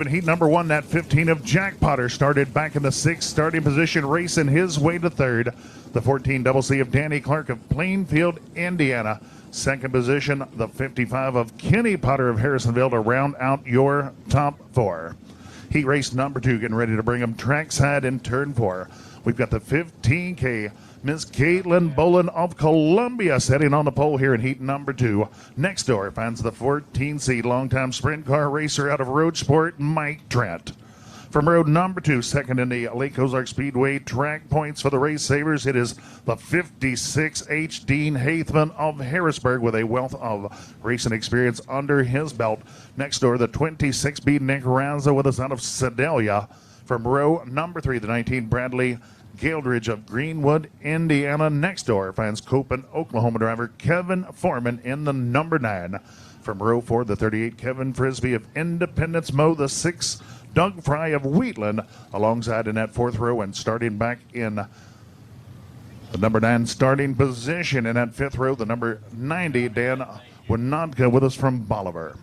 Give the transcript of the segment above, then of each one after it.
In heat number one, that 15 of Jack Potter started back in the sixth starting position, racing his way to third. The 14 Double C of Danny Clark of Plainfield, Indiana. Second position, the 55 of Kenny Potter of Harrisonville to round out your top four. Heat race number two, getting ready to bring them trackside in turn four. We've got the 15K. Miss Caitlin Bolin of Columbia setting on the pole here in heat number two. Next door finds the 14 longtime sprint car racer out of Road Sport, Mike Trent. From road number two, second in the Lake Ozark Speedway track points for the Race Savers, it is the 56H Dean Haithman of Harrisburg with a wealth of racing experience under his belt. Next door, the 26B Nick Raza with us out of Sedalia. From row number three, the 19 Bradley Galdridge of Greenwood, Indiana. Next door finds Copen, Oklahoma driver Kevin Foreman in the number 9. From row 4, the 38 Kevin Frisbee of Independence Mo, the 6 Doug Fry of Wheatland alongside in that fourth row, and starting back in the number 9 starting position in that fifth row, the number 90 Dan Winodka with us from Bolivar.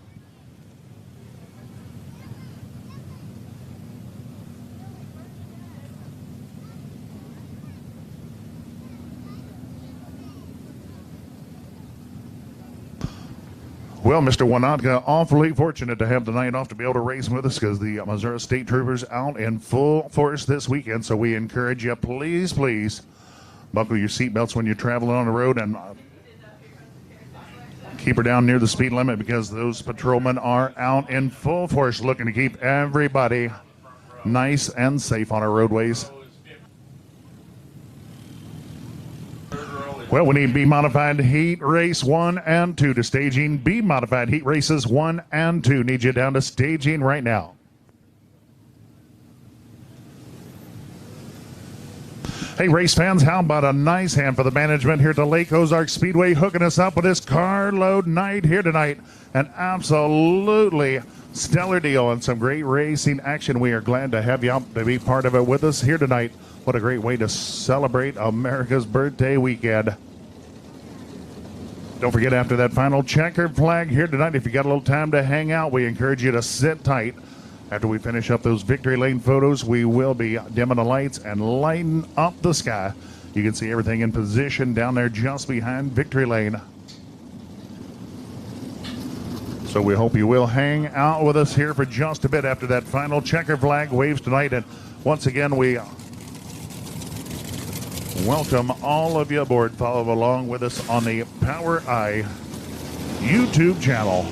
Well, Mr. Winodka, awfully fortunate to have the night off to be able to race with us because the Missouri State Troopers out in full force this weekend. So we encourage you, please, please, buckle your seatbelts when you're traveling on the road and keep her down near the speed limit because those patrolmen are out in full force looking to keep everybody nice and safe on our roadways. Well, we need B-modified heat race 1 and 2 to staging. B-modified heat races 1 and 2. Need you down to staging right now. Hey, race fans, how about a nice hand for the management here at the Lake Ozark Speedway, hooking us up with this carload night here tonight. An absolutely stellar deal and some great racing action. We are glad to have you out to be part of it with us here tonight. What a great way to celebrate America's birthday weekend. Don't forget, after that final checkered flag here tonight, if you got a little time to hang out, we encourage you to sit tight. After we finish up those victory lane photos, we will be dimming the lights and lighting up the sky. You can see everything in position down there just behind victory lane. So we hope you will hang out with us here for just a bit after that final checker flag waves tonight. And once again, we welcome all of you aboard. Follow along with us on the POWRi YouTube channel.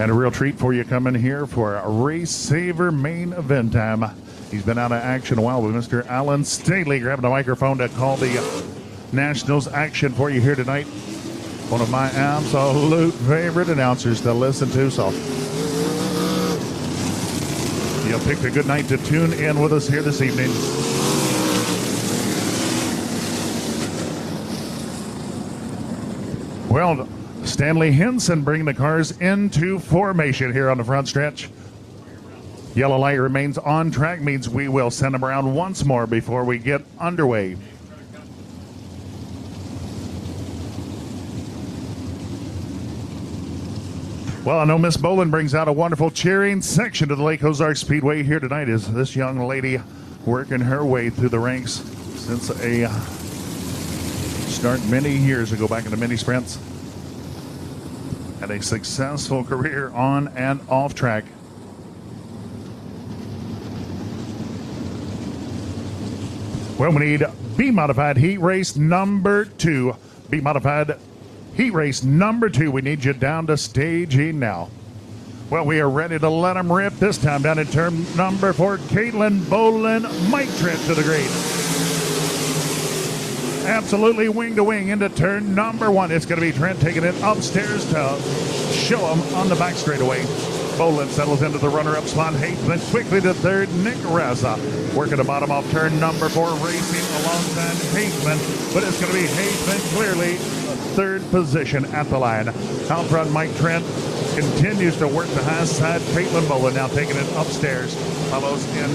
And a real treat for you coming here for a Race Saver main event time. He's been out of action a while with Mr. Alan Staley grabbing the microphone to call the Nationals action for you here tonight. One of my absolute favorite announcers to listen to. So you picked a good night to tune in with us here this evening. Well, Stanley Henson bringing the cars into formation here on the front stretch. Yellow light remains on track, means we will send them around once more before we get underway. Well, I know Miss Bolin brings out a wonderful cheering section to the Lake Ozark Speedway here tonight as this young lady working her way through the ranks since a start many years ago back in the mini sprints. Had a successful career on and off track. Well, we need B-modified heat race number 2. B-modified heat race number 2. We need you down to staging now. Well, we are ready to let them rip this time down in turn number 4. Caitlin Bolin, Mike Trent to the green. Absolutely wing to wing into turn number 1. It's going to be Trent taking it upstairs to show him on the back straightaway. Bolin settles into the runner-up spot. Haithman quickly to third. Nick Raza working the bottom off turn number 4, racing alongside Haithman, but it's going to be Haithman clearly third position at the line. Out front, Mike Trent continues to work the high side. Caitlin Bolin now taking it upstairs. Follows in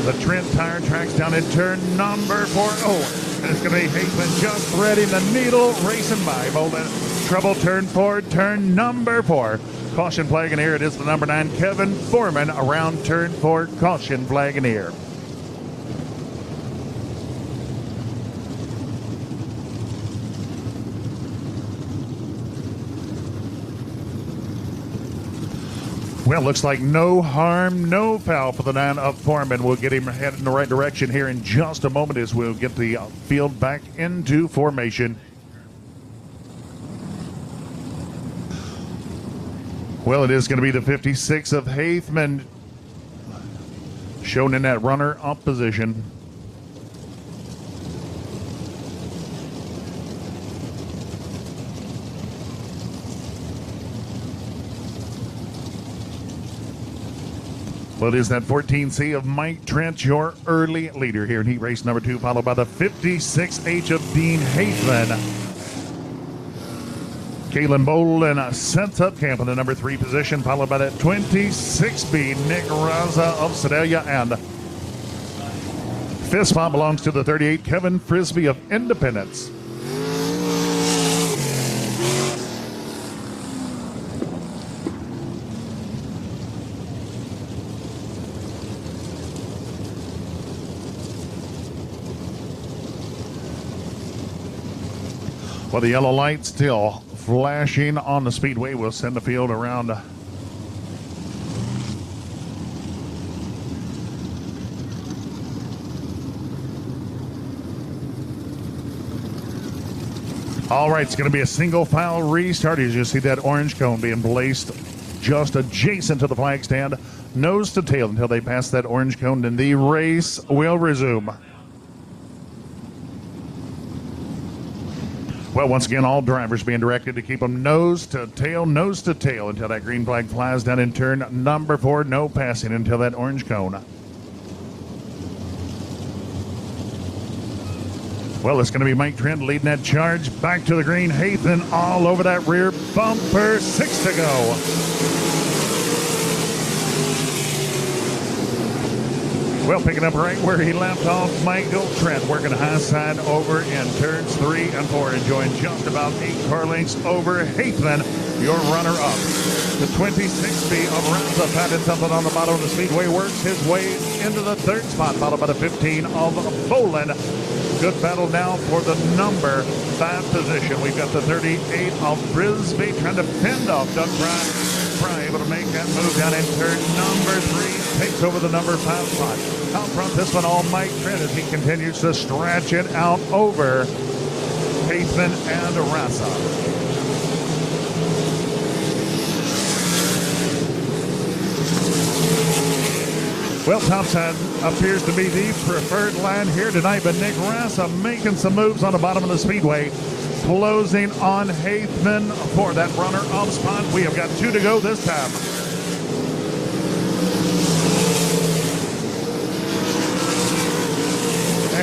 the Trent Tire Tracks down in turn number 4. Oh, And it's going to be Haithman just threading the needle, racing by. Bolden, trouble turn 4, turn number 4. Caution flag in here. It is the number 9, Kevin Foreman, around turn 4. Caution flag in here. Well, looks like no harm, no foul for the 9 of Foreman. We'll get him headed in the right direction here in just a moment as we'll get the field back into formation. Well, it is going to be the 56 of Haithman shown in that runner-up position. Well, it is that 14C of Mike Trent, your early leader here in heat race number 2, followed by the 56H of Dean Haithman. Kalen Bolin sets up camp in the number 3 position, followed by that 26B Nick Raza of Sedalia, and fifth spot belongs to the 38 Kevin Frisbee of Independence. Well, the yellow light still flashing on the speedway. We'll send the field around. All right, it's going to be a single file restart. As you see that orange cone being placed just adjacent to the flag stand, nose to tail until they pass that orange cone, and the race will resume. Well, once again, all drivers being directed to keep them nose to tail until that green flag flies down in turn number 4. No passing until that orange cone. Well, it's going to be Mike Trent leading that charge back to the green. Haithman all over that rear bumper. 6 to go. Well, picking up right where he left off, Michael Trent working high side over in turns 3 and 4, enjoying just about 8 car lengths over Haithman, your runner-up. The 26B of Raza patted something on the bottom of the speedway, works his way into the 3rd spot, followed by the 15 of Bolin. Good battle now for the number 5 position. We've got the 38 of Frisbee trying to fend off Doug Fry, able to make that move down in turn number 3, takes over the number 5 spot. Out front, this one all Mike Trent as he continues to stretch it out over Haithman and Raza. Well, topside appears to be the preferred line here tonight, but Nick Raza making some moves on the bottom of the speedway, closing on Haithman for that runner-up spot. We have got 2 to go this time.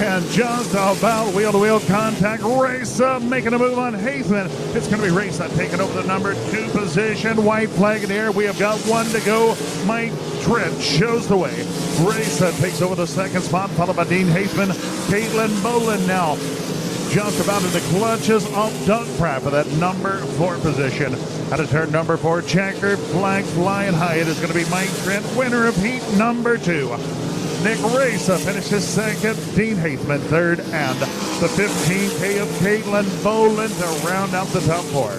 And just about wheel-to-wheel contact. Racesaver making a move on Haithman. It's going to be Racesaver taking over the number 2 position. White flag in the air. We have got 1 to go. Mike Trent shows the way. Racesaver takes over the 2nd spot, followed by Dean Haithman. Caitlin Bolin now just about in the clutches of Doug Pratt for that number 4 position. Out of turn number 4, checkered flag flying high. It is going to be Mike Trent, winner of heat number 2. Nick Racesaver finishes 2nd, Dean Haithman 3rd, and the 15K of Caitlin Bolin to round out the top 4.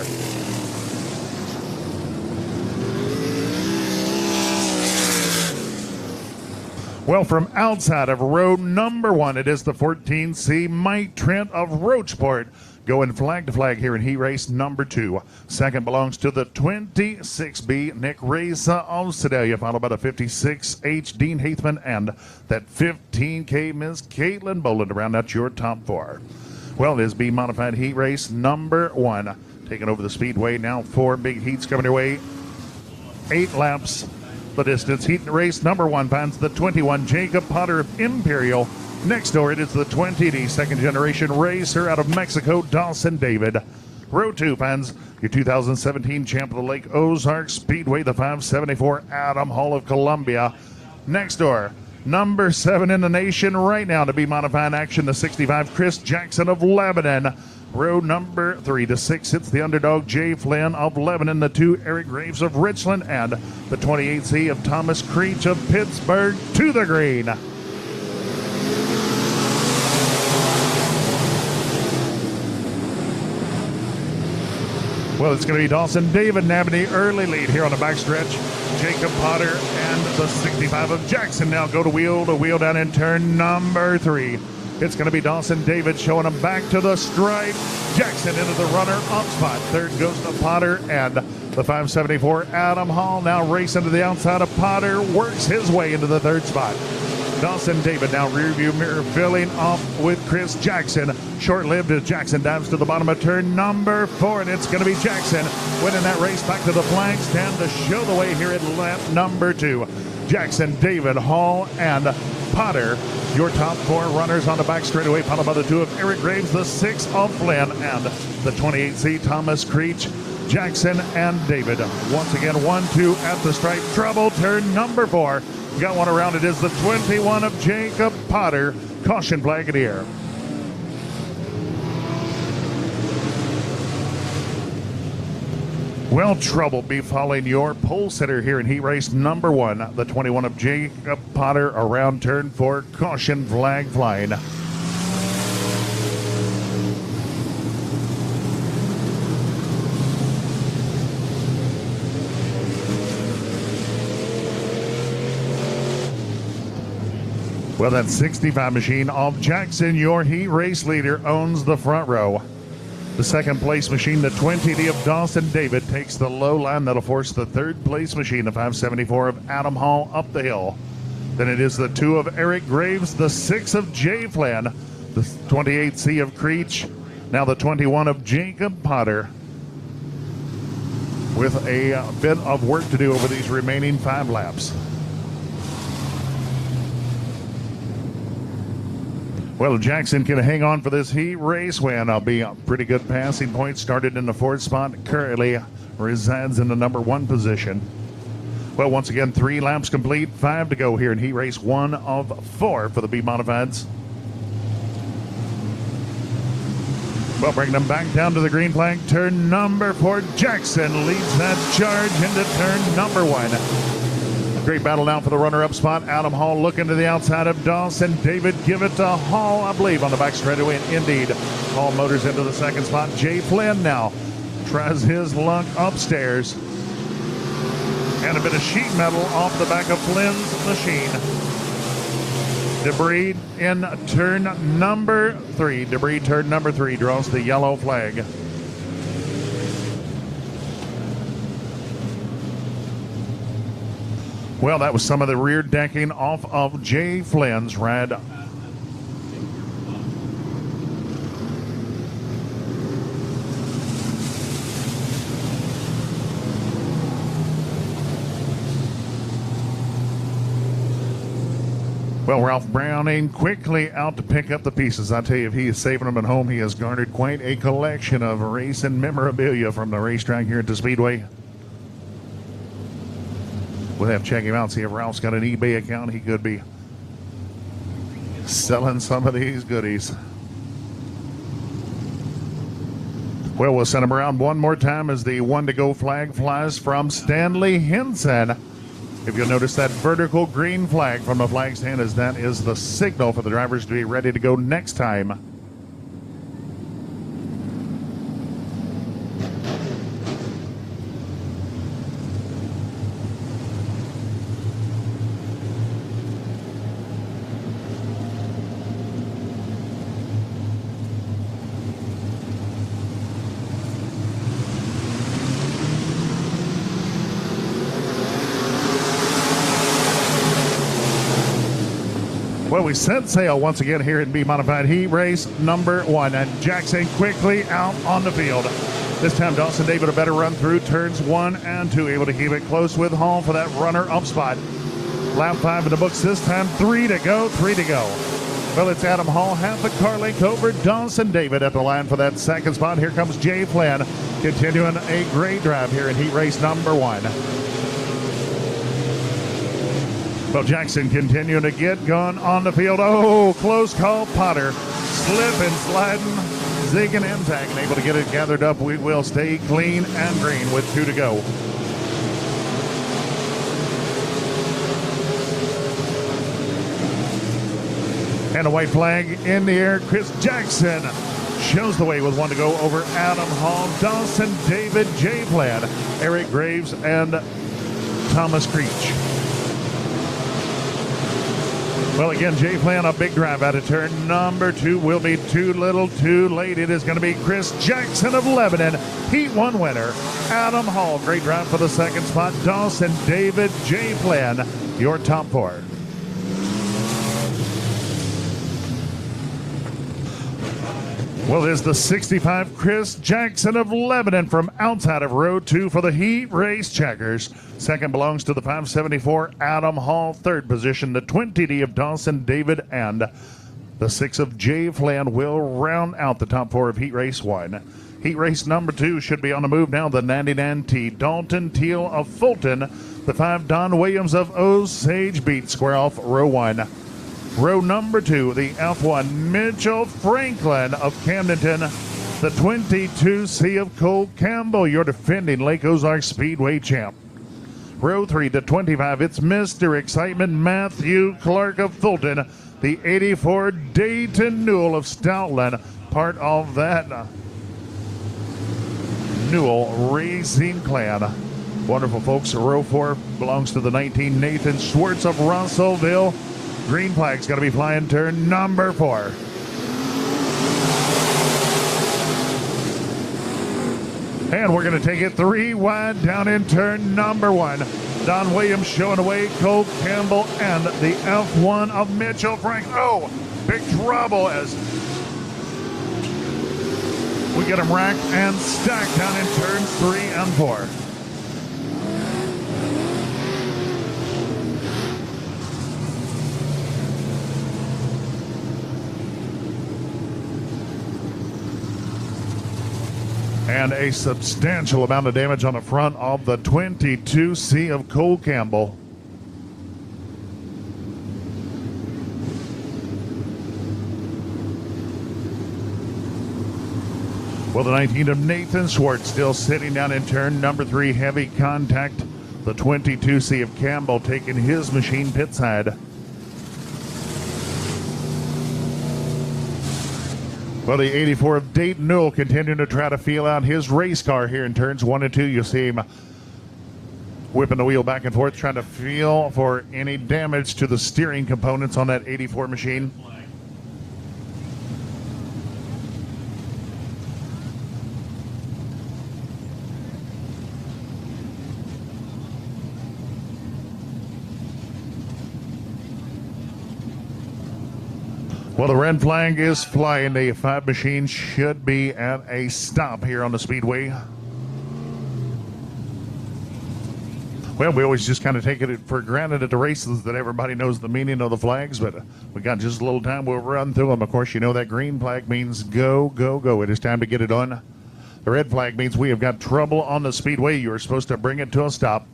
Well, from outside of row number 1, it is the 14C Mike Trent of Roachport going flag to flag here in heat race number 2. 2nd belongs to the 26B Nick Racesaver of Sedalia, followed by the 56H Dean Haithman and that 15K Ms. Caitlin Bolin to round out your top 4. Well, it is B modified heat race number 1, taking over the speedway now. 4 big heats coming your way, 8 laps the distance. Heat race number 1 finds the 21 Jacob Potter of Imperial. Next door, it is the 20D second generation racer out of Mexico, Dawson David. Row 2 finds your 2017 champ of the Lake Ozark Speedway, the 574 Adam Hall of Columbia. Next door, Number 7 in the nation right now to be modified action, the 65 Chris Jackson of Lebanon. Row number 3 to 6 hits the underdog Jay Flynn of Lebanon, the 2 Eric Graves of Richland, and the 28C of Thomas Creech of Pittsburgh to the green. Well, it's going to be Dawson David nabbing the early lead here on the backstretch. Jacob Potter and the 65 of Jackson now go to wheel down in turn number 3. It's going to be Dawson David showing him back to the stripe. Jackson into the runner-up spot. Third goes to Potter, and the 574 Adam Hall now racing to the outside of Potter, works his way into the third spot. Dawson David now rear view mirror filling off with Chris Jackson. Short-lived as Jackson dives to the bottom of turn number 4, and it's going to be Jackson winning that race back to the flag stand to show the way here at lap number 2. Jackson, David, Hall, and Potter, your top 4 runners on the back straightaway, followed by the 2 of Eric Graves, the 6 of Flynn, and the 28C Thomas Creech, Jackson, and David. Once again, 1-2 at the stripe. Trouble, turn number 4. Got one around. It is the 21 of Jacob Potter. Caution flag in the air. Well, trouble befalling your pole sitter here in heat race number 1. The 21 of Jacob Potter around turn 4. Caution flag flying. Well, that 65 machine of Jackson, your heat race leader, owns the front row. The second place machine, the 20 of Dawson David, takes the low line. That'll force the third place machine, the 574 of Adam Hall, up the hill. Then it is the 2 of Eric Graves, the 6 of Jay Flynn, the 28C of Creech, now the 21 of Jacob Potter, with a bit of work to do over these remaining 5 laps. Well, Jackson can hang on for this heat race win. I'll be a pretty good passing point. Started in the 4th spot. Currently resides in the number 1 position. Well, once again, 3 laps complete. 5 to go here in heat race 1 of 4 for the B Modifieds. Well, bringing them back down to the green flag. Turn number 4. Jackson leads that charge into turn number 1. Great battle now for the runner-up spot. Adam Hall looking to the outside of Dawson. David, give it to Hall, I believe, on the back straightaway. And indeed, Hall motors into the 2nd spot. Jay Flynn now tries his luck upstairs. And a bit of sheet metal off the back of Flynn's machine. Debris in turn number 3. Debris turn number 3 draws the yellow flag. Well, that was some of the rear decking off of Jay Flynn's ride. Well, Ralph Browning quickly out to pick up the pieces. I tell you, if he is saving them at home, he has garnered quite a collection of racing memorabilia from the racetrack here at the Speedway. We'll have to check him out, see if Ralph's got an eBay account. He could be selling some of these goodies. Well, we'll send him around one more time as the 1 to go flag flies from Stanley Henson. If you'll notice that vertical green flag from the flag stand, as that is the signal for the drivers to be ready to go next time. Well, we set sail once again here in B Modified Heat Race number 1, and Jackson quickly out on the field. This time Dawson David a better run through turns 1 and 2, able to keep it close with Hall for that runner-up spot. Lap 5 in the books this time, 3 to go, 3 to go. Well, it's Adam Hall, half a car length over Dawson David at the line for that 2nd spot. Here comes Jay Flynn, continuing a great drive here in Heat Race number 1. Well, Jackson continuing to get going on the field. Oh, close call. Potter slipping, sliding, zigging and tagging, able to get it gathered up. We will stay clean and green with 2 to go. And a white flag in the air. Chris Jackson shows the way with 1 to go over Adam Hall, Dawson, David, J. Plaid, Eric Graves, and Thomas Creech. Well, again, Jay Plan, a big drive out of turn number 2 will be too little, too late. It is going to be Chris Jackson of Lebanon, Heat 1 winner. Adam Hall, great drive for the 2nd spot. Dawson, David, Jay Plan, your top 4. Well, there's the 65 Chris Jackson of Lebanon from outside of row 2 for the Heat Race Checkers. 2nd belongs to the 574 Adam Hall. 3rd position, the 20D of Dawson David, and the 6 of Jay Flan will round out the top 4 of Heat Race 1. Heat Race number 2 should be on the move now. The 99T Dalton Teal of Fulton. The 5 Don Williams of Osage Beach square off row 1. Row number 2, the F1 Mitchell Franklin of Camdenton. The 22C of Cole Campbell, your defending Lake Ozark Speedway champ. Row 3, the 25, it's Mr. Excitement Matthew Clark of Fulton. The 84 Dayton Newell of Stoutland, part of that Newell Racing Clan. Wonderful folks. Row 4 belongs to the 19 Nathan Schwartz of Russellville. Green flag's going to be flying turn number 4. And we're going to take it 3 wide down in turn number 1. Don Williams showing away, Cole Campbell, and the F1 of Mitchell Frank. Oh, big trouble as we get them racked and stacked down in turns 3 and 4. And a substantial amount of damage on the front of the 22C of Cole Campbell. Well, the 19 of Nathan Schwartz still sitting down in turn number 3. Heavy contact. The 22C of Campbell taking his machine pit side. Well, the 84 of Dayton Newell continuing to try to feel out his race car here in turns 1 and 2. You'll see him whipping the wheel back and forth, trying to feel for any damage to the steering components on that 84 machine. Well, the red flag is flying. The 5 machine should be at a stop here on the speedway. Well, we always just kind of take it for granted at the races that everybody knows the meaning of the flags, but we got just a little time. We'll run through them. Of course, you know that green flag means go, go, go. It is time to get it on. The red flag means we have got trouble on the speedway. You are supposed to bring it to a stop.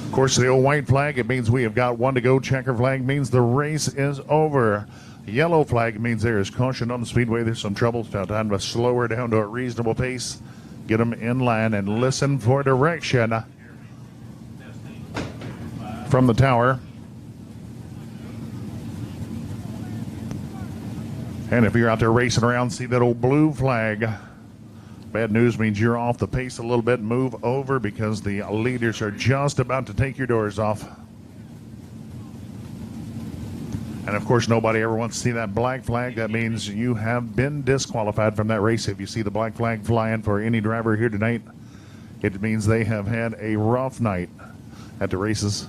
Of course, the old white flag, it means we have got 1 to go. Checker flag means the race is over. Yellow flag means there is caution on the speedway. There's some trouble. It's now time to slow her down to a reasonable pace. Get them in line and listen for direction from the tower. And if you're out there racing around, see that old blue flag. Bad news means you're off the pace a little bit. Move over because the leaders are just about to take your doors off. And of course, nobody ever wants to see that black flag. That means you have been disqualified from that race. If you see the black flag flying for any driver here tonight, it means they have had a rough night at the races.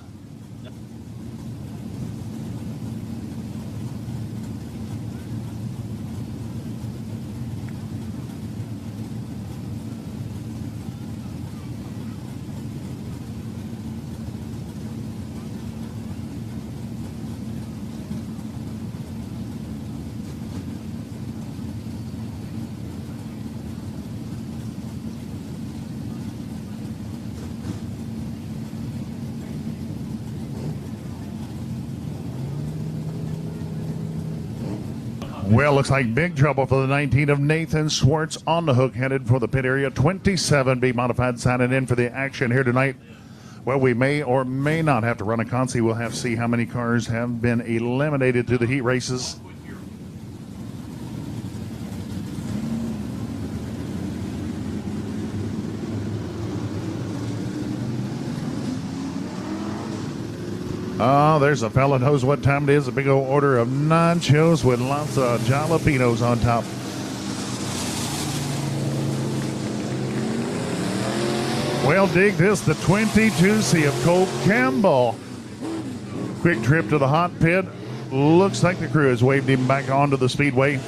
Well, looks like big trouble for the 19 of Nathan Schwartz on the hook, headed for the pit area. 27B modified signing in for the action here tonight. Well, we may or may not have to run a consi. We'll have to see how many cars have been eliminated through the heat races. Oh, there's a fella knows what time it is. A big old order of nachos with lots of jalapenos on top. Well, dig this, the 22C of Cole Campbell. Quick trip to the hot pit. Looks like the crew has waved him back onto the speedway.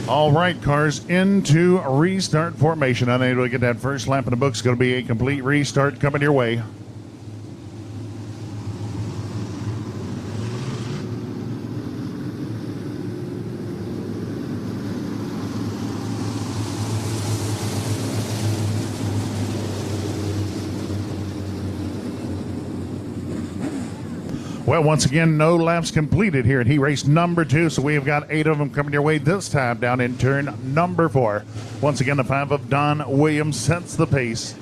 All right, cars into restart formation. Unable to get that first lap in the books. Going to be a complete restart coming your way. Well, once again, no laps completed here at heat race number 2, so we have got 8 of them coming your way this time down in turn number 4. Once again, the 5 of Don Williams sets the pace.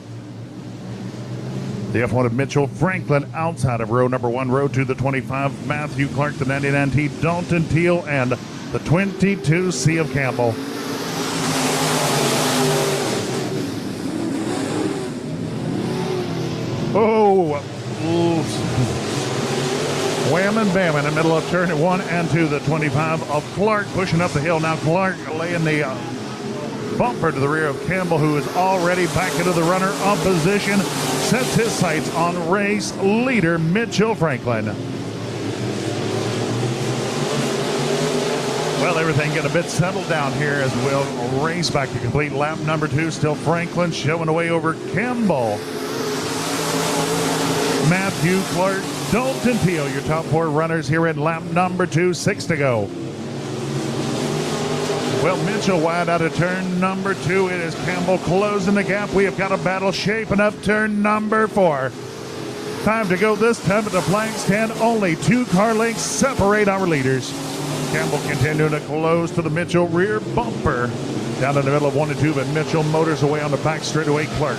The F1 of Mitchell Franklin outside of row number 1. Row 2, the 25, Matthew Clark, the 99T, Dalton Teal, and the 22C of Campbell. Oh, wham and bam in the middle of turn 1 and 2. The 25 of Clark pushing up the hill. Now Clark laying the bumper to the rear of Campbell, who is already back into the runner-up position. Sets his sights on race leader Mitchell Franklin. Well, everything getting a bit settled down here as we'll race back to complete lap number 2. Still Franklin showing away over Campbell. Matthew Clark, Dalton Teal, your top 4 runners here in lap number 2, 6 to go. Well, Mitchell wide out of turn number 2. It is Campbell closing the gap. We have got a battle shaping up turn number 4. Time to go this time at the flag stand. Only 2 car lengths separate our leaders. Campbell continuing to close to the Mitchell rear bumper. Down in the middle of 1 and 2, but Mitchell motors away on the back straightaway. Clark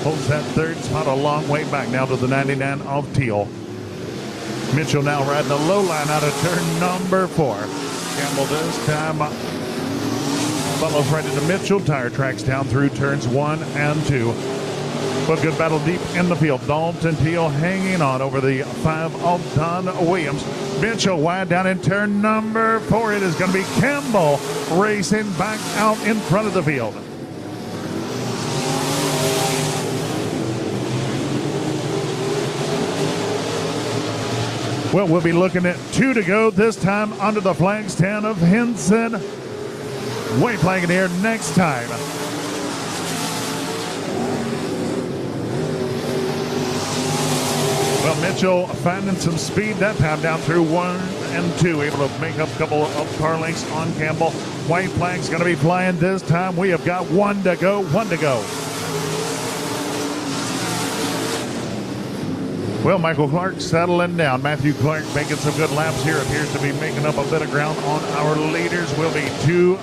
holds that 3rd spot a long way back now to the 99 of Teal. Mitchell now riding the low line out of turn number 4. Campbell this time follows right into Mitchell. Tire tracks down through turns 1 and 2. But good battle deep in the field. Dalton Teal hanging on over the 5 of Don Williams. Mitchell wide down in turn number 4. It is going to be Campbell racing back out in front of the field. Well, we'll be looking at 2 to go this time under the flag stand of Henson. White flag in the air next time. Well, Mitchell finding some speed that time down through 1 and 2. Able to make up a couple of car lengths on Campbell. White flag's going to be flying this time. We have got 1 to go, 1 to go. Well, Michael Clark settling down. Matthew Clark making some good laps here. Appears to be making up a bit of ground on our leaders. Will be too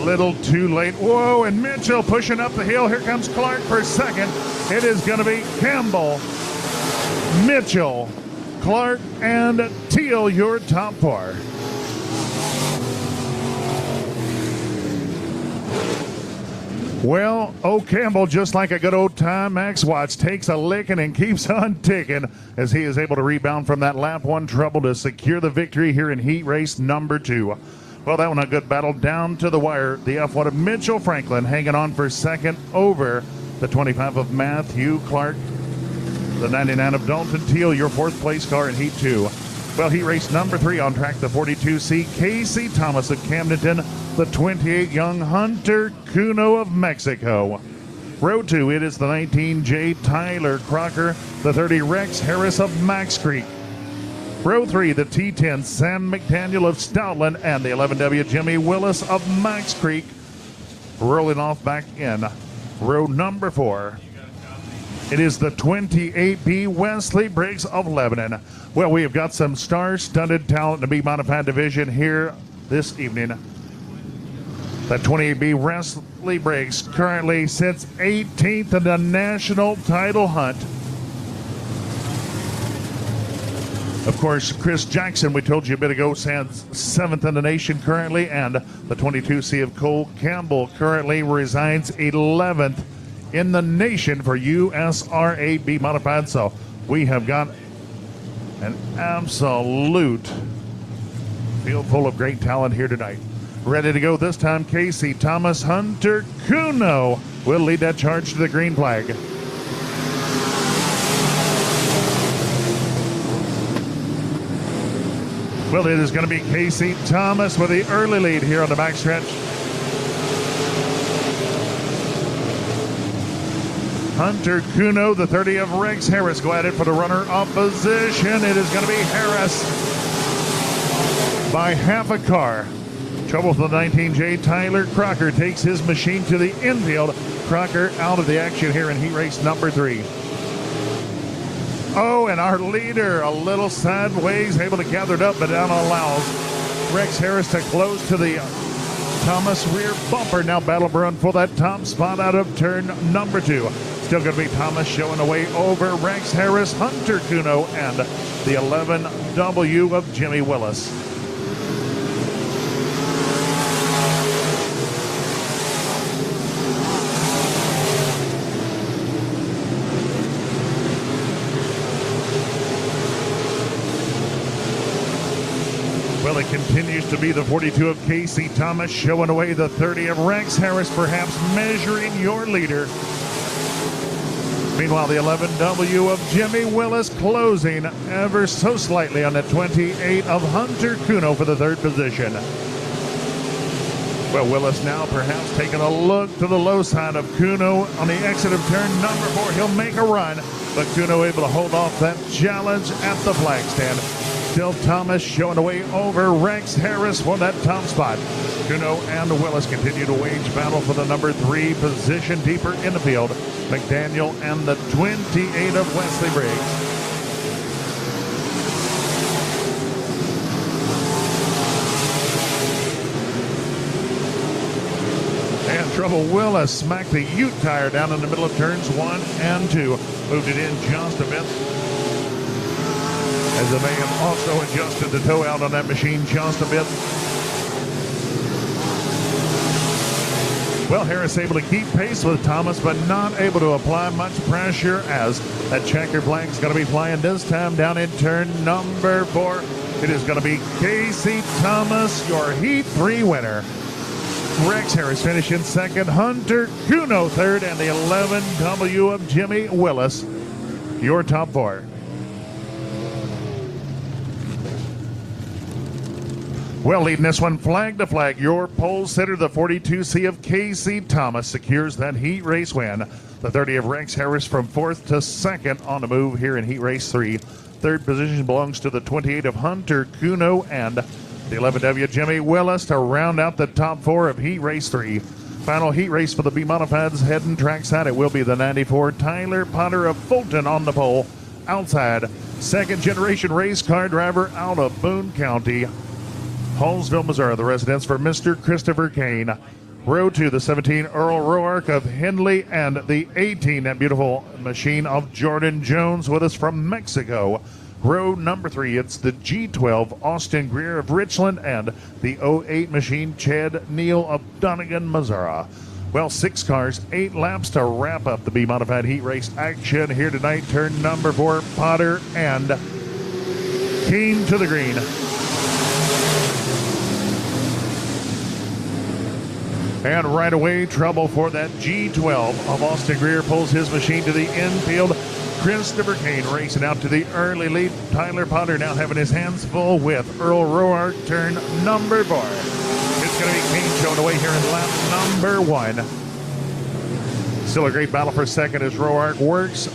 little too late. Whoa, and Mitchell pushing up the hill. Here comes Clark for second. It is going to be Campbell, Mitchell, Clark, and Teal, your top 4. Well, Campbell, just like a good old time Max Watts, takes a licking and keeps on ticking as he is able to rebound from that lap 1 trouble to secure the victory here in heat race number 2. Well, that one a good battle down to the wire. The F1 of Mitchell Franklin hanging on for second over the 25 of Matthew Clark. The 99 of Dalton Teal, your 4th place car in heat 2. Well, heat race number 3 on track, the 42C, Casey Thomas of Camdenton, the 28 young Hunter Cuno of Mexico. Row 2, it is the 19J Tyler Crocker, the 30 Rex Harris of Max Creek. Row 3, the T10 Sam McDaniel of Stoutland and the 11W Jimmy Willis of Max Creek. Rolling off back in row number 4. It is the 28B Wesley Briggs of Lebanon. Well, we have got some star-studded talent in the B-Modified division here this evening. The 28B Wesley Briggs currently sits 18th in the national title hunt. Of course, Chris Jackson, we told you a bit ago, stands 7th in the nation currently, and the 22C of Cole Campbell currently resides 11th in the nation for USRA B Modified. So we have got an absolute field full of great talent here tonight. Ready to go this time, Casey Thomas. Hunter Cuno will lead that charge to the green flag. Well, it is going to be Casey Thomas with the early lead here on the backstretch. Hunter Cuno, the 30 of Rex Harris, go at it for the runner-up position. It is going to be Harris by half a car. Trouble for the 19J Tyler Crocker takes his machine to the infield. Crocker out of the action here in heat race number 3. Oh, and our leader a little sideways, able to gather it up, but that allows Rex Harris to close to the Thomas rear bumper. Now battle run for that top spot out of turn number 2. Still going to be Thomas showing the way over Rex Harris, Hunter Cuno, and the 11W of Jimmy Willis. Well, it continues to be the 42 of Casey Thomas showing away the 30 of Rex Harris, perhaps measuring your leader. Meanwhile, the 11W of Jimmy Willis closing ever so slightly on the 28 of Hunter Cuno for the 3rd position. Well, Willis now perhaps taking a look to the low side of Cuno on the exit of turn number 4. He'll make a run, but Cuno able to hold off that challenge at the flag stand. Still Thomas showing the way over Rex Harris for that top spot. Cuno and Willis continue to wage battle for the number 3 position deeper in the field. McDaniel and the 28 of Wesley Briggs. And Trouble Willis smacked the Ute tire down in the middle of turns 1 and 2. Moved it in just a bit, as they may have also adjusted the toe out on that machine just a bit. Well, Harris able to keep pace with Thomas, but not able to apply much pressure, as that checker flag is going to be flying this time down in turn number 4. It is going to be Casey Thomas, your Heat 3 winner. Rex Harris finishing 2nd, Hunter Cuno 3rd, and the 11W of Jimmy Willis, your top 4. Well, leading this one flag to flag, your pole sitter, the 42C of Casey Thomas, secures that heat race win. The 30 of Rex Harris from 4th to 2nd on the move here in heat race 3. 3rd position belongs to the 28 of Hunter Cuno and the 11W Jimmy Willis to round out the top 4 of heat race 3. Final heat race for the B-Modifieds heading trackside. It will be the 94 Tyler Potter of Fulton on the pole. Outside, 2nd generation race car driver out of Boone County, Hallsville, Missouri, the residence for Mr. Christopher Kane. Row 2, the 17 Earl Roark of Hindley, and the 18, that beautiful machine of Jordan Jones with us from Mexico. Row number 3, it's the G12 Austin Greer of Richland, and the 08 machine Chad Neal of Donegan, Missouri. Well, 6 cars, 8 laps to wrap up the B-Modified heat race action here tonight. Turn number 4, Potter and Kane to the green. And right away, trouble for that G12 of Austin Greer, pulls his machine to the infield. Christopher Kane racing out to the early lead. Tyler Potter now having his hands full with Earl Roark, turn number 4. It's going to be Kane showing away here in lap number 1. Still a great battle for second as Roark works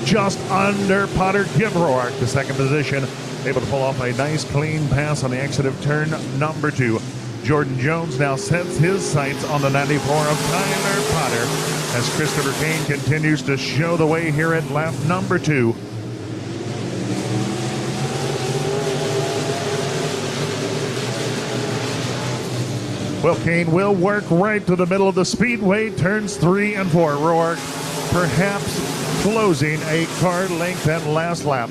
just under Potter. Give Roark the second position. Able to pull off a nice clean pass on the exit of turn number 2. Jordan Jones now sets his sights on the 94 of Tyler Potter as Christopher Kane continues to show the way here at lap number 2. Well, Kane will work right to the middle of the speedway, turns 3 and 4. Roark perhaps closing a car length at last lap.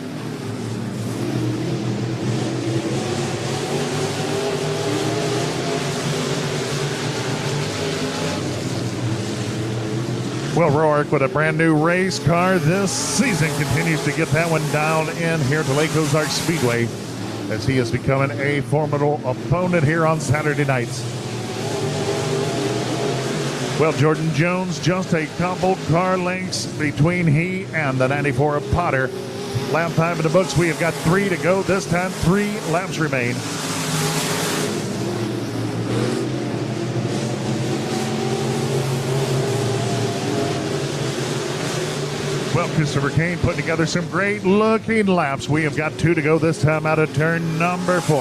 Well, Roark with a brand new race car this season continues to get that one down in here to Lake Ozark Speedway as he is becoming a formidable opponent here on Saturday nights. Well, Jordan Jones just a couple car lengths between he and the 94 of Potter. Lap time in the books, we have got 3 to go. This time 3 laps remain. Well, Christopher Kane putting together some great looking laps. We have got 2 to go this time out of turn number 4.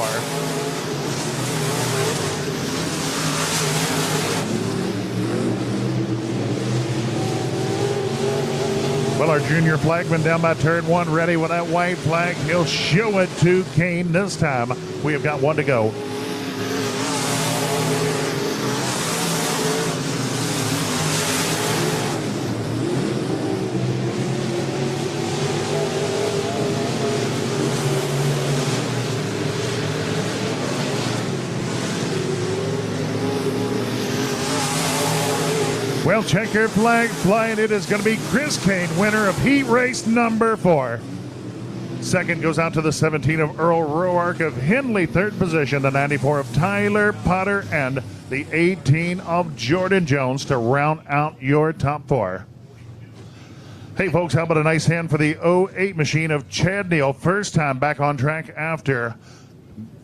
Well, our junior flagman down by turn 1 ready with that white flag. He'll show it to Kane this time. We have got 1 to go. Well, checker flag flying. It is going to be Chris Kane, winner of heat race number 4. Second goes out to the 17 of Earl Roark of Henley. Third position, the 94 of Tyler Potter, and the 18 of Jordan Jones to round out your top 4. Hey, folks, how about a nice hand for the 08 machine of Chad Neal. First time back on track after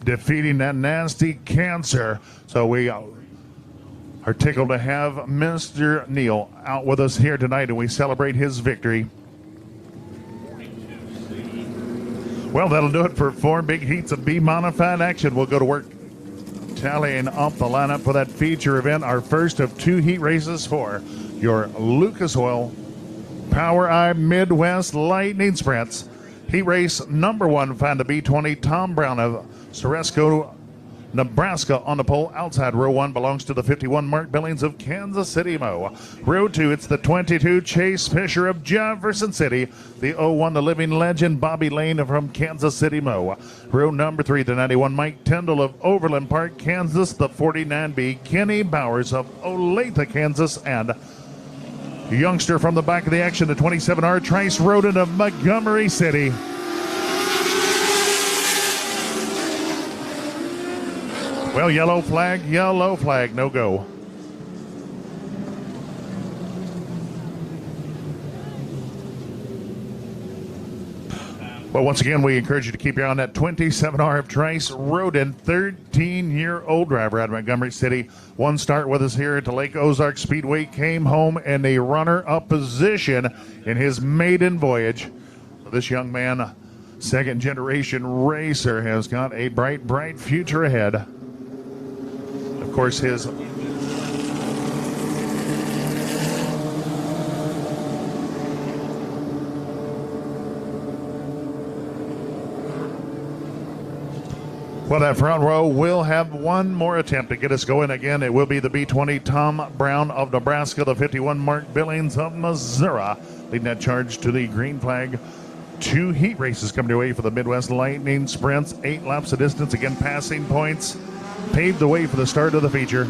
defeating that nasty cancer. So we are tickled to have Mr. Neal out with us here tonight, and we celebrate his victory. Well, that'll do it for 4 big heats of B-modified action. We'll go to work tallying up the lineup for that feature event, our first of 2 heat races for your Lucas Oil POWRi Midwest Lightning Sprints. Heat race number 1, find the B20 Tom Brown of Ceresco, Nebraska on the pole. Outside row 1 belongs to the 51 Mark Billings of Kansas City, Mo. Row 2, it's the 22 Chase Fisher of Jefferson City. The 01, the living legend Bobby Lane from Kansas City, Mo. Row number 3, the 91 Mike Tyndall of Overland Park, Kansas. The 49B Kenny Bowers of Olathe, Kansas. And youngster from the back of the action, the 27R Trice Roden of Montgomery City. Well, yellow flag, no go. Well, once again, we encourage you to keep your eye on that 27R of Trice Roden, 13-year-old driver out of Montgomery City. 1 start with us here at the Lake Ozark Speedway. Came home in a runner-up position in his maiden voyage. This young man, second-generation racer, has got a bright, bright future ahead. Of course, his well, that front row will have 1 more attempt to get us going again. It will be the B20 Tom Brown of Nebraska, the 51 Mark Billings of Missouri, leading that charge to the green flag. 2 heat races coming your way for the Midwest Lightning Sprints. 8 laps of distance, again passing points paved the way for the start of the feature.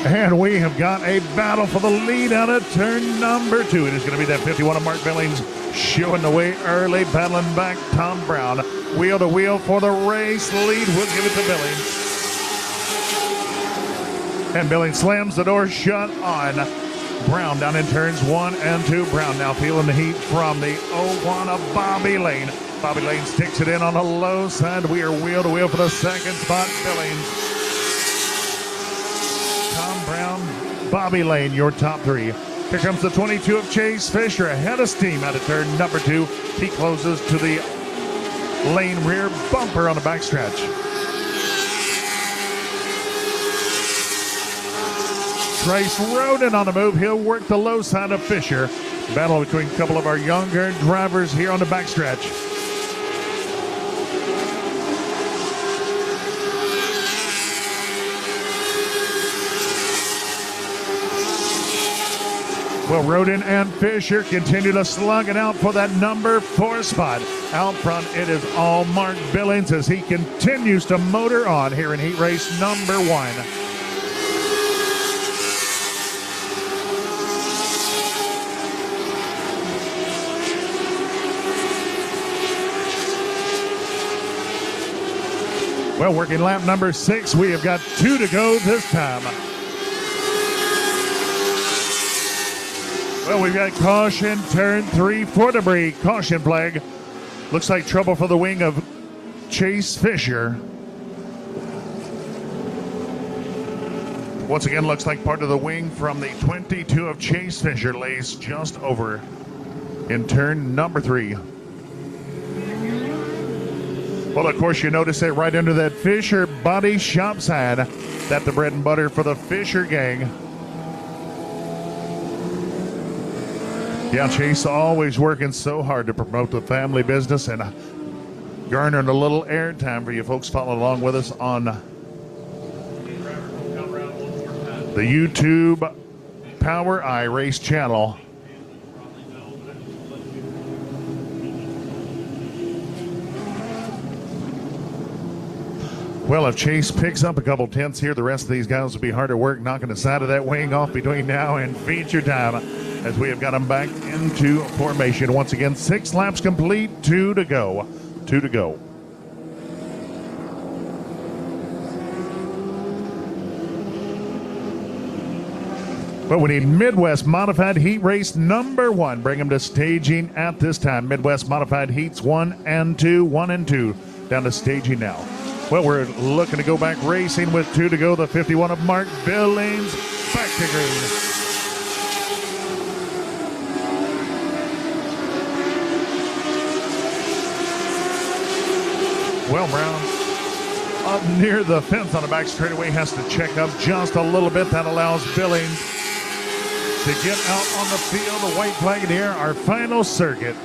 And we have got a battle for the lead out of turn number 2. It is going to be that 51 of Mark Billings showing the way early, battling back Tom Brown. Wheel to wheel for the race lead. We'll give it to Billings. And Billings slams the door shut on Brown down in turns 1 and 2. Brown now feeling the heat from the 01 of Bobby Lane. Bobby Lane sticks it in on the low side. We are wheel to wheel for the second spot. Billings, Tom Brown, Bobby Lane, your top 3. Here comes the 22 of Chase Fisher ahead of steam out of turn number 2. He closes to the lane rear bumper on the backstretch. Trace Roden on the move. He'll work the low side of Fisher. Battle between a couple of our younger drivers here on the backstretch. Well, Roden and Fisher continue to slug it out for that number 4 spot. Out front, it is all Mark Billings as he continues to motor on here in heat race number 1. Well, working lap number 6, we have got 2 to go this time. Well, we've got caution, turn 3 for debris. Caution flag. Looks like trouble for the wing of Chase Fisher. Once again, looks like part of the wing from the 22 of Chase Fisher lays just over in turn number 3. Well, of course, you notice it right under that Fisher body shop sign. That's the bread and butter for the Fisher gang. Yeah, Chase always working so hard to promote the family business and garnering a little airtime for you folks following along with us on the YouTube POWRi Race channel. Well, if Chase picks up a couple tenths here, the rest of these guys will be hard at work knocking the side of that wing off between now and feature time as we have got them back into formation. Once again, 6 laps complete, 2 to go. 2 to go. But we need Midwest Modified Heat Race number 1. Bring them to staging at this time. Midwest Modified Heats 1 and 2, 1 and 2 down to staging now. Well, we're looking to go back racing with 2 to go. The 51 of Mark Billings back to green. Well, Brown up near the fence on the back straightaway has to check up just a little bit. That allows Billings to get out on the field. The white flag in the air, our final circuit.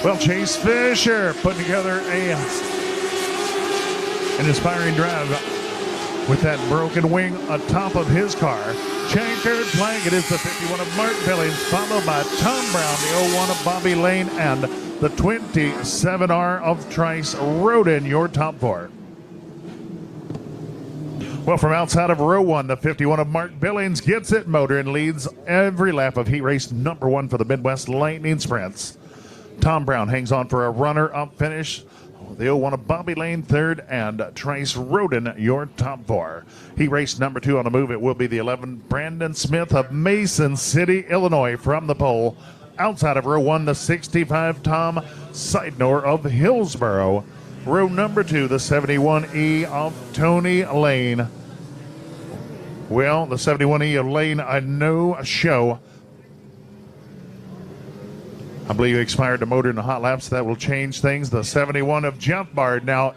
Well, Chase Fisher putting together an inspiring drive with that broken wing atop of his car. Checkered flag. It is the 51 of Mark Billings, followed by Tom Brown, the 01 of Bobby Lane, and the 27R of Trace Roden, your top 4. Well, from outside of row 1, the 51 of Mark Billings gets it motor and leads every lap of heat race number 1 for the Midwest Lightning Sprints. Tom Brown hangs on for a runner-up finish. The 01 of Bobby Lane, 3rd, and Trace Roden, your top 4. Heat race number 2 on the move. It will be the 11 Brandon Smith of Mason City, Illinois, from the pole. Outside of row 1, the 65 Tom Seidnor of Hillsboro. Row number 2, the 71E of Tony Lane. Well, the 71E of Lane, a no show. I believe he expired the motor in the hot laps. That will change things. The 71 of Jeff Bard now.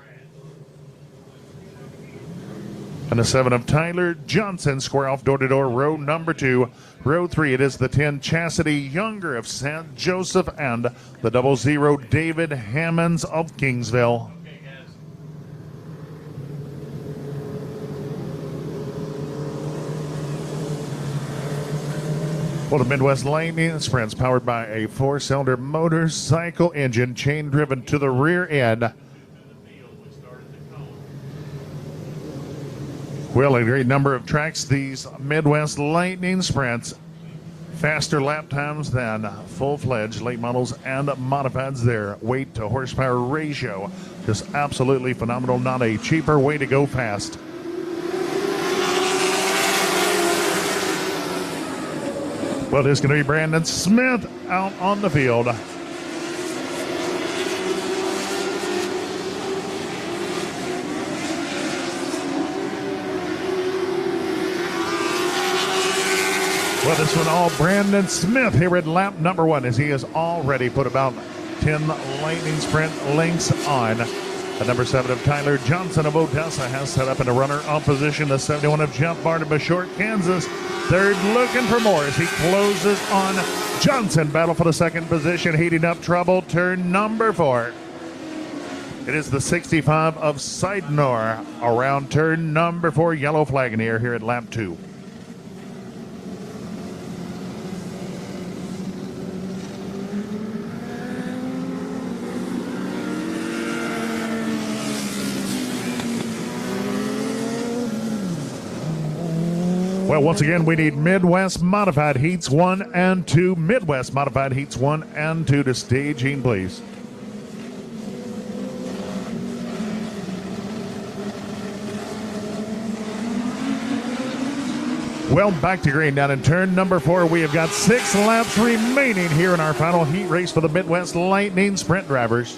And the 7 of Tyler Johnson square off door-to-door row number 2. Row 3, it is the 10 Chastity Younger of St. Joseph and the 00 David Hammonds of Kingsville. Well, the Midwest Lightning Sprints powered by a 4-cylinder motorcycle engine, chain driven to the rear end. Well, a great number of tracks, these Midwest Lightning Sprints. Faster lap times than full-fledged late models and modifieds. Their weight to horsepower ratio just absolutely phenomenal. Not a cheaper way to go fast. Well, it's going to be Brandon Smith out on the field. Well, this one all Brandon Smith here at lap number 1, as he has already put about 10 lightning sprint lengths on. The number 7 of Tyler Johnson of Odessa has set up in a runner-up position. The 71 of Jeff Bard of Bashort, Kansas. Third, looking for more as he closes on Johnson. Battle for the second position, heating up trouble. Turn number 4. It is the 65 of Seidnor around turn number 4. Yellow flag in the air here at lap 2. Well, once again, we need Midwest Modified Heats 1 and 2. Midwest Modified Heats 1 and 2 to staging, please. Well, back to green down in turn number 4. We have got 6 laps remaining here in our final heat race for the Midwest Lightning Sprint drivers.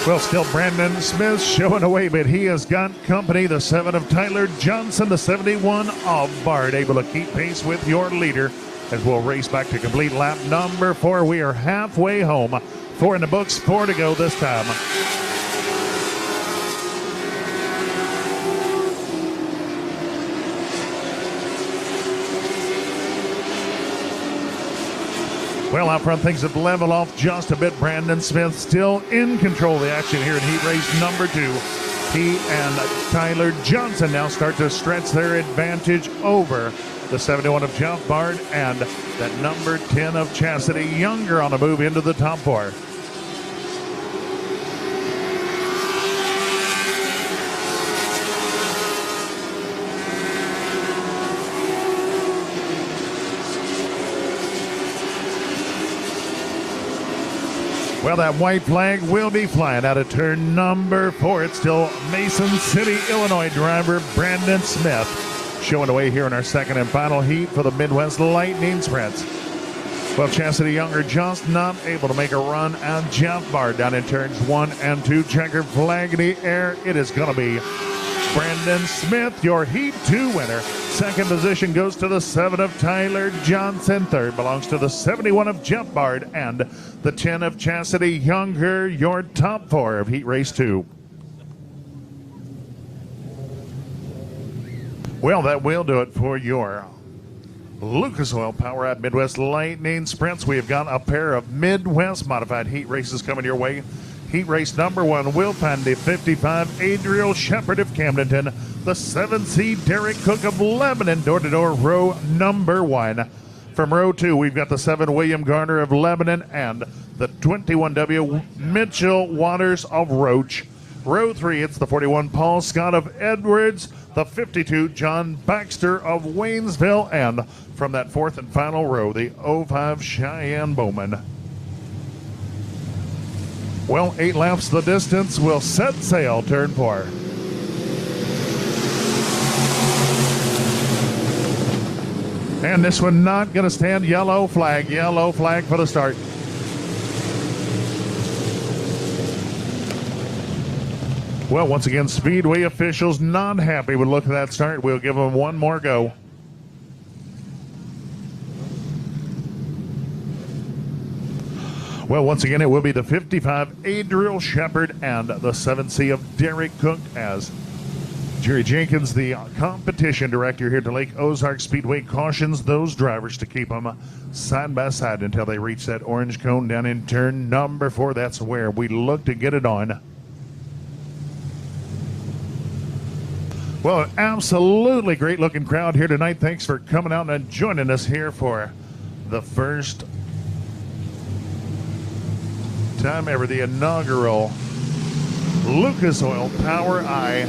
Well, still Brandon Smith showing away, but he has got company. The 7 of Tyler Johnson, the 71 of Bard, able to keep pace with your leader as we'll race back to complete lap number 4. We are halfway home. 4 in the books, 4 to go this time. Well, out front, things have leveled off just a bit. Brandon Smith still in control of the action here in heat race number 2. He and Tyler Johnson now start to stretch their advantage over the 71 of Jeff Bard and that number 10 of Chastity Younger on a move into the top 4. Well, that white flag will be flying out of turn number 4. It's still Mason City, Illinois driver Brandon Smith showing away here in our second and final heat for the Midwest Lightning Sprints. Well, Chastity Younger just not able to make a run on Jeff Bard down in turns 1 and 2. Checkered flag in the air. It is going to be Brandon Smith, your Heat 2 winner. Second position goes to the 7 of Tyler Johnson. Third belongs to the 71 of Jeff Bard and the 10 of Chastity Younger, your top 4 of Heat Race 2. Well, that will do it for your Lucas Oil POWRi Midwest Lightning Sprints. We have got a pair of Midwest Modified Heat races coming your way. Heat race number 1 will find the 55 Adriel Shepard of Camdenton, the 7C Derek Cook of Lebanon, door-to-door row number 1. From row 2, we've got the 7 William Garner of Lebanon and the 21W Mitchell Waters of Roach. Row 3, it's the 41 Paul Scott of Edwards, the 52 John Baxter of Waynesville, and from that 4th and final row, the 05 Cheyenne Bowman. Well, 8 laps the distance. We'll set sail, turn 4. And this one not going to stand. Yellow flag for the start. Well, once again, Speedway officials not happy with the look of that start. We'll give them one more go. Well, once again, it will be the 55 Adriel Shepard and the 7C of Derek Cook as Jerry Jenkins, the competition director here at the Lake Ozark Speedway, cautions those drivers to keep them side by side until they reach that orange cone down in turn number 4. That's where we look to get it on. Well, absolutely great looking crowd here tonight. Thanks for coming out and joining us here for the first time ever, the inaugural Lucas Oil POWRi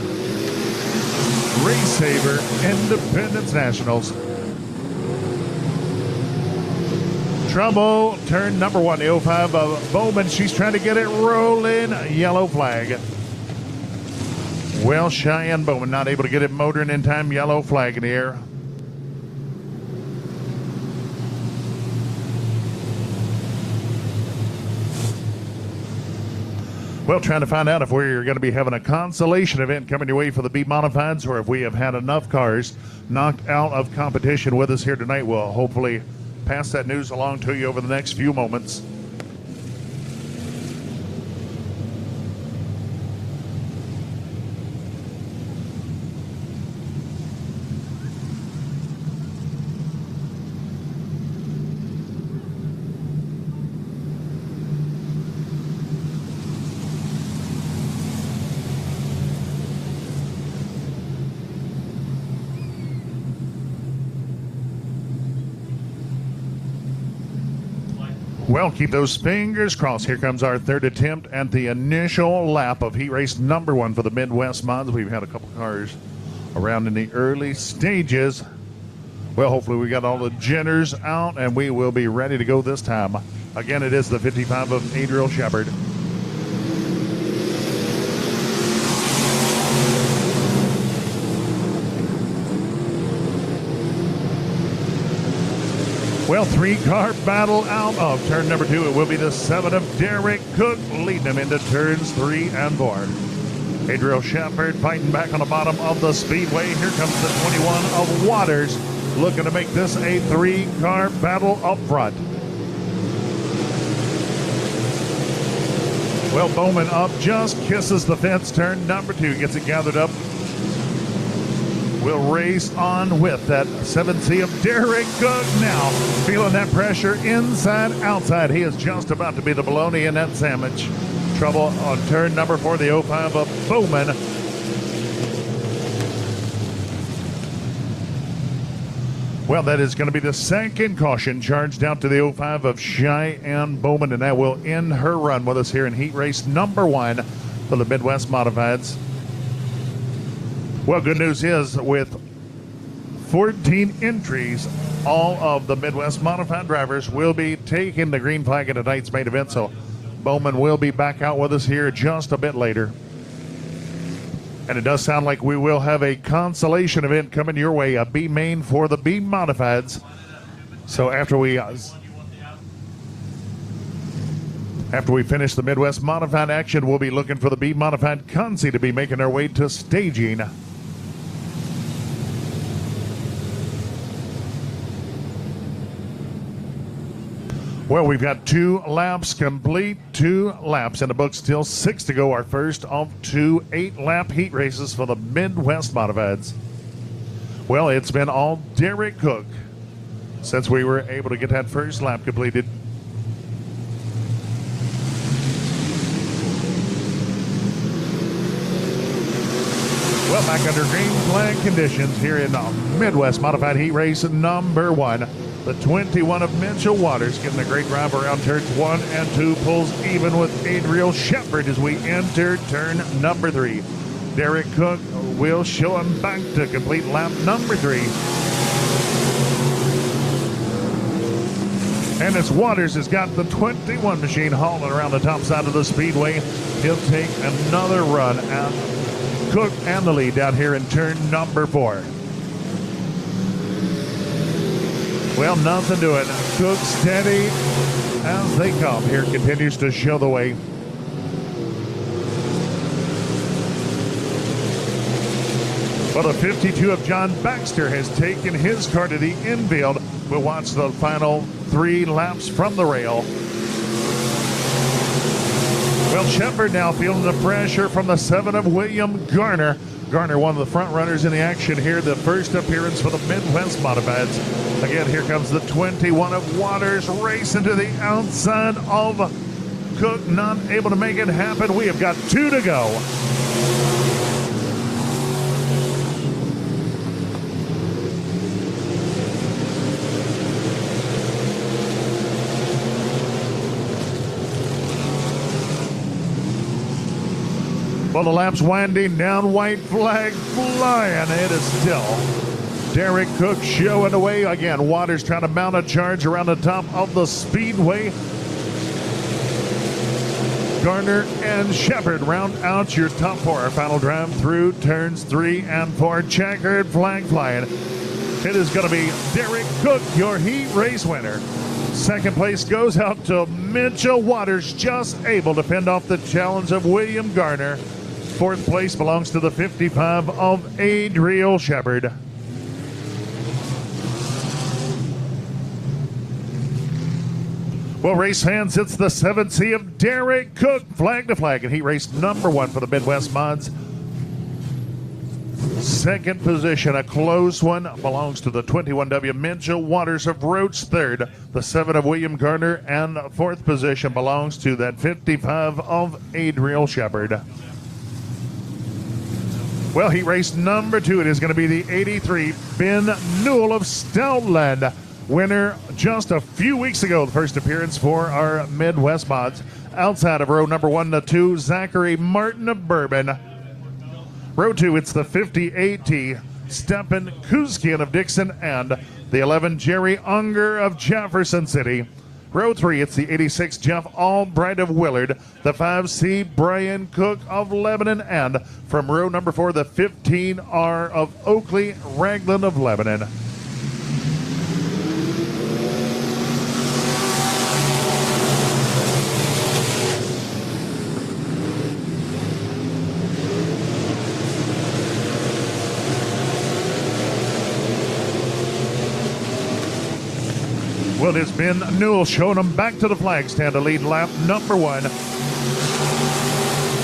RaceSaver Independence Nationals. Trouble, turn number 1, the 05 of Bowman. She's trying to get it rolling. Yellow flag. Well, Cheyenne Bowman not able to get it motoring in time. Yellow flag in the air. Well, trying to find out if we're going to be having a consolation event coming your way for the B Modifieds, or if we have had enough cars knocked out of competition with us here tonight. We'll hopefully pass that news along to you over the next few moments. Well, keep those fingers crossed. Here comes our third attempt at the initial lap of heat race number 1 for the Midwest Mods. We've had a couple cars around in the early stages. Well, hopefully we got all the jitters out and we will be ready to go this time. Again, it is the 55 of Adriel Shepard. Well, 3-car battle out of turn number 2. It will be the 7 of Derek Cook leading them into turns 3 and 4. Adriel Shepard fighting back on the bottom of the speedway. Here comes the 21 of Waters, looking to make this a 3-car battle up front. Well, Bowman up, just kisses the fence. Turn number 2, gets it gathered up. We'll race on with that 7C of Derek Cook now. Feeling that pressure inside, outside. He is just about to be the bologna in that sandwich. Trouble on turn number 4, the 05 of Bowman. Well, that is going to be the second caution charged out to the 05 of Cheyenne Bowman, and that will end her run with us here in heat race number 1 for the Midwest Modifieds. Well, good news is with 14 entries, all of the Midwest Modified drivers will be taking the green flag at tonight's main event. So Bowman will be back out with us here just a bit later. And it does sound like we will have a consolation event coming your way, a B main for the B Modifieds. So after we finish the Midwest Modified action, we'll be looking for the B Modified Consi to be making their way to staging. Well, we've got 2 laps complete, 2 laps in the book, still 6 to go. Our first of 2 8-lap heat races for the Midwest Modifieds. Well, it's been all Derek Cook since we were able to get that first lap completed. Well, back under green flag conditions here in the Midwest Modified Heat Race number 1. The 21 of Mitchell Waters getting a great drive around turns 1 and 2. Pulls even with Adriel Shepard as we enter turn number 3. Derek Cook will show him back to complete lap number 3. And as Waters has got the 21 machine hauling around the top side of the speedway, he'll take another run at Cook and the lead down here in turn number 4. Well, nothing to it. Cook steady as they come. Here continues to show the way. Well, the 52 of John Baxter has taken his car to the infield. We'll watch the final 3 laps from the rail. Well, Shepard now feeling the pressure from the 7 of William Garner. Garner, one of the front runners in the action here, the first appearance for the Midwest Modifieds. Again, here comes the 21 of Waters racing to the outside of Cook, not able to make it happen. We have got 2 to go. Well, the lap's winding down, white flag flying. It is still Derek Cook showing away. Again, Waters trying to mount a charge around the top of the speedway. Garner and Shepard round out your top four. Our final drive through turns 3 and 4. Checkered flag flying. It is going to be Derek Cook, your heat race winner. Second place goes out to Mitchell Waters, just able to fend off the challenge of William Garner. Fourth place belongs to the 55 of Adriel Shepard. Well, race fans, it's the 7C of Derek Cook, flag to flag, and heat race number 1 for the Midwest Mods. Second position, a close one, belongs to the 21W Mitchell Waters of Roach. Third, the 7 of William Garner, and fourth position belongs to that 55 of Adriel Shepard. Well, heat race number 2, it is going to be the 83 Ben Newell of Stoutland. Winner just a few weeks ago, the first appearance for our Midwest Mods. Outside of row number 1 to 2, Zachary Martin of Bourbon. Row 2, it's the 58T, Stephen Kuzkian of Dixon, and the 11, Jerry Unger of Jefferson City. Row 3, it's the 86, Jeff Albright of Willard, the 5C, Brian Cook of Lebanon, and from row number 4, the 15R of Oakley Ragland of Lebanon. Well, it's Ben Newell showing them back to the flag stand to lead lap number 1. Of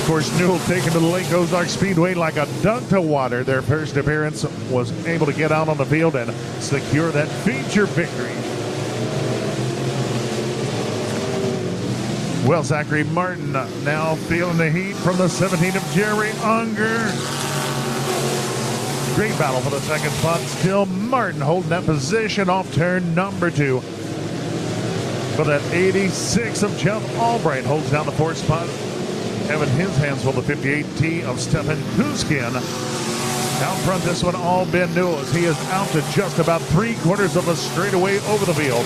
course, Newell taken to the Lake Ozark Speedway like a duck to water. Their first appearance was able to get out on the field and secure that feature victory. Well, Zachary Martin now feeling the heat from the 17 of Jerry Unger. Great battle for the second spot. Still Martin holding that position off turn number 2. For that 86 of Jeff Albright holds down the 4th spot. Having his hands full, the 58T of Stephen Kuzkian. Out front, this one all Ben Newell as he is out to just about 3/4 of a straightaway over the field.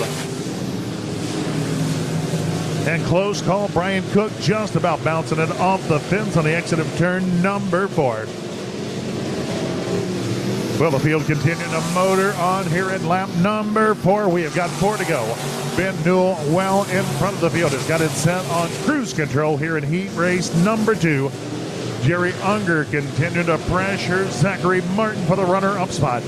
And close call, Brian Cook just about bouncing it off the fence on the exit of turn number 4. Well, the field continuing to motor on here at lap number 4. We have got 4 to go. Ben Newell well in front of the field has got it set on cruise control here in heat race number 2. Jerry Unger continuing to pressure Zachary Martin for the runner-up spot.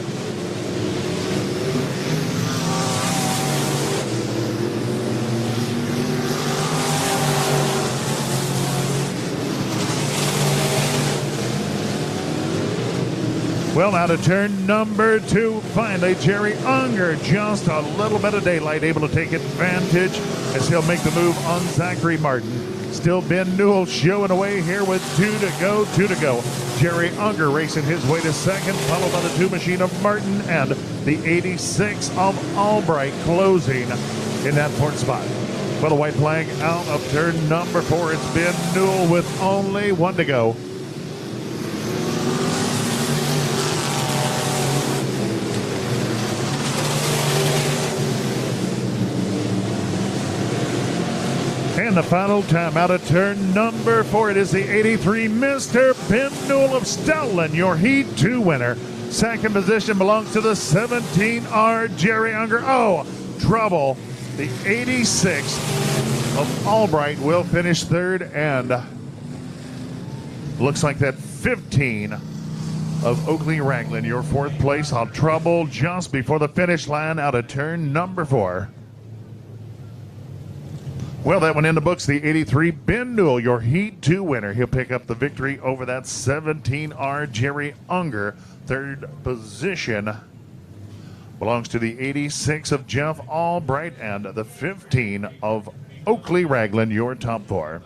Well, out of turn number 2, finally Jerry Unger, just a little bit of daylight, able to take advantage as he'll make the move on Zachary Martin. Still Ben Newell showing away here with 2 to go. Jerry Unger racing his way to second, followed by the 2 machine of Martin and the 86 of Albright closing in that 4th spot. Well, the white flag out of turn number 4. It's Ben Newell with only 1 to go. And the final time out of turn number 4, it is the 83 Mr. Ben Newell of Stoutland, your Heat 2 winner. Second position belongs to the 17R Jerry Unger. Oh, trouble. The 86 of Albright will finish 3rd, and looks like that 15 of Oakley Ragland, your 4th place on trouble just before the finish line out of turn number 4. Well, that one in the books, the 83 Ben Newell, your Heat 2 winner. He'll pick up the victory over that 17R Jerry Unger. 3rd position belongs to the 86 of Jeff Albright and the 15 of Oakley Ragland, your top 4.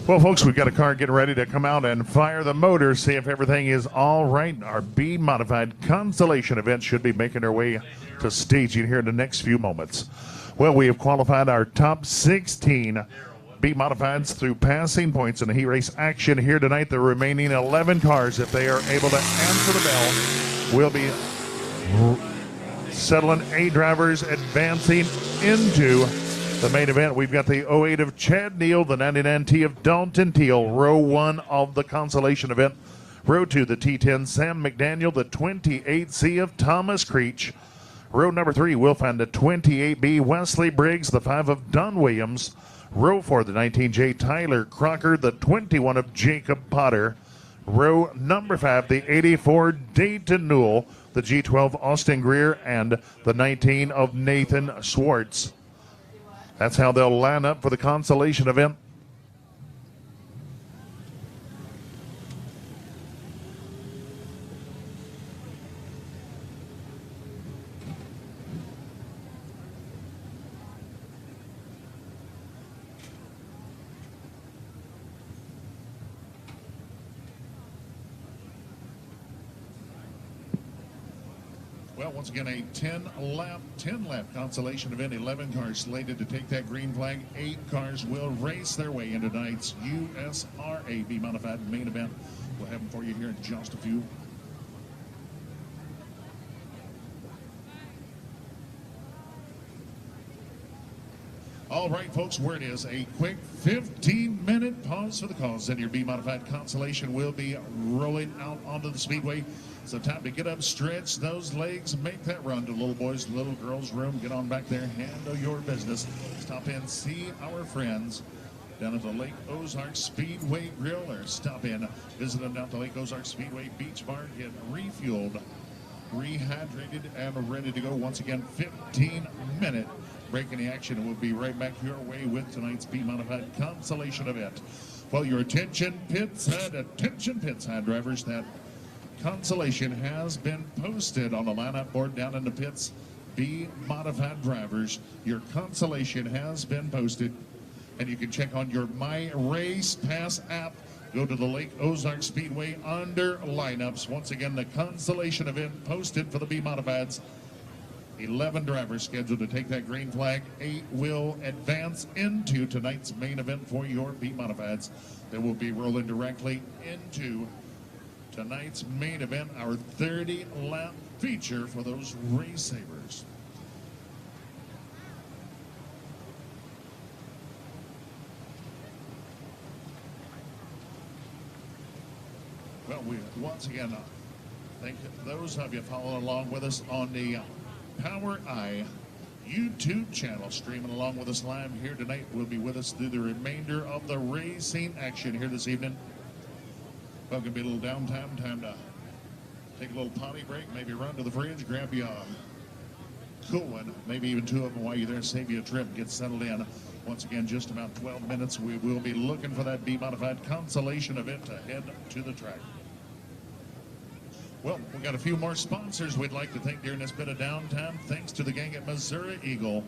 Well, folks, we've got a car getting ready to come out and fire the motor, see if everything is all right. Our B-modified Constellation event should be making their way to staging here in the next few moments. Well, we have qualified our top 16 B Modifieds through passing points in the heat race action here tonight. The remaining 11 cars, if they are able to answer the bell, will be settling A drivers advancing into the main event. We've got the 08 of Chad Neal, the 99T of Dalton Teal, row 1 of the consolation event. Row 2, the T10 Sam McDaniel, the 28C of Thomas Creech. Row number 3 will find the 28B Wesley Briggs, the 5 of Don Williams. Row 4, the 19J Tyler Crocker, the 21 of Jacob Potter. Row number 5, the 84 Dayton Newell, the G12 Austin Greer, and the 19 of Nathan Schwartz. That's how they'll line up for the consolation event. Well, once again, a 10-lap consolation event. 11 cars slated to take that green flag. 8 cars will race their way into tonight's USRA B Modified main event. We'll have them for you here in just a few. All right, folks, where it is, a quick 15-minute pause for the cause, and your B Modified consolation will be rolling out onto the speedway. So time to get up, stretch those legs, make that run to little boys, little girls room. Get on back there, handle your business. Stop in, see our friends down at the Lake Ozark Speedway Grill, or stop in, visit them down at the Lake Ozark Speedway Beach Bar, get refueled, rehydrated, and ready to go. Once again, 15-minute break in the action, and we'll be right back your way with tonight's B Modified consolation event. Well, your attention pit side drivers, that consolation has been posted on the lineup board down in the pits. B Modified drivers, your consolation has been posted, and you can check on your My Race Pass app. Go to the Lake Ozark Speedway under lineups. Once again, the consolation event posted for the B Modifieds. 11 drivers scheduled to take that green flag. 8 will advance into tonight's main event for your B Modifieds. They will be rolling directly into tonight's main event, our 30-lap feature for those race savers. Well, we once again thank those of you following along with us on the POWRi YouTube channel, streaming along with us live here tonight. Will be with us through the remainder of the racing action here this evening. Well, going to be a little downtime, time to take a little potty break, maybe run to the fridge, grab you a cool one, maybe even 2 of them while you're there, save you a trip, get settled in. Once again, just about 12 minutes, we will be looking for that B Modified consolation event to head to the track. Well, we've got a few more sponsors we'd like to thank during this bit of downtime. Thanks to the gang at Missouri Eagle,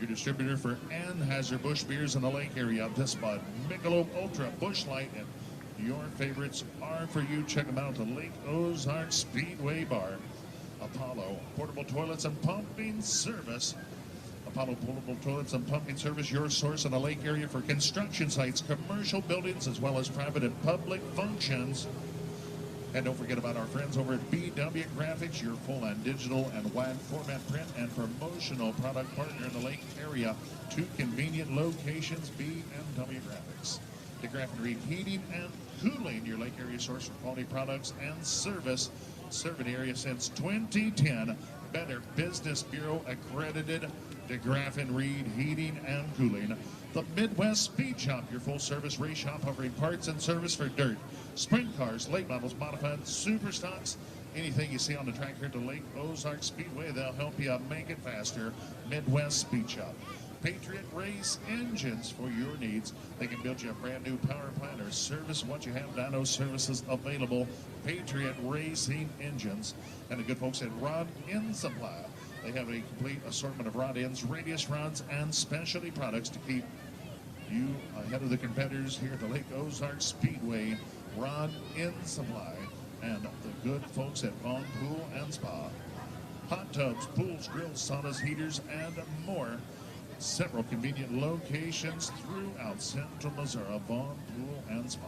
your distributor for Anheuser-Busch beers in the Lake area. This Bud, Michelob Ultra, Busch Light, and your favorites are for you. Check them out at the Lake Ozark Speedway Bar. Apollo Portable Toilets and Pumping Service. Apollo Portable Toilets and Pumping Service, your source in the lake area for construction sites, commercial buildings, as well as private and public functions. And don't forget about our friends over at BW Graphics, your full-on digital and wide format print and promotional product partner in the lake area. 2 convenient locations, BW Graphics. DeGraff and Reed Heating and Cooling, your lake area source for quality products and service. Serving the area since 2010. Better Business Bureau accredited. DeGraff and Reed Heating and Cooling. The Midwest Speed Shop, your full-service race shop offering parts and service for dirt, sprint cars, late models, modified, super stocks, anything you see on the track here at the Lake Ozark Speedway, they'll help you make it faster. Midwest Speed Shop. Patriot Race Engines for your needs. They can build you a brand new power plant or service what you have. Dyno services available. Patriot Racing Engines. And the good folks at Rod End Supply. They have a complete assortment of rod ends, radius rods, and specialty products to keep you ahead of the competitors here at the Lake Ozark Speedway. Rod End Supply. And the good folks at Vaughn Pool and Spa. Hot tubs, pools, grills, saunas, heaters, and more. Several convenient locations throughout central Missouri, Vaughn Pool and Spa.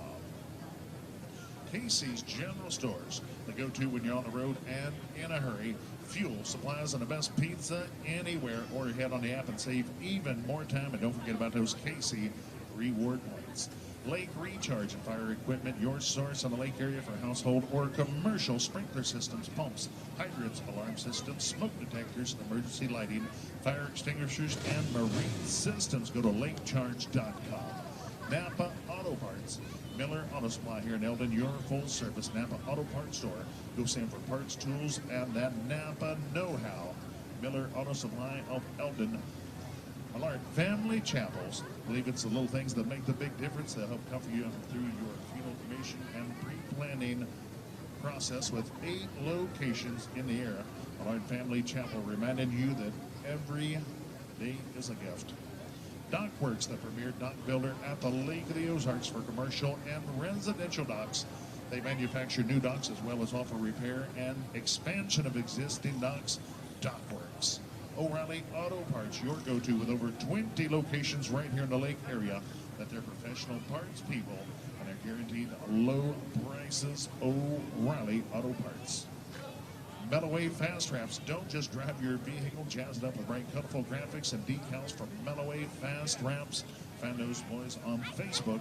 Casey's General Stores, the go-to when you're on the road and in a hurry. Fuel, supplies, and the best pizza anywhere. Or head on the app and save even more time. And don't forget about those Casey reward points. Lake Recharge and Fire Equipment, your source in the lake area for household or commercial sprinkler systems, pumps, hydrants, alarm systems, smoke detectors, emergency lighting, fire extinguishers, and marine systems. Go to lakecharge.com. Napa Auto Parts, Miller Auto Supply here in Eldon, your full-service Napa Auto Parts store. Go see them for parts, tools, and that Napa know-how. Miller Auto Supply of Eldon. Alert Family Chapels. I believe it's the little things that make the big difference. They'll help comfort you through your funeral, cremation, and pre-planning process with 8 locations in the area. Alert Family Chapel, reminding you that every day is a gift. Dockworks, the premier dock builder at the Lake of the Ozarks for commercial and residential docks. They manufacture new docks as well as offer repair and expansion of existing docks. Dockworks. O'Reilly Auto Parts, your go-to with over 20 locations right here in the lake area. That they're professional parts people and they're guaranteed low prices. O'Reilly Auto Parts. Melloway Fast Wraps. Don't just drive your vehicle jazzed up with bright, colorful graphics and decals from Melloway Fast Wraps. Find those boys on Facebook.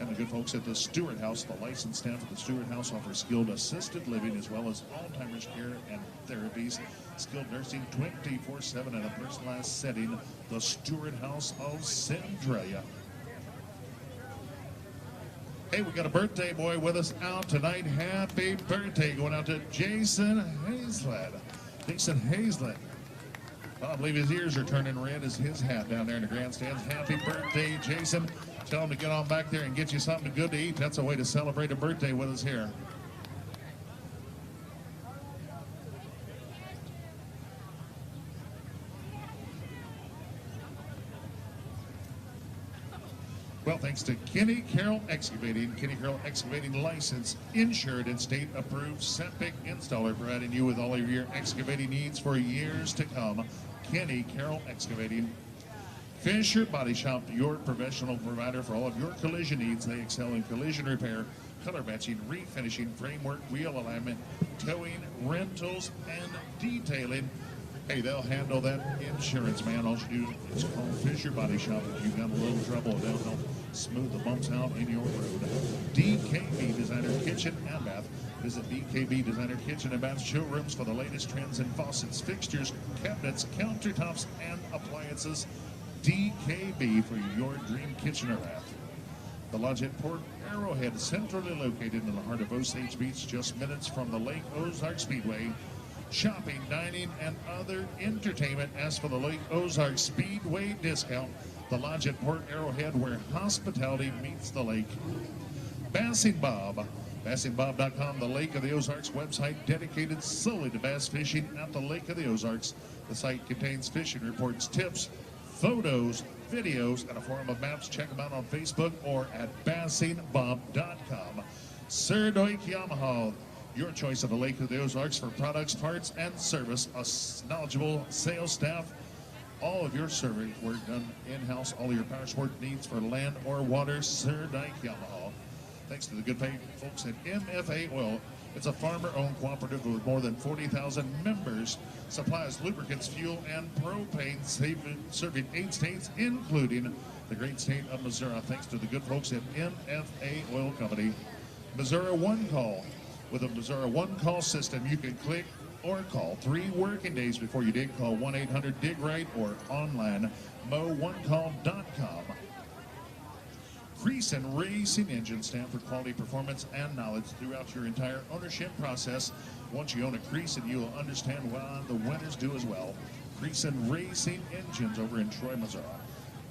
And the good folks at the Stewart House, the licensed staff at the Stewart House offers skilled assisted living as well as Alzheimer's care and therapies. Skilled nursing 24/7 in a personalized setting. The Stewart House of Centralia. Hey, we got a birthday boy with us out tonight. Happy birthday going out to Jason Hazlett. Jason Hazlett. Well, I believe his ears are turning red as his hat down there in the grandstands. Happy birthday, Jason. Tell him to get on back there and get you something good to eat. That's a way to celebrate a birthday with us here. Well, thanks to Kenny Carroll Excavating. Kenny Carroll Excavating, licensed, insured, and state-approved septic installer, providing you with all of your excavating needs for years to come. Kenny Carroll Excavating. Fisher Body Shop, your professional provider for all of your collision needs. They excel in collision repair, color matching, refinishing, framework, wheel alignment, towing, rentals, and detailing. Hey, they'll handle that insurance, man. All you do is call Fisher Body Shop if you've got a little trouble. They'll help smooth the bumps out in your road. DKB Designer Kitchen and Bath. Visit DKB Designer Kitchen and Bath showrooms for the latest trends in faucets, fixtures, cabinets, countertops, and appliances. DKB for your dream kitchen or bath. The Lodge at Port Arrowhead, centrally located in the heart of Osage Beach, just minutes from the Lake Ozark Speedway. Shopping, dining, and other entertainment. Ask for the Lake Ozark Speedway discount. The Lodge at Port Arrowhead, where hospitality meets the lake. Bassing Bob. BassingBob.com, the Lake of the Ozarks website dedicated solely to bass fishing at the Lake of the Ozarks. The site contains fishing reports, tips, photos, videos, and a forum of maps. Check them out on Facebook or at BassingBob.com. Sir Doik Yamaha, your choice of the Lake of the Ozarks for products, parts, and service. A knowledgeable sales staff. All of your service work done in-house. All of your power sport needs for land or water. Sir Doik Yamaha. Thanks to the good folks at MFA Oil. It's a farmer-owned cooperative with more than 40,000 members. Supplies lubricants, fuel, and propane, serving 8 states, including the great state of Missouri. Thanks to the good folks at MFA Oil Company. Missouri One Call. With a Missouri One Call system, you can click or call 3 working days before you dig. Call 1-800-DIG-RIGHT or online mo1call.com. Creason Racing Engine, stand for quality, performance, and knowledge throughout your entire ownership process. Once you own a Creason, you will understand why the winners do as well. Creason Racing Engines over in Troy, Missouri.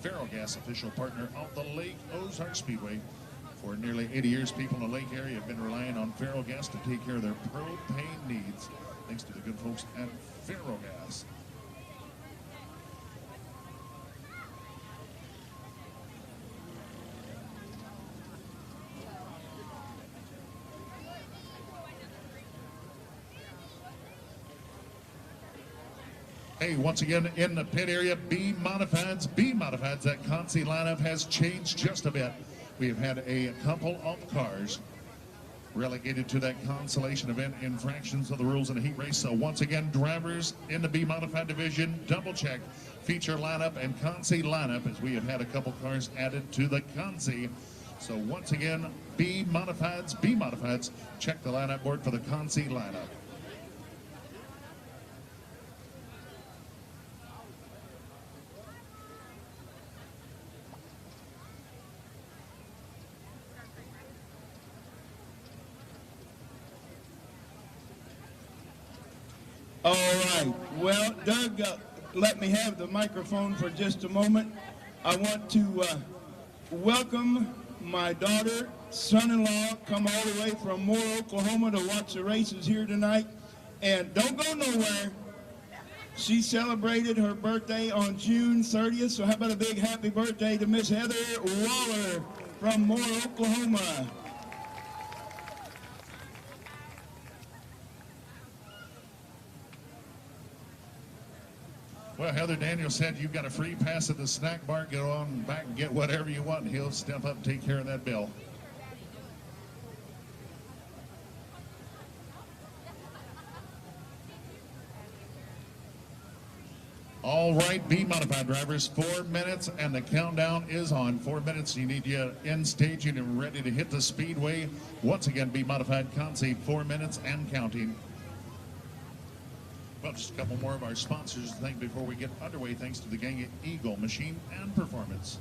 Ferrogas, official partner of the Lake Ozark Speedway. For nearly 80 years, people in the lake area have been relying on Ferrogas to take care of their propane needs. Thanks to the good folks at Ferrogas. Hey, Hey, once again in the pit area, B Modifieds. That Consi lineup has changed just a bit. We have had a couple of cars relegated to that consolation event infractions of the rules in the heat race. So once again, drivers in the B Modified division, double check feature lineup and Consi lineup, as we have had a couple cars added to the Consi. So once again, B Modifieds, check the lineup board for the Consi lineup. All right. Well, Doug, let me have the microphone for just a moment. I want to welcome my daughter, son-in-law, come all the way from Moore, Oklahoma to watch the races here tonight. And don't go nowhere. She celebrated her birthday on June 30th, so how about a big happy birthday to Miss Heather Waller from Moore, Oklahoma. Well, Heather Daniels said you've got a free pass at the snack bar. Go on back and get whatever you want, and he'll step up and take care of that bill. All right, B Modified drivers, 4 minutes, and the countdown is on. 4 minutes, you need you in staging and ready to hit the speedway. Once again, B Modified Consi, 4 minutes and counting. Well, just a couple more of our sponsors to thank before we get underway. Thanks to the gang at Eagle Machine and Performance.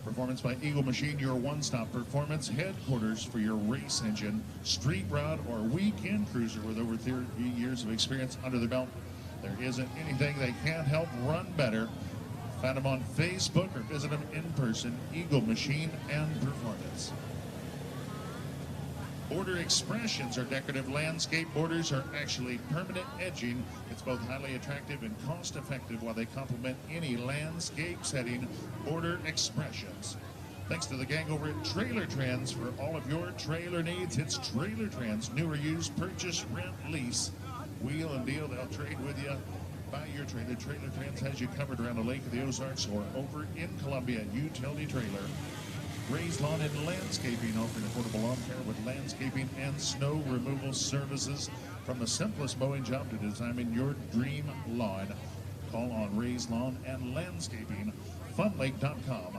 Performance by Eagle Machine, your one-stop performance headquarters for your race engine, street rod, or weekend cruiser with over 30 years of experience under the belt. There isn't anything they can't help run better. Find them on Facebook or visit them in person, Eagle Machine and Performance. Border expressions are decorative landscape borders are actually permanent edging. It's both highly attractive and cost effective while they complement any landscape setting. Border expressions. Thanks to the gang over at Trailer Trends for all of your trailer needs. It's Trailer Trends, new or used, purchase, rent, lease, wheel and deal. They'll trade with you. Buy your trailer. Trailer Trends has you covered around the Lake of the Ozarks or over in Columbia. Utility trailer. Raised Lawn and Landscaping, offering affordable lawn care with landscaping and snow removal services. From the simplest mowing job to designing your dream lawn. Call on Raised Lawn and Landscaping. Funlake.com,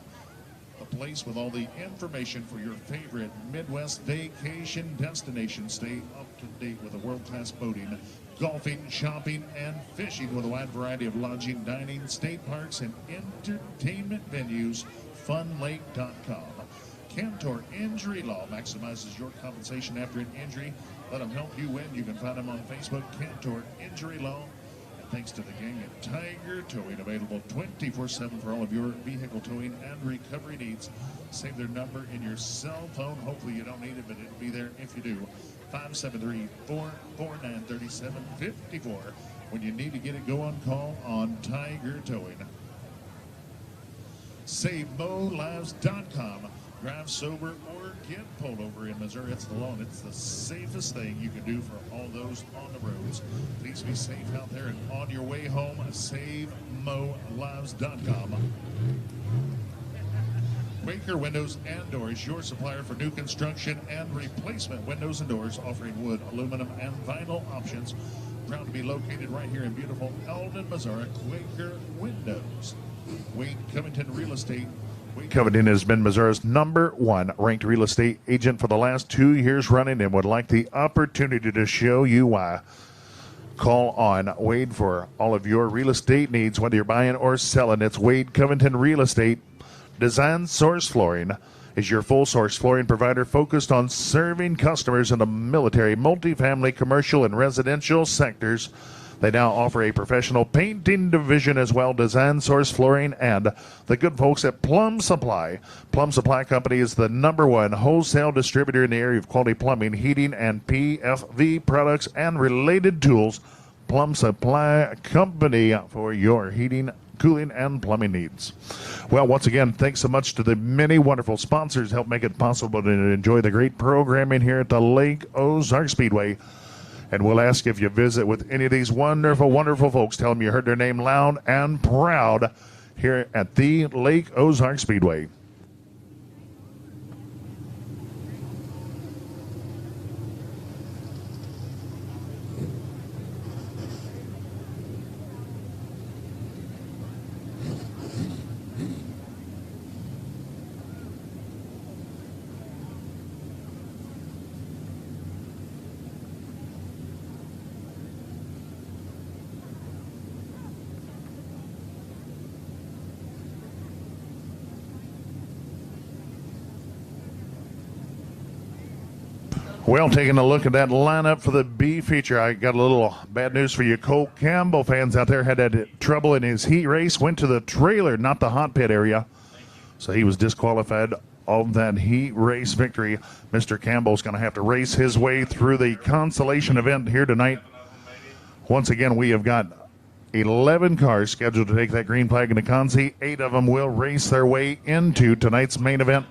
a place with all the information for your favorite Midwest vacation destination. Stay up to date with the world-class boating, golfing, shopping, and fishing with a wide variety of lodging, dining, state parks, and entertainment venues. Funlake.com. Cantor Injury Law maximizes your compensation after an injury. Let them help you win. You can find them on Facebook, Cantor Injury Law. And thanks to the gang at Tiger Towing, available 24/7 for all of your vehicle towing and recovery needs. Save their number in your cell phone. Hopefully you don't need it, but it'll be there if you do. 573-449-3754. When you need to get it, go on call on Tiger Towing. SaveMoLives.com. Drive sober or get pulled over in Missouri. It's the law, and it's the safest thing you can do for all those on the roads. Please be safe out there and on your way home. SaveMoLives.com. Quaker Windows and Doors, your supplier for new construction and replacement windows and doors, offering wood, aluminum, and vinyl options. Proud to be located right here in beautiful Eldon, Missouri. Quaker Windows. Wade Covington Real Estate. Covington has been Missouri's #1 ranked real estate agent for the last 2 years running and would like the opportunity to show you why. Call on Wade for all of your real estate needs, whether you're buying or selling. It's Wade Covington Real Estate. Design Source Flooring is your full source flooring provider focused on serving customers in the military, multifamily, commercial, and residential sectors. They now offer a professional painting division as well. Design Source Flooring and the good folks at Plum Supply. Plum Supply Company is the #1 wholesale distributor in the area of quality plumbing, heating, and PFV products and related tools. Plum Supply Company for your heating, cooling, and plumbing needs. Well, once again, thanks so much to the many wonderful sponsors who help make it possible to enjoy the great programming here at the Lake Ozark Speedway. And we'll ask if you visit with any of these wonderful, wonderful folks. Tell them you heard their name loud and proud here at the Lake Ozark Speedway. Well, taking a look at that lineup for the B feature, I got a little bad news for you. Cole Campbell fans out there had trouble in his heat race, went to the trailer, not the hot pit area. So he was disqualified of that heat race victory. Mr. Campbell's going to have to race his way through the consolation event here tonight. Once again, we have got 11 cars scheduled to take that green flag in the consi. 8 of them will race their way into tonight's main event.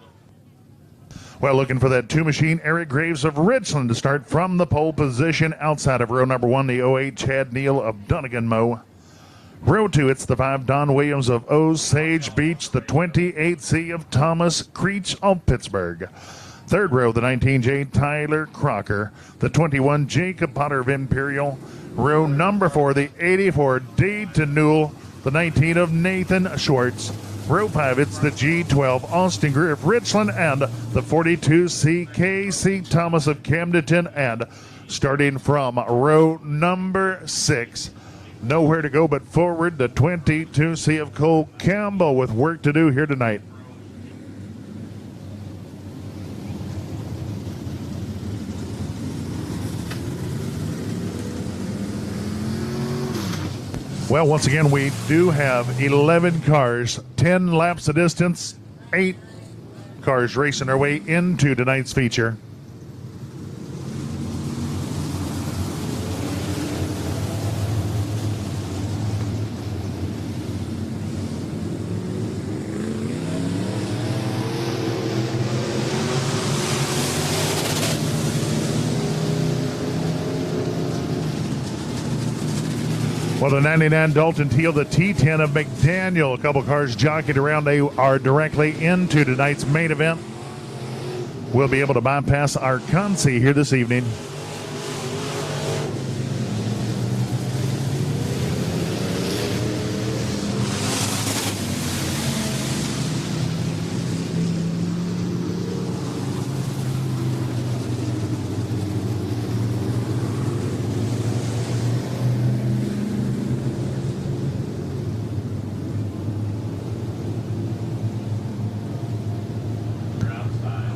Well, looking for that 2 machine, Eric Graves of Richland to start from the pole position outside of row number 1, the 08 Chad Neal of Dunnigan Mow. Row 2, it's the 5 Don Williams of Osage Beach, the 28C of Thomas Creech of Pittsburgh. Third row, the 19J Tyler Crocker, the 21 Jacob Potter of Imperial. Row number 4, the 84 Dayton Newell, the 19 of Nathan Schwartz. Row 5, it's the G12 Austin Greer of Richland and the 42C KC Thomas of Camdenton. And starting from row number 6, nowhere to go but forward, the 22C of Cole Campbell with work to do here tonight. Well, once again, we do have 11 cars, 10 laps of distance, 8 cars racing their way into tonight's feature. Well, the 99 Dalton Teal, the T10 of McDaniel, a couple cars jockeyed around. They are directly into tonight's main event. We'll be able to bypass our consi here this evening.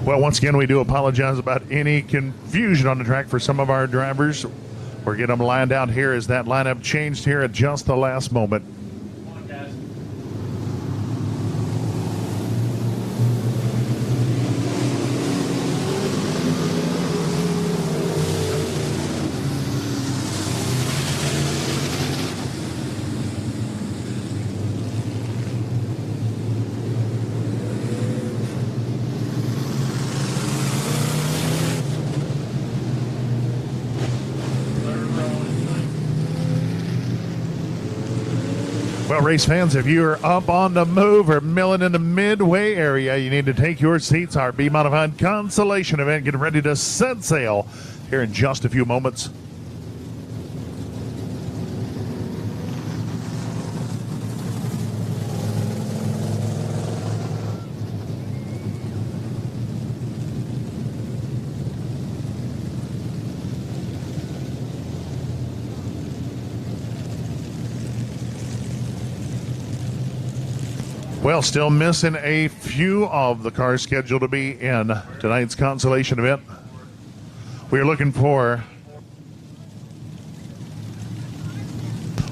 Well, once again, we do apologize about any confusion on the track for some of our drivers. We're getting them lined out here as that lineup changed here at just the last moment. Well, race fans, if you're up on the move or milling in the midway area, you need to take your seats. Our B-modified consolation event getting ready to set sail here in just a few moments. Well, still missing a few of the cars scheduled to be in tonight's consolation event. We are looking for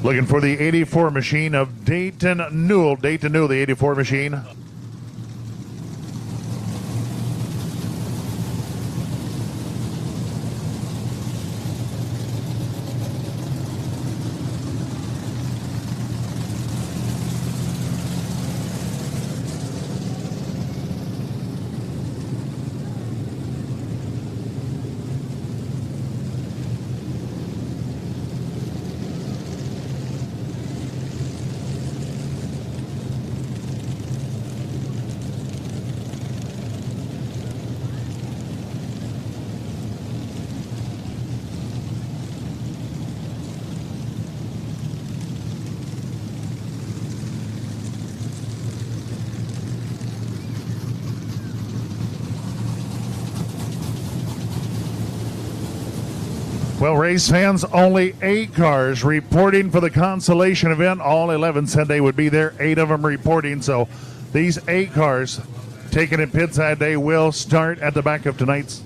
the 84 machine of Dayton Newell. Dayton Newell, the 84 machine. Well, race fans, only 8 cars reporting for the consolation event. All 11 said they would be there. 8 of them reporting. So these 8 cars taken in pit side, they will start at the back of tonight's.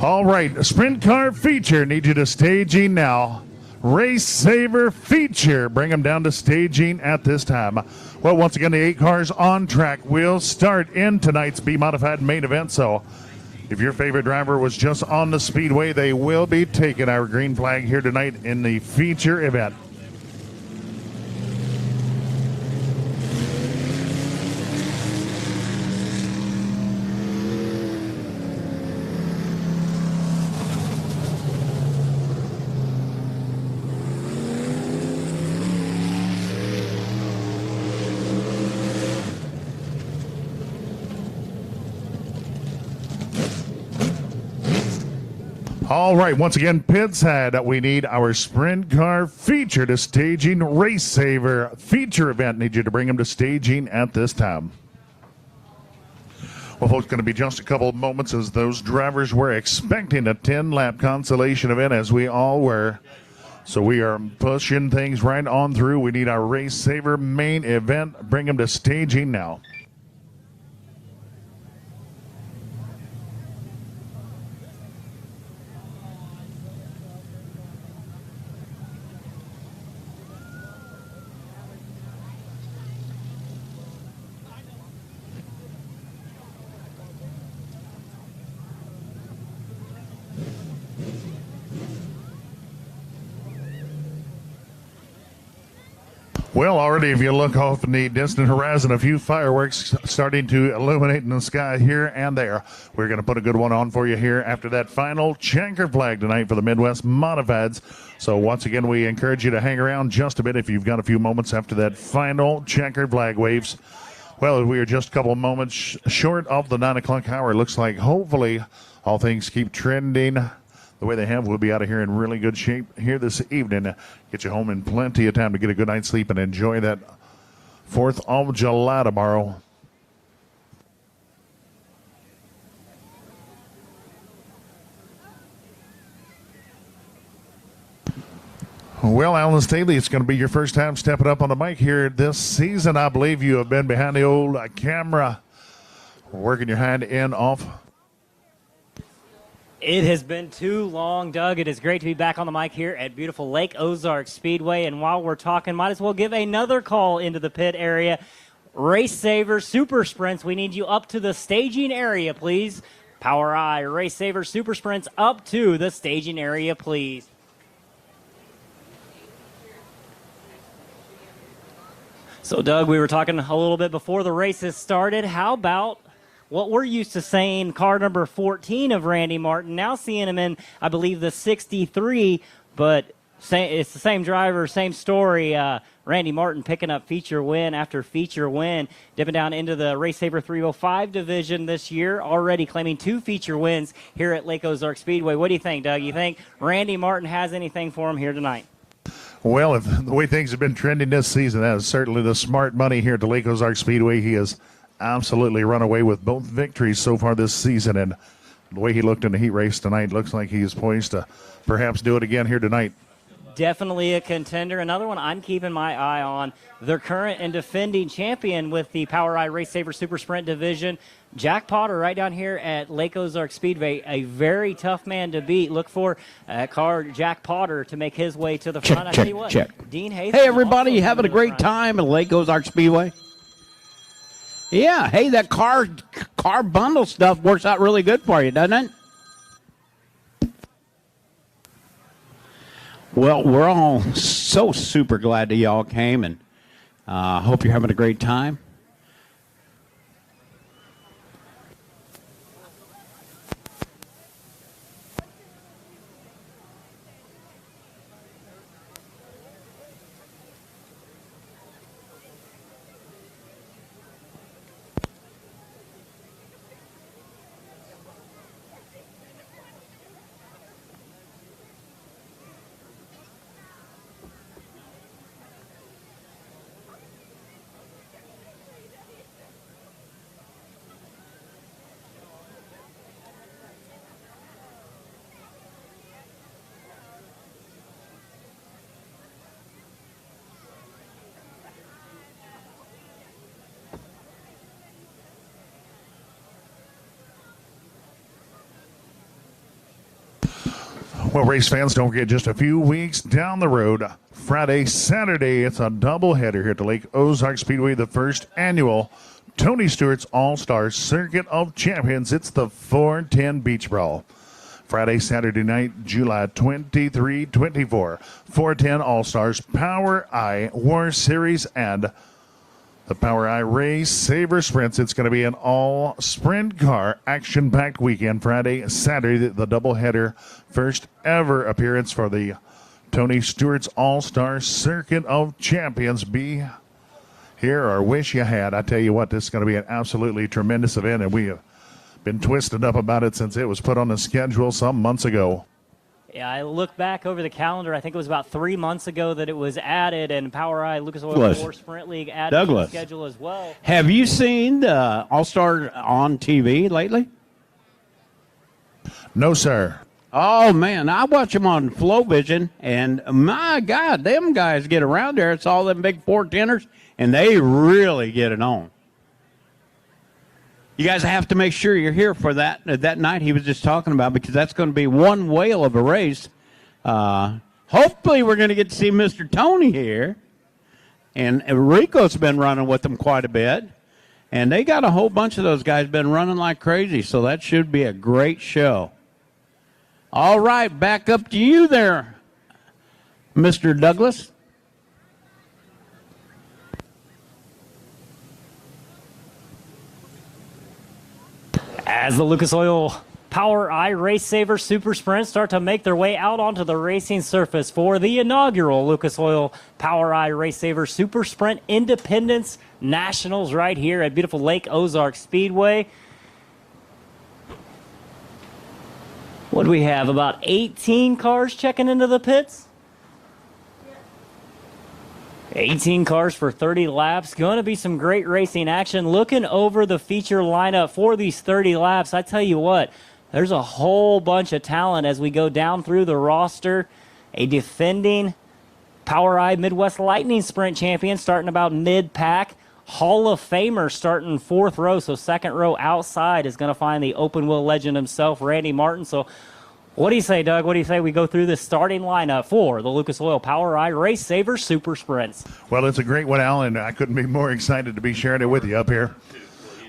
All right, sprint car feature, need you to staging now. RaceSaver feature, bring them down to staging at this time. Well, once again, the 8 cars on track will start in tonight's B-Modified main event. So if your favorite driver was just on the speedway, they will be taking our green flag here tonight in the feature event. All right, once again, pit side, we need our sprint car feature to staging RaceSaver feature event. Need you to bring them to staging at this time. Well, folks, going to be just a couple of moments as those drivers were expecting a 10-lap consolation event, as we all were. So we are pushing things right on through. We need our RaceSaver main event. Bring them to staging now. Well, already if you look off in the distant horizon, a few fireworks starting to illuminate in the sky here and there. We're going to put a good one on for you here after that final checker flag tonight for the Midwest Modifieds. So once again, we encourage you to hang around just a bit if you've got a few moments after that final checker flag waves. Well, we are just a couple of moments short of the 9 o'clock hour. Looks like hopefully all things keep trending the way they have. We'll be out of here in really good shape here this evening. Get you home in plenty of time to get a good night's sleep and enjoy that 4th of July tomorrow. Well, Alan Staley, it's going to be your first time stepping up on the mic here this season. I believe you have been behind the old camera, working your hand in off. It has been too long, Doug. It is great to be back on the mic here at beautiful Lake Ozark Speedway. And while we're talking, might as well give another call into the pit area. RaceSaver Super Sprints, we need you up to the staging area, please. POWRi RaceSaver Super Sprints up to the staging area, please. So, Doug, we were talking a little bit before the races started. How about what we're used to saying, car number 14 of Randy Martin, now seeing him in, I believe, the 63, but it's the same driver, same story. Randy Martin picking up feature win after feature win, dipping down into the RaceSaver 305 division this year, already claiming 2 feature wins here at Lake Ozark Speedway. What do you think, Doug? You think Randy Martin has anything for him here tonight? Well, if the way things have been trending this season, that is certainly the smart money here at the Lake Ozark Speedway. He has absolutely run away with both victories so far this season, and the way he looked in the heat race tonight, looks like he is poised to perhaps do it again here tonight. Definitely a contender. Another one I'm keeping my eye on, their current and defending champion with the POWRi RaceSaver Super Sprint division, Jack Potter, right down here at Lake Ozark Speedway. A very tough man to beat. Look for car Jack Potter to make his way to the front. I tell you what, Dean Hayes. Hey, everybody, having a great time at Lake Ozark Speedway? Yeah, hey, that car bundle stuff works out really good for you, doesn't it? Well, we're all so super glad that y'all came, and hope you're having a great time. Well, race fans, don't forget, just a few weeks down the road, Friday, Saturday, it's a doubleheader here at the Lake Ozark Speedway, the first annual Tony Stewart's All-Star Circuit of Champions. It's the 410 Beach Brawl. Friday, Saturday night, July 23, 24. 410 All-Stars, POWRi War Series, and the POWRi RaceSaver Sprints. It's going to be an all-sprint car, action-packed weekend. Friday, Saturday, the doubleheader. First ever appearance for the Tony Stewart's All-Star Circuit of Champions. Be here or wish you had. I tell you what, this is going to be an absolutely tremendous event, and we have been twisted up about it since it was put on the schedule some months ago. Yeah, I look back over the calendar. I think it was about 3 months ago that it was added, and POWRi Lucas Oil Douglas. War Sprint League added to the schedule as well. Have you seen the All-Star on TV lately? No, sir. Oh, man, I watch them on FlowVision, and my God, them guys get around there. It's all them big 410ers, and they really get it on. You guys have to make sure you're here for that night he was just talking about, because that's going to be one whale of a race. Hopefully we're going to get to see Mr. Tony here. And Rico's been running with them quite a bit. And they got a whole bunch of those guys been running like crazy, so that should be a great show. All right, back up to you there, Mr. Douglas. As the Lucas Oil POWRi RaceSaver Super Sprint start to make their way out onto the racing surface for the inaugural Lucas Oil POWRi RaceSaver Super Sprint Independence Nationals right here at beautiful Lake Ozark Speedway. What do we have? About 18 cars checking into the pits? 18 cars for 30 laps. Going to be some great racing action. Looking over the feature lineup for these 30 laps, I tell you what, there's a whole bunch of talent as we go down through the roster. A defending POWRi Midwest Lightning Sprint champion starting about mid-pack. Hall of Famer starting fourth row, so second row outside is going to find the open wheel legend himself, Randy Martin. So what do you say, Doug? What do you say we go through this starting lineup for the Lucas Oil POWRi RaceSaver Super Sprints? Well, it's a great one, Alan. I couldn't be more excited to be sharing it with you up here.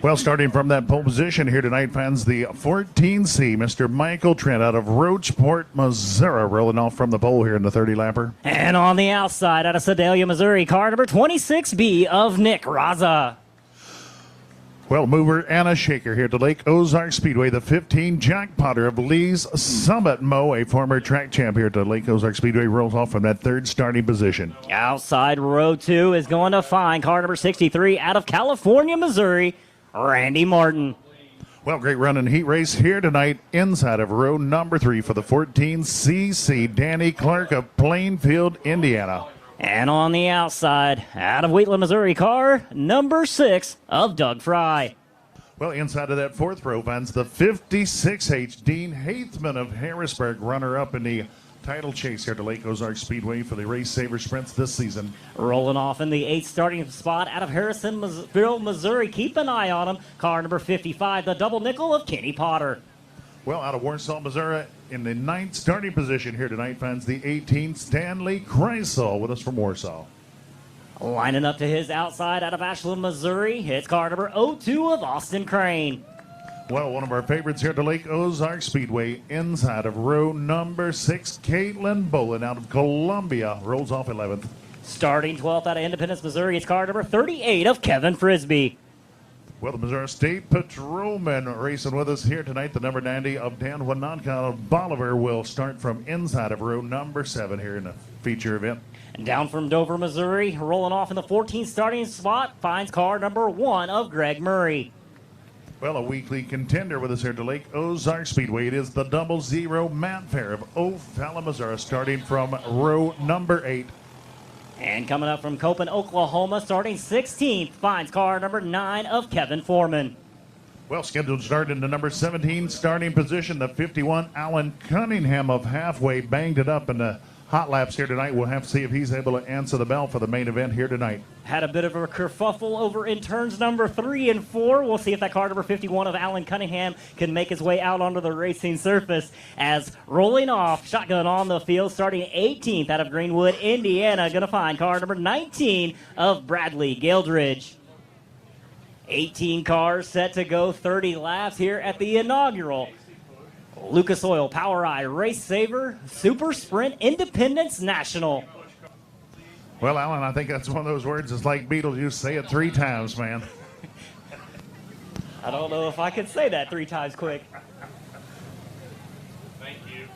Well, starting from that pole position here tonight, fans, the 14C, Mr. Michael Trent out of Roachport, Missouri, rolling off from the pole here in the 30-lapper. And on the outside, out of Sedalia, Missouri, car number 26B of Nick Raza. Well, mover and a shaker here to Lake Ozark Speedway, the 15 Jack Potter of Lee's Summit. Mo, a former track champ here to Lake Ozark Speedway, rolls off from that third starting position. Outside row 2 is going to find car number 63 out of California, Missouri, Randy Martin. Well, great run and heat race here tonight inside of row number 3 for the 14cc, Danny Clark of Plainfield, Indiana. And on the outside, out of Wheatland, Missouri, car number 6 of Doug Fry. Well, inside of that fourth row finds the 56H, Dean Haithman of Harrisburg, runner-up in the title chase here to Lake Ozark Speedway for the RaceSaver Sprints this season. Rolling off in the 8th starting spot out of Harrisonville, Missouri. Keep an eye on him. Car number 55, the double nickel of Kenny Potter. Well, out of Warsaw, Missouri, in the 9th starting position here tonight finds the 18 Stanley Kreisel with us from Warsaw. Lining up to his outside out of Ashland, Missouri, it's car number 02 of Austin Crane. Well, one of our favorites here at the Lake Ozark Speedway, inside of row number 6, Caitlin Bolin out of Columbia, rolls off 11th. Starting 12th out of Independence, Missouri, it's car number 38 of Kevin Frisbee. Well, the Missouri State Patrolman racing with us here tonight. The number 90 of Dan Wananka of Bolivar will start from inside of row number 7 here in the feature event. And down from Dover, Missouri, rolling off in the 14th starting spot, finds car number 1 of Greg Murray. Well, a weekly contender with us here to Lake Ozark Speedway. It is the 00 Matt Fair of O'Fallon, Missouri, starting from row number 8. And coming up from Copen, Oklahoma, starting 16th, finds car number 9 of Kevin Foreman. Well, scheduled to start in the number 17 starting position, the 51 Alan Cunningham of Halfway banged it up in the hot laps here tonight. We'll have to see if he's able to answer the bell for the main event here tonight. Had a bit of a kerfuffle over in turns number 3 and 4. We'll see if that car number 51 of Alan Cunningham can make his way out onto the racing surface. As rolling off, shotgun on the field, starting 18th out of Greenwood, Indiana, going to find car number 19 of Bradley Gildridge. 18 cars set to go 30 laps here at the inaugural Lucas Oil POWRi RaceSaver Super Sprint Independence National. Well, Alan, I think that's one of those words. It's like Beetlejuice. Say it 3 times, man. I don't know if I could say that 3 times quick. Thank you.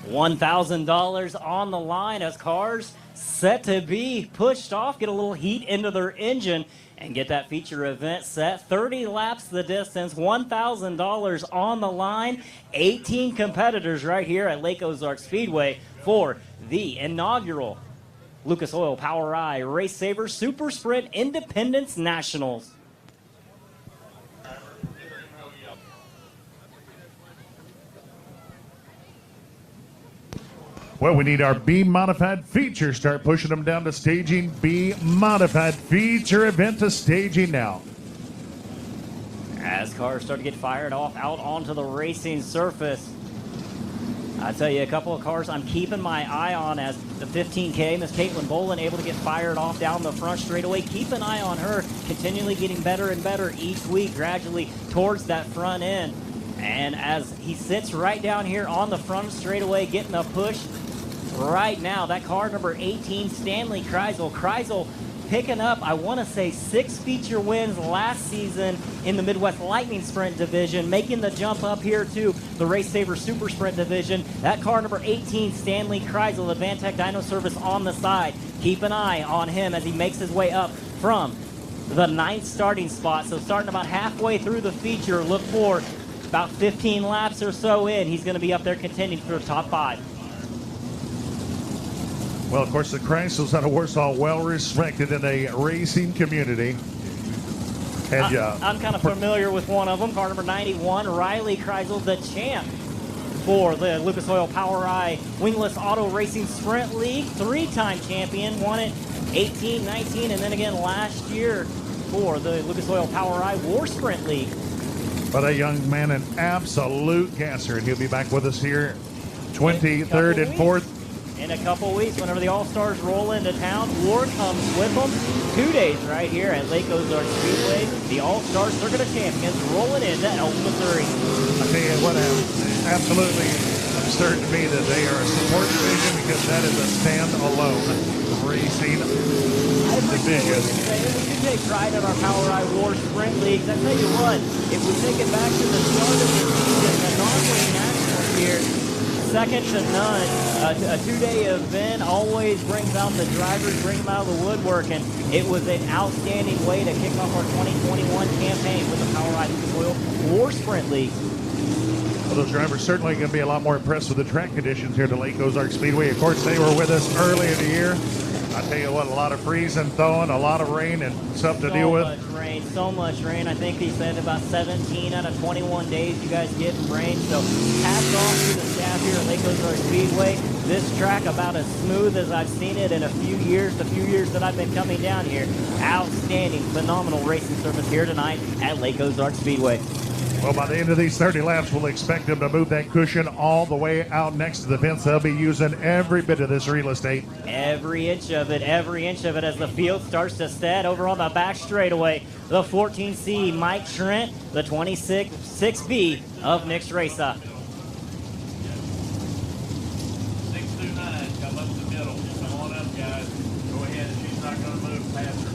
$1,000 on the line as cars set to be pushed off, get a little heat into their engine, and get that feature event set. 30 laps the distance, $1,000 on the line. 18 competitors right here at Lake Ozark Speedway for the inaugural Lucas Oil POWRi RaceSaver Super Sprint Independence Nationals. Well, we need our B modified feature. Start pushing them down to staging. B modified feature event to staging now. As cars start to get fired off out onto the racing surface. I tell you, a couple of cars I'm keeping my eye on as the 15K. Miss Caitlin Bolin able to get fired off down the front straightaway. Keep an eye on her, continually getting better and better each week, gradually towards that front end. And as he sits right down here on the front straightaway, getting a push right now, that car number 18, Stanley Kreisel. Kreisel picking up, I want to say, 6 feature wins last season in the Midwest Lightning Sprint division, making the jump up here to the RaceSaver Super Sprint division. That car number 18, Stanley Kreisel, Advantech Dyno Service on the side. Keep an eye on him as he makes his way up from the 9th starting spot. So starting about halfway through the feature, look for about 15 laps or so in. He's going to be up there contending for the top 5. Well, of course, the Kreisels out of Warsaw, well respected in a racing community. And I'm kind of familiar with one of them, car number 91, Riley Kreisel, the champ for the Lucas Oil POWRi Wingless Auto Racing Sprint League. 3-time champion, won it 18, 19, and then again last year for the Lucas Oil POWRi War Sprint League. But a young man, an absolute gasser, and he'll be back with us here 23rd and 4th. In a couple weeks, whenever the All-Stars roll into town, War comes with them. 2 days right here at Lake Ozark Speedway. The All-Star Circuit of Champions rolling into Eldon, Missouri. I tell you what, absolutely absurd to me that they are a support division, because that is a stand-alone racing division. We do take pride in our POWRi War Sprint Leagues. I tell you what, if we take it back to the start of the season, the Norway Nationals here, second to none. A 2-day event always brings out the drivers, brings them out of the woodwork, and it was an outstanding way to kick off our 2021 campaign with the POWRi Lucas Oil War Sprint League. Well, those drivers certainly going to be a lot more impressed with the track conditions here to Lake Ozark Speedway. Of course, they were with us early in the year. I tell you what, a lot of freezing, thawing, a lot of rain, and stuff to deal with. So much rain. I think he said about 17 out of 21 days you guys get rain. So hats off to the staff here at Lake Ozark Speedway. This track about as smooth as I've seen it in a few years, the few years that I've been coming down here. Outstanding, phenomenal racing surface here tonight at Lake Ozark Speedway. Well, by the end of these 30 laps, we'll expect them to move that cushion all the way out next to the fence. They'll be using every bit of this real estate. Every inch of it as the field starts to set over on the back straightaway. The 14C, Mike Trent, the 6B of Nick's Racer. 629, come up the middle. Come on up, guys. Go ahead. She's not going to move past her.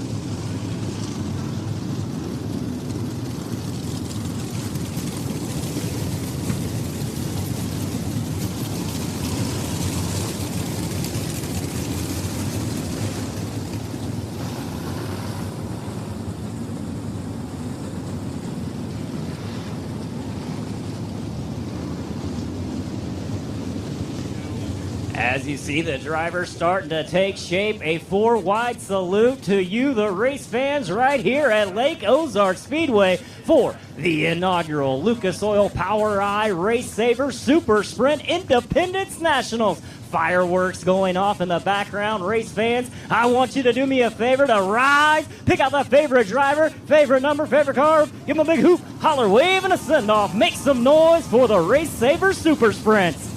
As you see the driver starting to take shape, a 4-wide salute to you, the race fans, right here at Lake Ozark Speedway for the inaugural Lucas Oil POWRi RaceSaver Super Sprint Independence Nationals. Fireworks going off in the background. Race fans, I want you to do me a favor to rise, pick out the favorite driver, favorite number, favorite car, give them a big hoop, holler, wave, and a send-off. Make some noise for the RaceSaver Super Sprints.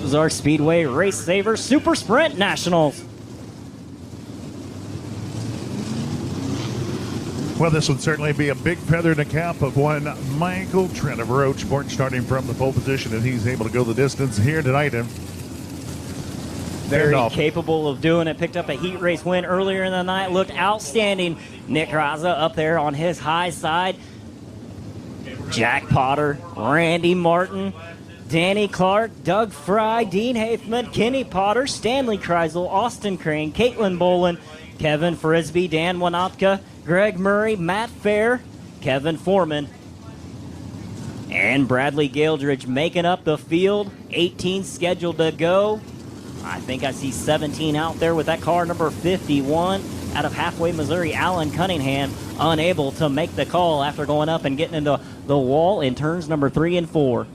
Ozark Speedway RaceSaver Super Sprint Nationals. Well, this would certainly be a big feather in the cap of one Michael Trent of Roachport, starting from the pole position, and he's able to go the distance here tonight. And very capable of doing it. Picked up a heat race win earlier in the night. Looked outstanding. Nick Raza up there on his high side. Jack Potter, Randy Martin, Danny Clark, Doug Fry, Dean Haithman, Kenny Potter, Stanley Kreisel, Austin Crane, Caitlin Bolin, Kevin Frisbee, Dan Wanopka, Greg Murray, Matt Fair, Kevin Foreman, and Bradley Gildridge making up the field. 18 scheduled to go. I think I see 17 out there with that car number 51 out of Halfway, Missouri. Alan Cunningham unable to make the call after going up and getting into the wall in turns number 3 and 4.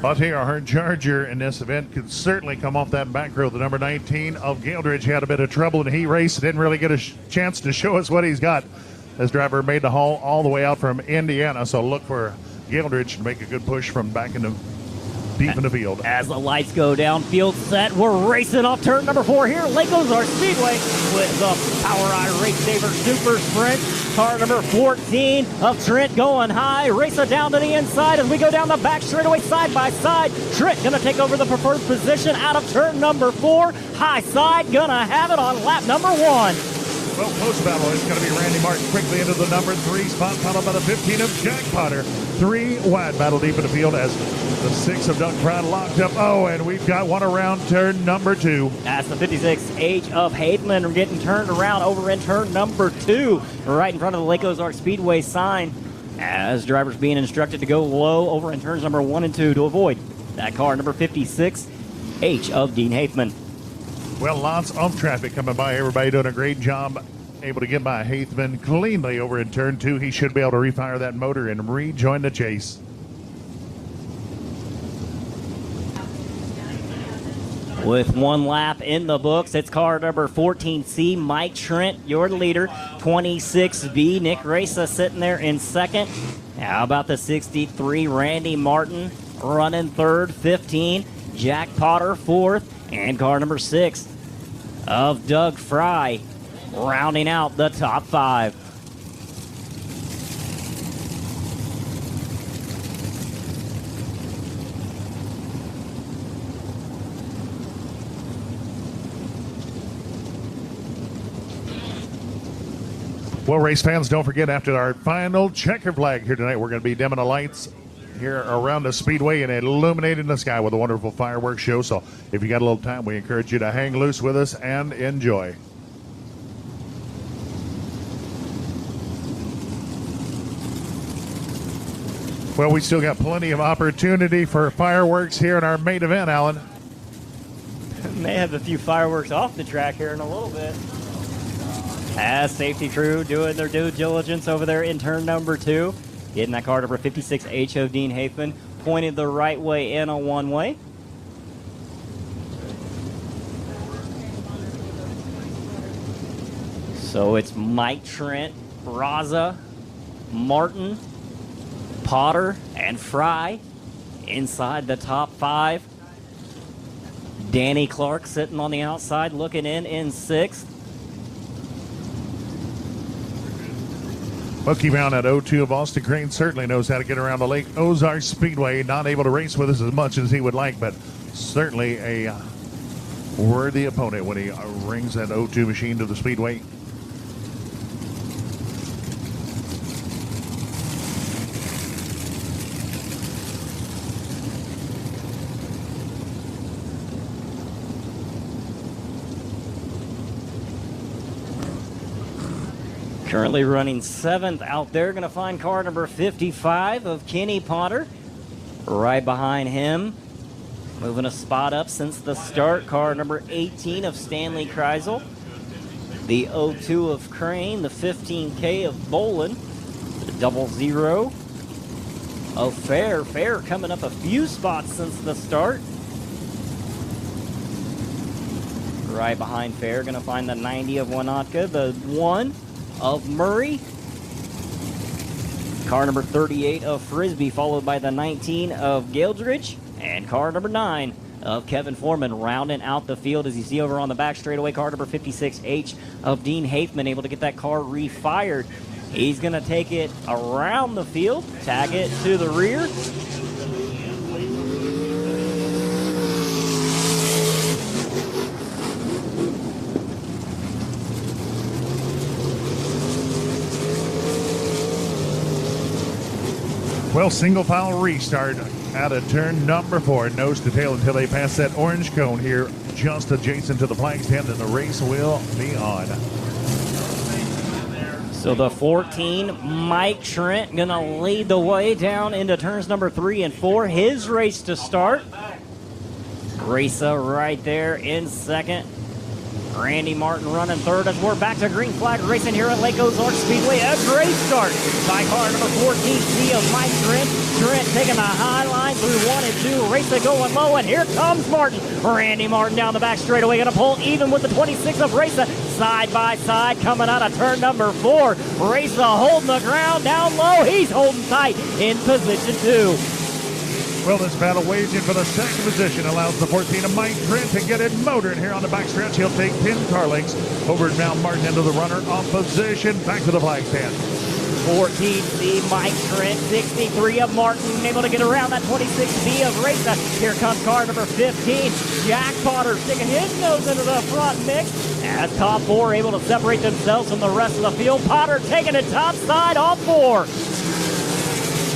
I'll tell you, our hard charger in this event could certainly come off that back row. The number 19 of Gildridge had a bit of trouble in the heat race. Didn't really get a chance to show us what he's got. This driver made the haul all the way out from Indiana, so look for Gildridge to make a good push from back into deep in the field. As the lights go down, field set, we're racing off turn number 4 here, Lake Ozark Speedway with the POWRi RaceSaver Super Sprint. Car number 14 of Trent going high. Race it down to the inside as we go down the back straightaway side by side. Trent gonna take over the preferred position out of turn number 4. High side gonna have it on lap number 1. Well, post-battle, it's going to be Randy Martin quickly into the number 3 spot, followed by the 15 of Jack Potter. 3 wide battle deep in the field as the 6 of Doug Pratt locked up. Oh, and we've got one around turn number 2. That's the 56H of Haithman getting turned around over in turn number 2, right in front of the Lake Ozark Speedway sign, as drivers being instructed to go low over in turns number 1 and 2 to avoid that car number 56H of Dean Haithman. Well, lots of traffic coming by. Everybody doing a great job. Able to get by Haithman cleanly over in turn 2. He should be able to refire that motor and rejoin the chase. With 1 lap in the books, it's car number 14C, Mike Trent, your leader. 26B, Nick Raisa sitting there in second. How about the 63, Randy Martin running third. 15, Jack Potter fourth. And car number 6 of Doug Fry rounding out the top 5. Well, race fans, don't forget, after our final checker flag here tonight, we're going to be dimming the lights here around the speedway and illuminating the sky with a wonderful fireworks show. So if you got a little time, we encourage you to hang loose with us and enjoy. Well, we still got plenty of opportunity for fireworks here in our main event, Alan. May have a few fireworks off the track here in a little bit. As safety crew doing their due diligence over there in turn number 2. Getting that car number 56H of Dean Haithman pointed the right way in a one-way. So it's Mike Trent, Raza, Martin, Potter, and Fry inside the top 5. Danny Clark sitting on the outside looking in 6th. Well, keep on at 02 of Austin Crane. Certainly knows how to get around the Lake Ozark Speedway. Not able to race with us as much as he would like, but certainly a worthy opponent when he brings that 02 machine to the Speedway. Currently running 7th out there. Going to find car number 55 of Kenny Potter. Right behind him, moving a spot up since the start, car number 18 of Stanley Kreisel. The 02 of Crane, the 15K of Bolin, the 00 of Fair. Fair coming up a few spots since the start. Right behind Fair, going to find the 90 of Wanatka, the 1 of Murray. Car number 38 of Frisbee, followed by the 19 of Gildridge. And car number 9 of Kevin Foreman rounding out the field. As you see over on the back straightaway, car number 56H of Dean Hafman, able to get that car refired. He's going to take it around the field, tag it to the rear. Well, single file restart out of turn number 4, nose to tail until they pass that orange cone here just adjacent to the flag stand, and the race will be on. So the 14, Mike Trent, going to lead the way down into turns number 3 and 4. His race to start. Racer right there in second. Randy Martin running third as we're back to green flag racing here at Lake Ozark Speedway. A great start by car number 14C of Mike Trent. Trent taking the high line through 1 and 2. Racer going low, and here comes Martin. Randy Martin down the back straightaway, going to pull even with the 26 of Racer. Side by side coming out of turn number 4. Racer holding the ground down low. He's holding tight in position 2. Well, this battle waging for the second position allows the 14 of Mike Trent to get it motored here on the backstretch. He'll take 10 car lengths over Mount Martin into the runner-off position. Back to the flag stand. 14C, Mike Trent, 63 of Martin, able to get around that 26B of Racer. Here comes car number 15, Jack Potter sticking his nose into the front mix. As top 4 able to separate themselves from the rest of the field. Potter taking it top side off 4.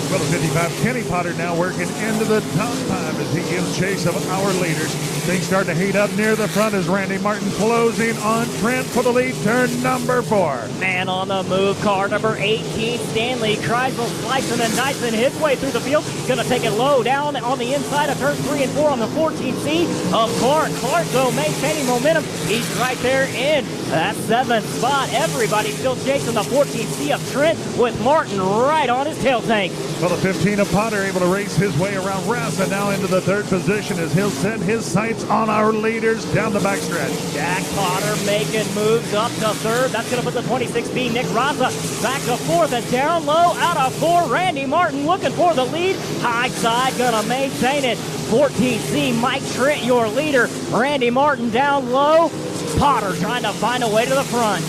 Well, the 55, Kenny Potter now working into the top 5 as he gives chase of our leaders. Things start to heat up near the front as Randy Martin closing on Trent for the lead, turn number 4. Man on the move, car number 18, Stanley Kreisel slicing and dicing his way through the field. Gonna take it low down on the inside of turn 3 and 4 on the 14C of Clark. Clark, though, maintaining momentum. He's right there in that 7th spot. Everybody still chasing the 14C of Trent with Martin right on his tail tank. Well, the 15 of Potter able to race his way around Rassa now into the 3rd position as he'll set his sights on our leaders down the backstretch. Jack Potter making moves up to 3rd. That's going to put the 26B Nick Rassa back to 4th, and down low out of 4. Randy Martin looking for the lead. High side going to maintain it. 14C Mike Trent, your leader. Randy Martin down low. Potter trying to find a way to the front.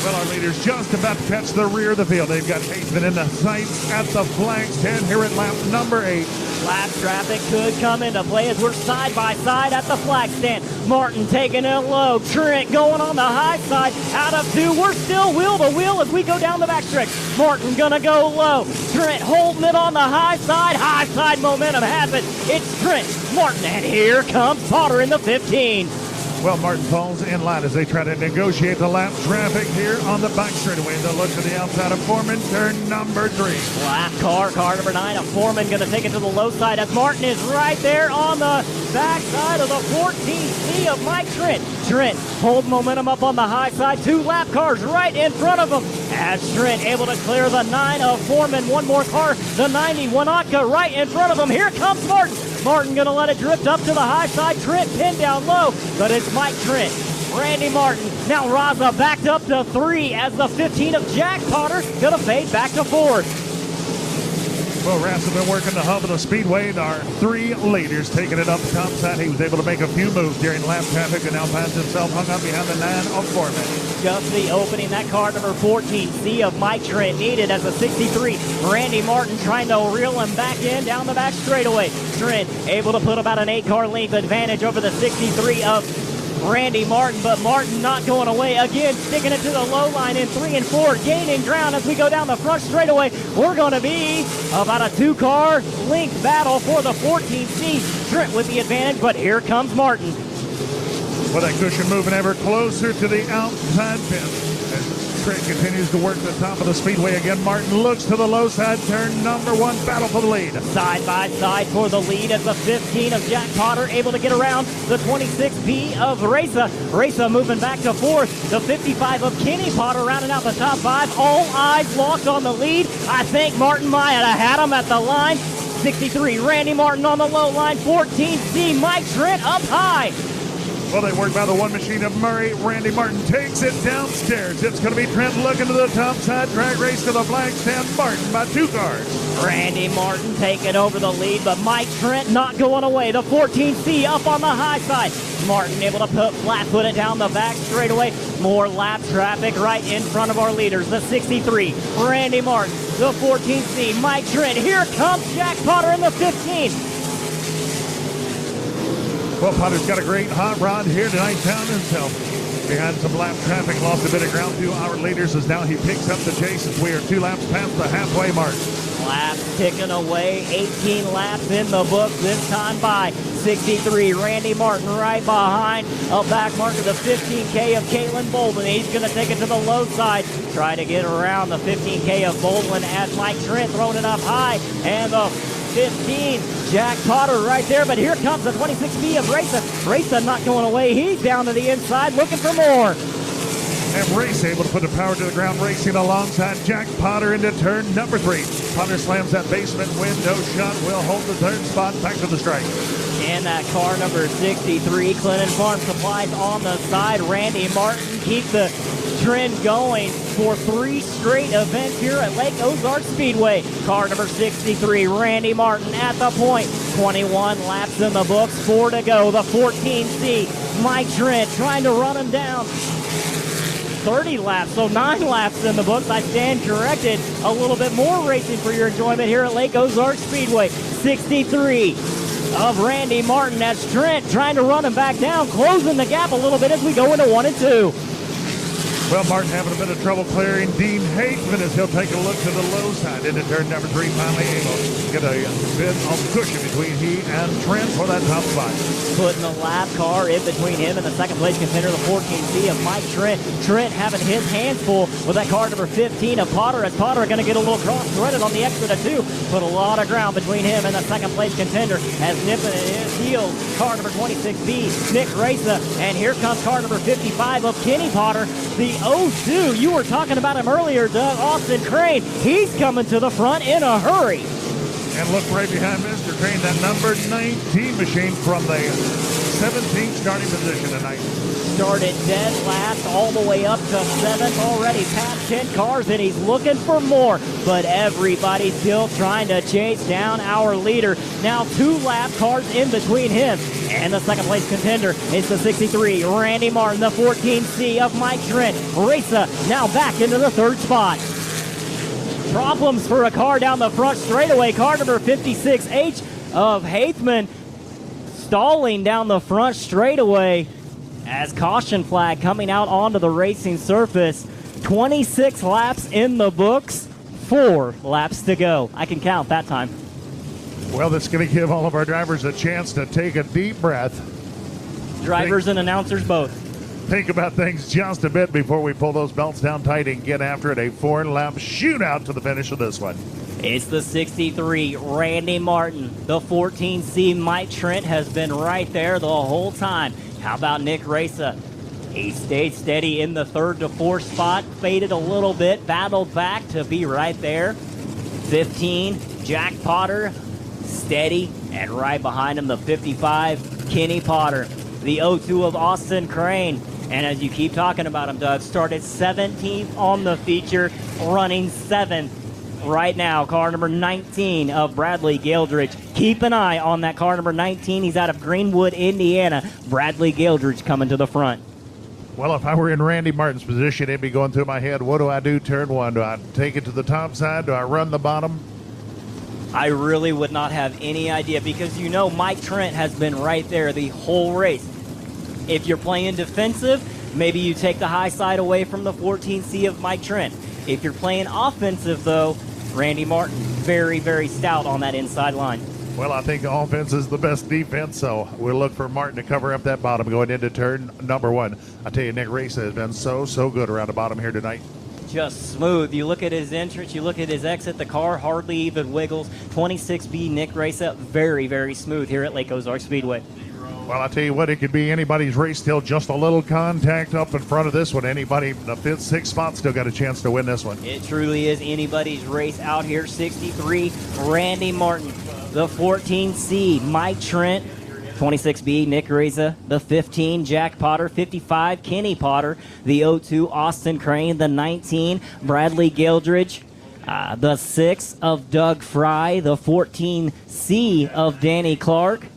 Well, our leaders just about to catch the rear of the field. They've got Haseman in the sights at the flag stand here at lap number 8. Lap traffic could come into play as we're side by side at the flag stand. Martin taking it low. Trent going on the high side. Out of 2. We're still wheel to wheel as we go down the backstretch. Martin gonna go low. Trent holding it on the high side. High side momentum has it. It's Trent, Martin, and here comes Potter in the 15. Well, Martin falls in line as they try to negotiate the lap traffic here on the back straightaway. They'll look to the outside of Foreman, turn number 3. Black car number 9 of Foreman going to take it to the low side as Martin is right there on the back side of the 14C of Mike Trent. Trent hold momentum up on the high side. 2 lap cars right in front of him as Trent able to clear the 9 of Foreman. One more car, the 90 Wanatka right in front of him. Here comes Martin. Martin going to let it drift up to the high side. Trent pinned down low, but it's Mike Trent. Randy Martin. Now Raza backed up to 3 as the 15 of Jack Potter going to fade back to 4th. Well, Rass has been working the hub of the speedway. Our 3 leaders taking it up the top side. He was able to make a few moves during lap traffic and now finds himself hung up behind the 9 of Foreman. Just the opening that car number 14C of Mike Trent needed as a 63. Randy Martin trying to reel him back in down the back straightaway. Trent able to put about an 8-car length advantage over the 63 of Randy Martin, but Martin not going away again, sticking it to the low line in 3 and 4, gaining ground as we go down the front straightaway. We're going to be about a 2-car length battle for the 14C. Trent with the advantage, but here comes Martin. Well, that cushion moving ever closer to the outside pin. Trent continues to work the top of the speedway again. Martin looks to the low side, turn number 1, battle for the lead. Side by side for the lead as the 15 of Jack Potter able to get around the 26B of Raisa. Raisa moving back to 4th. The 55 of Kenny Potter rounding out the top 5. All eyes locked on the lead. I think Martin might have had him at the line. 63, Randy Martin on the low line. 14C, Mike Trent up high. Well, they work by the one machine of Murray. Randy Martin takes it downstairs. It's going to be Trent looking to the top side. Drag race to the flag stand. Martin by 2 cars. Randy Martin taking over the lead, but Mike Trent not going away. The 14C up on the high side. Martin able to flat-foot it down the back straightaway. More lap traffic right in front of our leaders. The 63, Randy Martin. The 14C, Mike Trent. Here comes Jack Potter in the 15. Well, Potter's got a great hot rod here tonight, found himself behind some lap traffic, lost a bit of ground to our leaders as now he picks up the chase as we are 2 laps past the halfway mark. Laps ticking away, 18 laps in the book, this time by 63, Randy Martin right behind, a back mark of the 15K of Caitlin Bolden. He's going to take it to the low side, try to get around the 15K of Bolden as Mike Trent throwing it up high, and the 15, Jack Potter right there, but here comes the 26B of Raisa. Raisa not going away. He's down to the inside looking for more. And Race able to put the power to the ground, racing alongside Jack Potter into turn number 3. Potter slams that basement window shut, will hold the 3rd spot, back to the strike. And that car number 63, Clinton Farm Supplies on the side. Randy Martin keep the trend going for 3 straight events here at Lake Ozark Speedway. Car number 63, Randy Martin at the point. 21 laps in the books, 4 to go. The 14C, Mike Trent trying to run him down. 30 laps, so 9 laps in the books. I stand corrected. A little bit more racing for your enjoyment here at Lake Ozark Speedway. 63 of Randy Martin. That's Trent trying to run him back down, closing the gap a little bit as we go into 1 and 2. Well, Martin having a bit of trouble clearing Dean Hageman as he'll take a look to the low side into turn number 3, finally able to get a bit of cushion between he and Trent for that top spot. Putting the lap car in between him and the 2nd place contender, the 14C of Mike Trent. Trent having his hands full with that car number 15 of Potter, as Potter going to get a little cross-threaded on the exit of 2. Put a lot of ground between him and the 2nd place contender as nipping at his heels. Car number 26B, Nick Raisa, and here comes car number 55 of Kenny Potter. The 02, you were talking about him earlier, Doug, Austin Crane. He's coming to the front in a hurry. And look right behind Mr. Crane, that number 19 machine from the 17th starting position tonight. Started dead last all the way up to 7th, already past 10 cars, and he's looking for more. But everybody's still trying to chase down our leader. Now 2 lap cars in between him and the 2nd place contender is the 63, Randy Martin, the 14C of Mike Trent. Raisa now back into the 3rd spot. Problems for a car down the front straightaway. Car number 56H of Haithman stalling down the front straightaway as caution flag coming out onto the racing surface. 26 laps in the books, 4 laps to go. I can count that time. Well, that's going to give all of our drivers a chance to take a deep breath. Drivers and announcers both. Think about things just a bit before we pull those belts down tight and get after it. A 4-lap shootout to the finish of this one. It's the 63, Randy Martin. The 14C, Mike Trent, has been right there the whole time. How about Nick Raisa? He stayed steady in the 3rd to 4th spot, faded a little bit, battled back to be right there. 15, Jack Potter, steady, and right behind him, the 55, Kenny Potter. The 02 of Austin Crane. And as you keep talking about him, Doug, started 17th on the feature, running 7th right now. Car number 19 of Bradley Gildridge. Keep an eye on that car number 19. He's out of Greenwood, Indiana. Bradley Gildridge coming to the front. Well, if I were in Randy Martin's position, it'd be going through my head, what do I do turn 1? Do I take it to the top side? Do I run the bottom? I really would not have any idea because you know Mike Trent has been right there the whole race. If you're playing defensive, maybe you take the high side away from the 14C of Mike Trent. If you're playing offensive, though, Randy Martin, very, very stout on that inside line. Well, I think offense is the best defense, so we'll look for Martin to cover up that bottom going into turn number 1. I tell you, Nick Raisa has been so good around the bottom here tonight. just smooth. You look at his entrance, you look at his exit, the car hardly even wiggles. 26B Nick Racesaver, very, very smooth here at Lake Ozark Speedway. Well, I tell you what, it could be anybody's race till just a little contact up in front of this one. Anybody, the 5th, 6th spot still got a chance to win this one. It truly is anybody's race out here. 63, Randy Martin. The 14C, Mike Trent. 26B, Nick Reza. The 15, Jack Potter. 55, Kenny Potter. The 02, Austin Crane. The 19, Bradley Gildridge. The 6 of Doug Fry. The 14C of Danny Clark.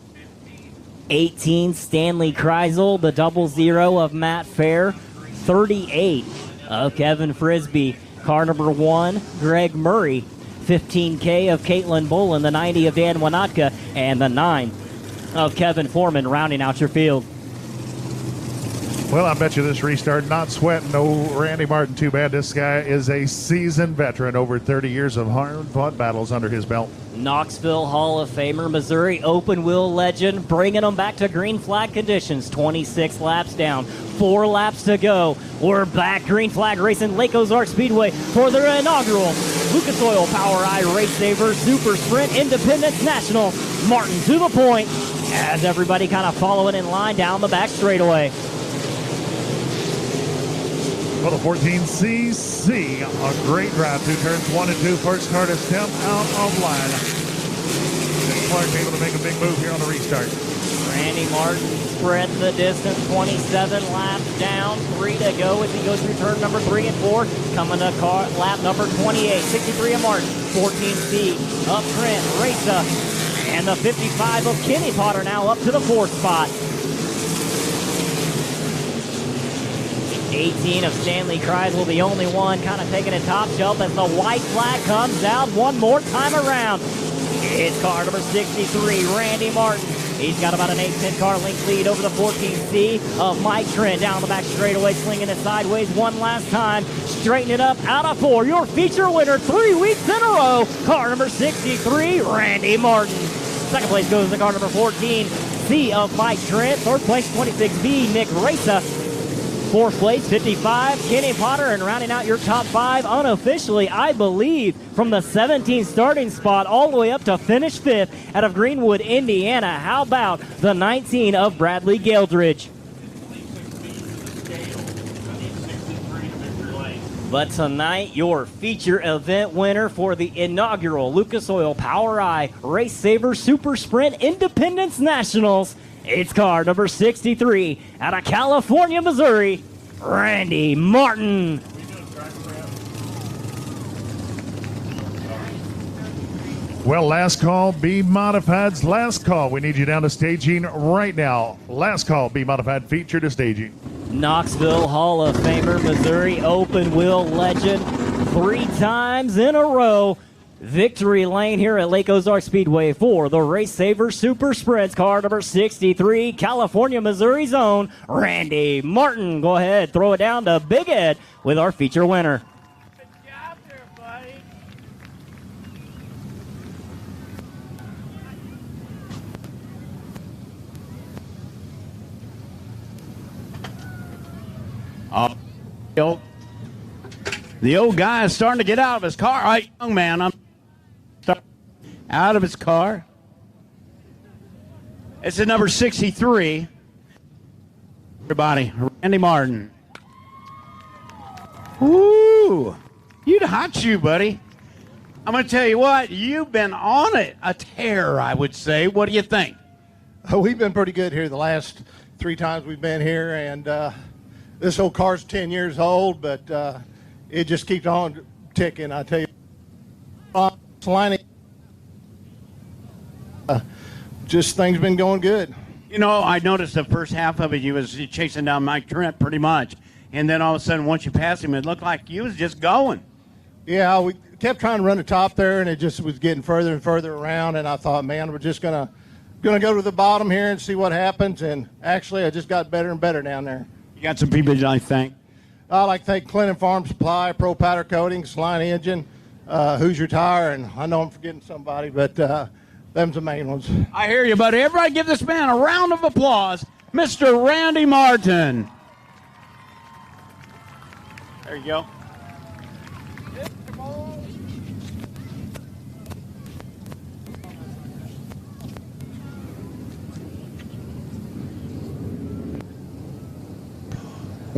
18, Stanley Kreisel. The 00 of Matt Fair. 38 of Kevin Frisbee. Car number 1, Greg Murray. 15K of Caitlin Bolin. The 90 of Dan Wanatka. And the 9 of Kevin Foreman rounding out your field. Well, I bet you this restart, not sweating no Randy Martin too bad. This guy is a seasoned veteran, over 30 years of hard-fought battles under his belt. Knoxville Hall of Famer, Missouri open wheel legend, bringing them back to green flag conditions. 26 laps down, 4 laps to go. We're back, green flag racing, Lake Ozark Speedway for their inaugural Lucas Oil POWRi RaceSaver Super Sprint Independence National. Martin to the point as everybody kind of following in line down the back straightaway. Well, the 14cc, a great drive through turns 1 and 2. First car to step out of line. And Clark able to make a big move here on the restart. Randy Martin spread the distance, 27 laps down, 3 to go as he goes through turn number 3 and 4. Coming to car, lap number 28, 63 of Martin, 14C of Trent, Reza, and the 55 of Kenny Potter now up to the 4th spot. 18 of Stanley Kreisel, the only one kind of taking a top shelf as the white flag comes out one more time around. It's car number 63, Randy Martin. He's got about an 8-10 car length lead over the 14C of Mike Trent down the back straightaway, slinging it sideways one last time. Straighten it up out of 4. Your feature winner 3 weeks in a row, car number 63, Randy Martin. Second place goes to car number 14, C of Mike Trent. Third place, 26B, Nick Reza. 4th place, 55, Kenny Potter, and rounding out your top 5 unofficially, I believe, from the 17th starting spot all the way up to finish 5th out of Greenwood, Indiana. How about the 19 of Bradley Gildridge? But tonight, your feature event winner for the inaugural Lucas Oil POWRi RaceSaver Super Sprint Independence Nationals. It's car number 63 out of California, Missouri, Randy Martin. Well, last call, B Modified's last call. We need you down to staging right now. Last call, B Modified feature to staging. Knoxville Hall of Famer, Missouri open wheel legend, 3 times in a row. Victory lane here at Lake Ozark Speedway for the RaceSaver Super Sprints, car number 63, California, Missouri zone, Randy Martin. Go ahead, throw it down to Big Ed with our feature winner. Good job there, buddy. The old guy is starting to get out of his car. All right, young man, I'm out of his car. It's the number 63. Everybody, Randy Martin. Woo! You'd hot shoe, buddy. I'm going to tell you what, you've been on it. A tear, I would say. What do you think? Oh, we've been pretty good here the last 3 times we've been here, and this old car's 10 years old, but it just keeps on ticking, I tell you. Lining, just things been going good. You know, I noticed the first half of it, you was chasing down Mike Trent pretty much, and then all of a sudden, once you passed him, it looked like you was just going. Yeah, we kept trying to run the top there, and it just was getting further and further around, and I thought, man, we're just gonna go to the bottom here and see what happens, and actually, I just got better and better down there. You got some people you like to thank? I like to thank Clinton Farm Supply, Pro Powder Coatings, Line Engine, Hoosier Tire, and I know I'm forgetting somebody, but them's the main ones. I hear you, buddy. Everybody give this man a round of applause. Mr. Randy Martin. There you go.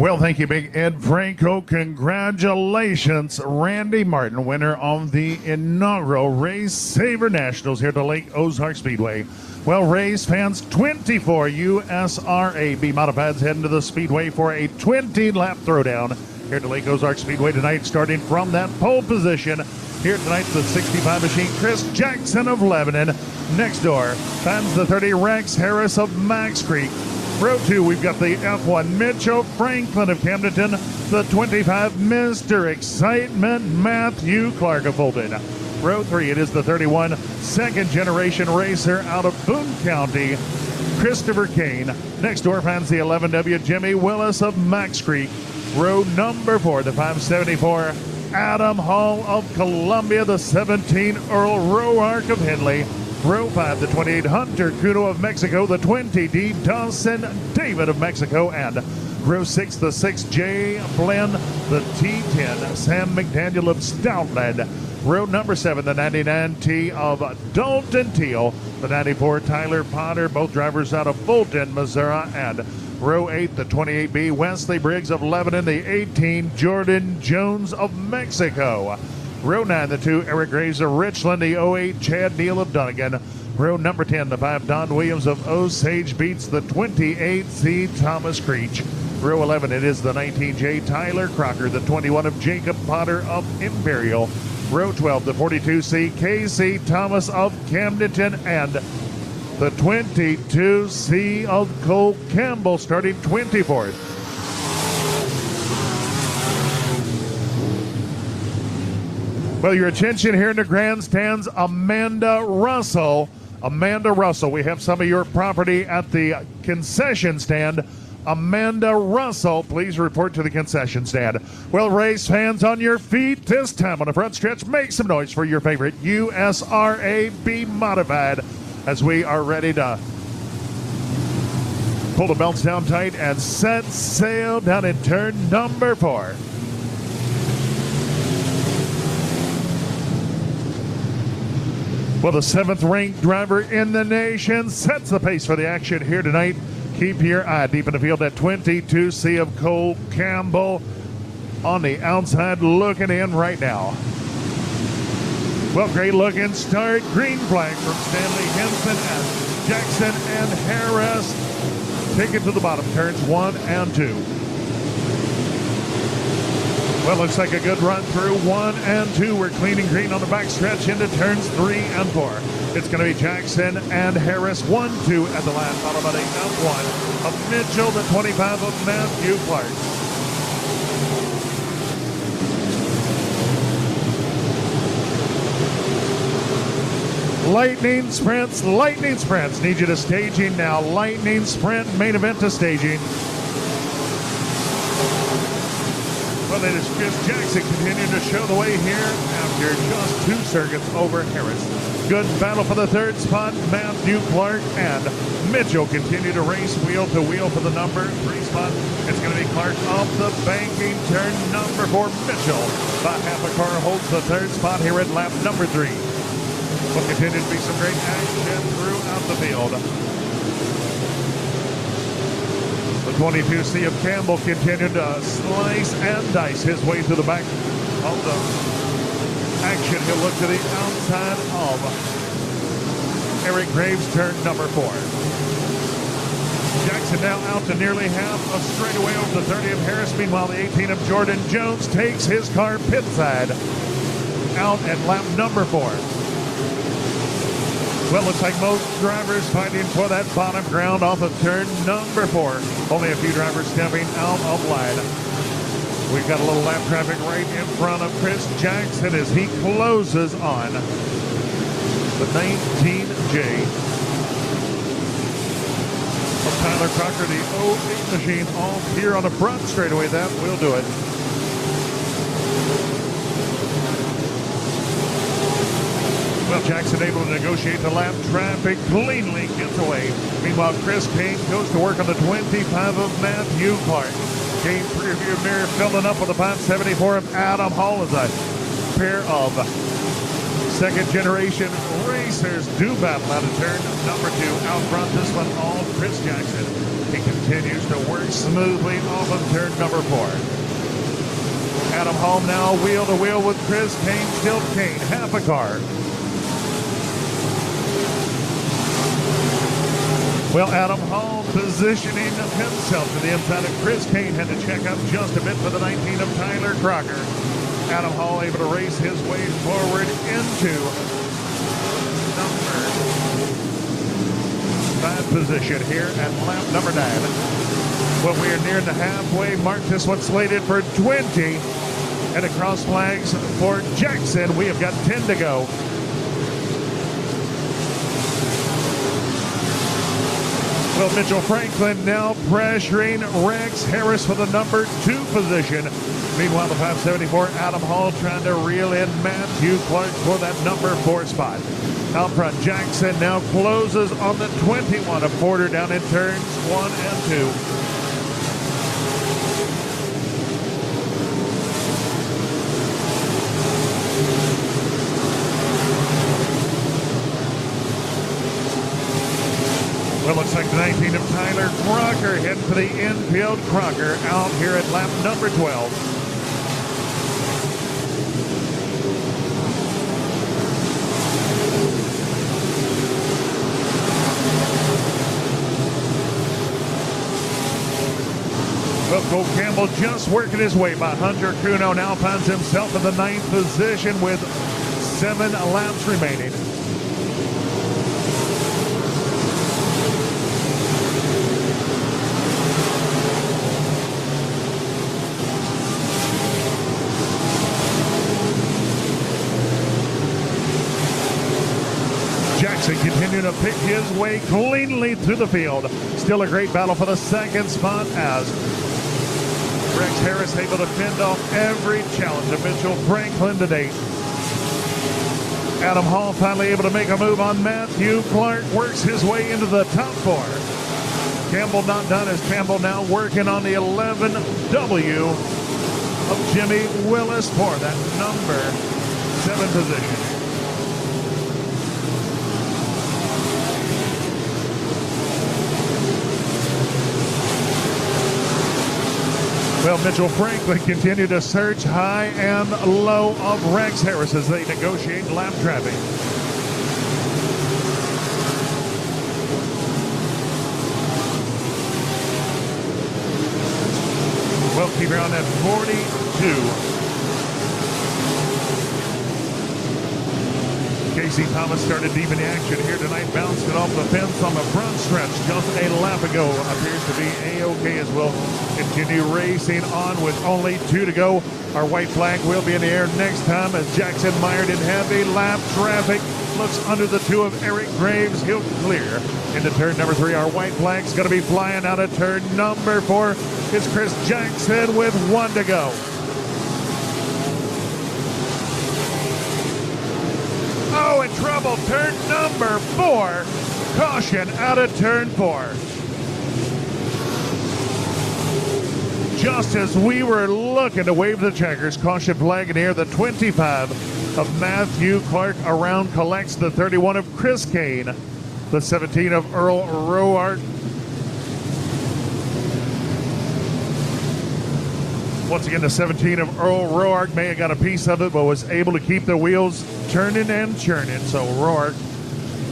Well, thank you, Big Ed Franco. Congratulations, Randy Martin, winner of the inaugural RaceSaver Nationals here at the Lake Ozark Speedway. Well, race fans, 24 USRA B modifieds heading to the Speedway for a 20-lap throwdown here at the Lake Ozark Speedway tonight, starting from that pole position. Here tonight, the 65 machine, Chris Jackson of Lebanon. Next door, finds the 30 Rex Harris of Max Creek. Row 2, we've got the F1 Mitchell Franklin of Camdenton. The 25 Mr. Excitement Matthew Clark of Fulton. Row 3, it is the 31 second generation racer out of Boone County, Christopher Kane. Next door finds the 11W Jimmy Willis of Max Creek. Row number 4, the 574 Adam Hall of Columbia. The 17 Earl Roark of Henley. Row 5, the 28 Hunter Cuno of Mexico, the 20D Dawson David of Mexico, and row 6, the 6J Blend, the T10 Sam McDaniel of Stoutland. Row number 7, the 99T of Dalton Teal, the 94 Tyler Potter, both drivers out of Fulton, Missouri, and row 8, the 28B Wesley Briggs of Lebanon, the 18 Jordan Jones of Mexico. Row 9, the 2 Eric Graves of Richland, the 08 Chad Neal of Dunnigan. Row number 10, the 5 Don Williams of Osage beats the 28 C Thomas Creech. Row 11, it is the 19 J Tyler Crocker, the 21 of Jacob Potter of Imperial. Row 12, the 42 C Casey Thomas of Camdenton, and the 22 C of Cole Campbell starting 24th. Well, your attention here in the grandstands, Amanda Russell. Amanda Russell, we have some of your property at the concession stand. Amanda Russell, please report to the concession stand. Well, race fans on your feet this time on the front stretch. Make some noise for your favorite USRA B modified as we are ready to pull the belts down tight and set sail down in turn number 4. Well, the 7th ranked driver in the nation sets the pace for the action here tonight. Keep your eye deep in the field at 22C of Cole Campbell on the outside looking in right now. Well, great looking start. Green flag from Stanley Henson and Jackson and Harris. Take it to the bottom, turns 1 and 2. Well, looks like a good run through 1 and 2. We're cleaning green on the back stretch into turns 3 and 4. It's going to be Jackson and Harris 1-2 at the last, followed by the F1 of Mitchell, the 25 of Matthew Clark. Lightning sprints. Need you to staging now. Lightning sprint, main event to staging. Well, it is Chris Jackson continuing to show the way here after just 2 circuits over Harris. Good battle for the 3rd spot. Matthew Clark and Mitchell continue to race wheel to wheel for the number 3 spot. It's going to be Clark off the banking turn number 4. Mitchell, about half a car, holds the 3rd spot here at lap number 3. Will continue to be some great action throughout the field. The 22C of Campbell continued to slice and dice his way through the back of the action. He'll look to the outside of Eric Graves, turn number 4. Jackson now out to nearly half a straightaway over the 30 of Harris. Meanwhile, the 18 of Jordan Jones takes his car pit side out at lap number 4. Well, looks like most drivers fighting for that bottom ground off of turn number 4. Only a few drivers stepping out of line. We've got a little lap traffic right in front of Chris Jackson as he closes on the 19J of Tyler Crocker, the 08 machine, all here on the front straightaway. That will do it. Well, Jackson able to negotiate the lap traffic cleanly, gets away. Meanwhile, Chris Kane goes to work on the 25 of Matthew Clark. Kane rearview mirror filling up with the 574 of Adam Hall as a pair of second generation racers do battle out of turn number 2. Out front, this one all Chris Jackson. He continues to work smoothly off of turn number 4. Adam Hall now wheel to wheel with Chris Kane. Still Kane, half a car. Well, Adam Hall positioning himself to the inside of Chris Kane. Had to check up just a bit for the 19 of Tyler Crocker. Adam Hall able to race his way forward into number 5 position here at lap number 9. Well, we are near the halfway mark. This one's slated for 20. And across flags for Jackson. We have got 10 to go. Well, Mitchell Franklin now pressuring Rex Harris for the number 2 position. Meanwhile, the 574 Adam Hall trying to reel in Matthew Clark for that number 4 spot. Out front, Jackson now closes on the 21 of Porter down in turns 1 and 2. Well, looks like the 19 of Tyler Crocker heading for the infield. Crocker out here at lap number 12. Well, Cole Campbell just working his way by Hunter Kuno. Now finds himself in the 9th position with 7 laps remaining. Jackson continuing to pick his way cleanly through the field. Still a great battle for the 2nd spot as Rex Harris able to fend off every challenge of Mitchell Franklin to date. Adam Hall finally able to make a move on Matthew Clark. Works his way into the top 4. Campbell not done as Campbell now working on the 11W of Jimmy Willis for that number 7 position. Well, Mitchell Franklin continued to search high and low of Rex Harris as they negotiate lap traffic. Well, keep her on at 42. Casey Thomas started deep in the action here tonight, bounced it off the fence on the front stretch just a lap ago. Appears to be A-OK as we'll continue racing on with only 2 to go. Our white flag will be in the air next time as Jackson mired in heavy lap traffic. Looks under the 2 of Eric Graves. He'll clear into turn number 3. Our white flag's going to be flying out of turn number 4. It's Chris Jackson with 1 to go. Oh, in trouble. Turn number 4. Caution out of turn 4. Just as we were looking to wave the checkers, caution flag in the air. The 25 of Matthew Clark around collects the 31 of Chris Kane. The 17 of Earl Roark. Once again, the 17 of Earl Roark may have got a piece of it, but was able to keep the wheels turning and churning. So Roark,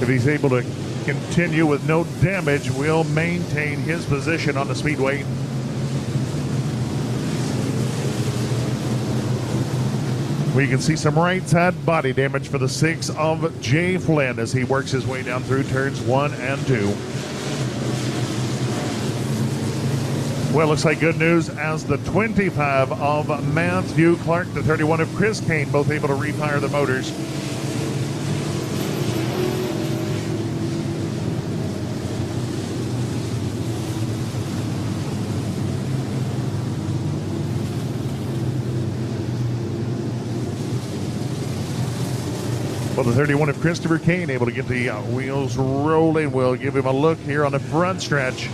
if he's able to continue with no damage, will maintain his position on the speedway. We can see some right side body damage for the 6 of Jay Flynn as he works his way down through turns 1 and 2. Well, looks like good news as the 25 of Matthew Clark, the 31 of Chris Kane, both able to refire the motors. Well, the 31 of Christopher Kane able to get the wheels rolling. We'll give him a look here on the front stretch.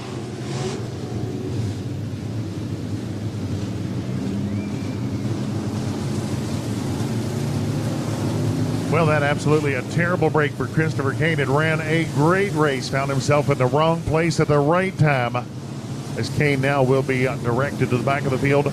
Well, that absolutely a terrible break for Christopher Kane. It ran a great race, found himself in the wrong place at the right time. as Kane now will be directed to the back of the field.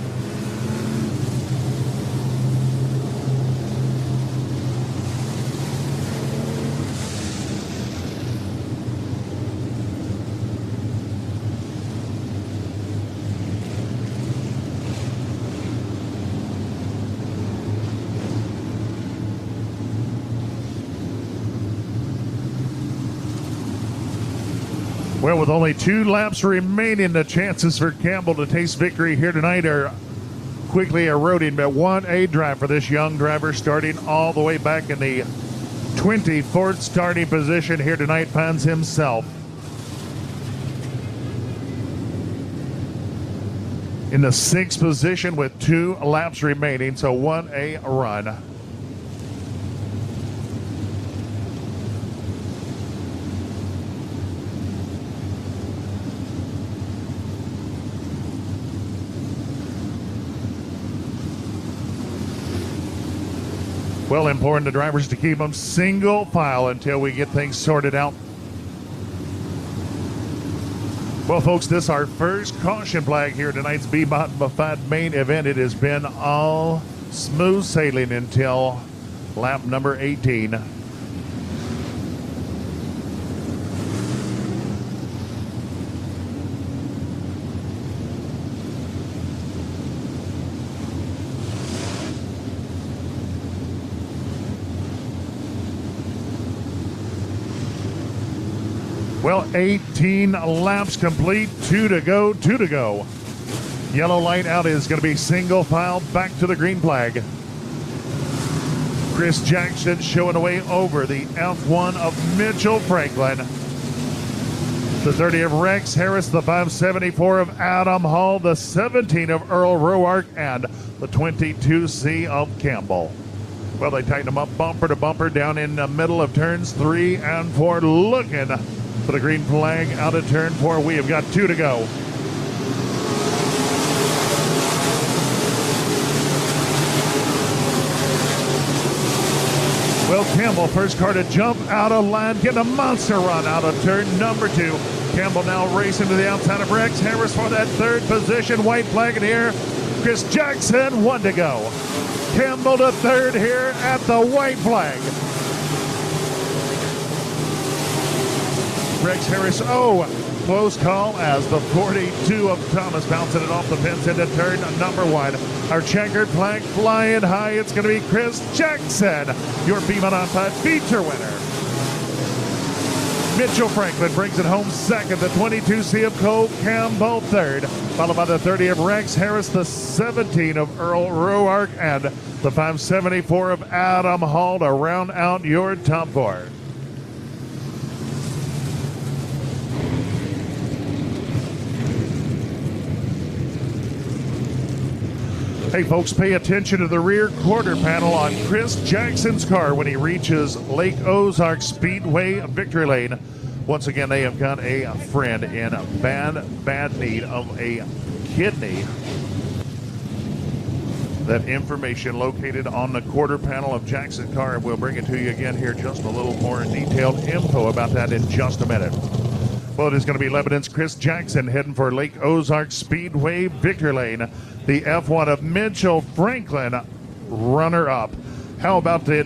Well, with only 2 laps remaining, the chances for Campbell to taste victory here tonight are quickly eroding. But what a drive for this young driver, starting all the way back in the 24th starting position here tonight, finds himself in the 6th position with 2 laps remaining. So what a run. Well, important to drivers to keep them single file until we get things sorted out. Well, folks, this is our first caution flag here tonight's Bebop Buffet main event. It has been all smooth sailing until lap number 18. Well, 18 laps complete, 2 to go, 2 to go. Yellow light out is going to be single file back to the green flag. Chris Jackson showing away over the F1 of Mitchell Franklin. The 30 of Rex Harris, the 574 of Adam Hall, the 17 of Earl Roark, and the 22C of Campbell. Well, they tighten them up bumper to bumper down in the middle of turns 3 and 4, looking for the green flag out of turn 4. We have got 2 to go. Well, Campbell, first car to jump out of line, getting a monster run out of turn number 2. Campbell now racing to the outside of Rex Harris for that 3rd position. White flag in here. Chris Jackson, 1 to go. Campbell to 3rd here at the white flag. Rex Harris, close call as the 42 of Thomas bouncing it off the fence into turn number 1. Our checkered flag flying high. It's going to be Chris Jackson, your Beaman on 5 feature winner. Mitchell Franklin brings it home 2nd. The 22C of Cole Campbell 3rd, followed by the 30 of Rex Harris, the 17 of Earl Roark, and the 574 of Adam Hall to round out your top 4. Hey folks, pay attention to the rear quarter panel on Chris Jackson's car when he reaches Lake Ozark Speedway victory lane. Once again, they have got a friend in bad need of a kidney. That information located on the quarter panel of Jackson's car, and we'll bring it to you again here, just a little more detailed info about that in just a minute. Well, it is going to be Lebanon's Chris Jackson heading for Lake Ozark Speedway victory lane. The F1 of Mitchell Franklin, runner-up. How about the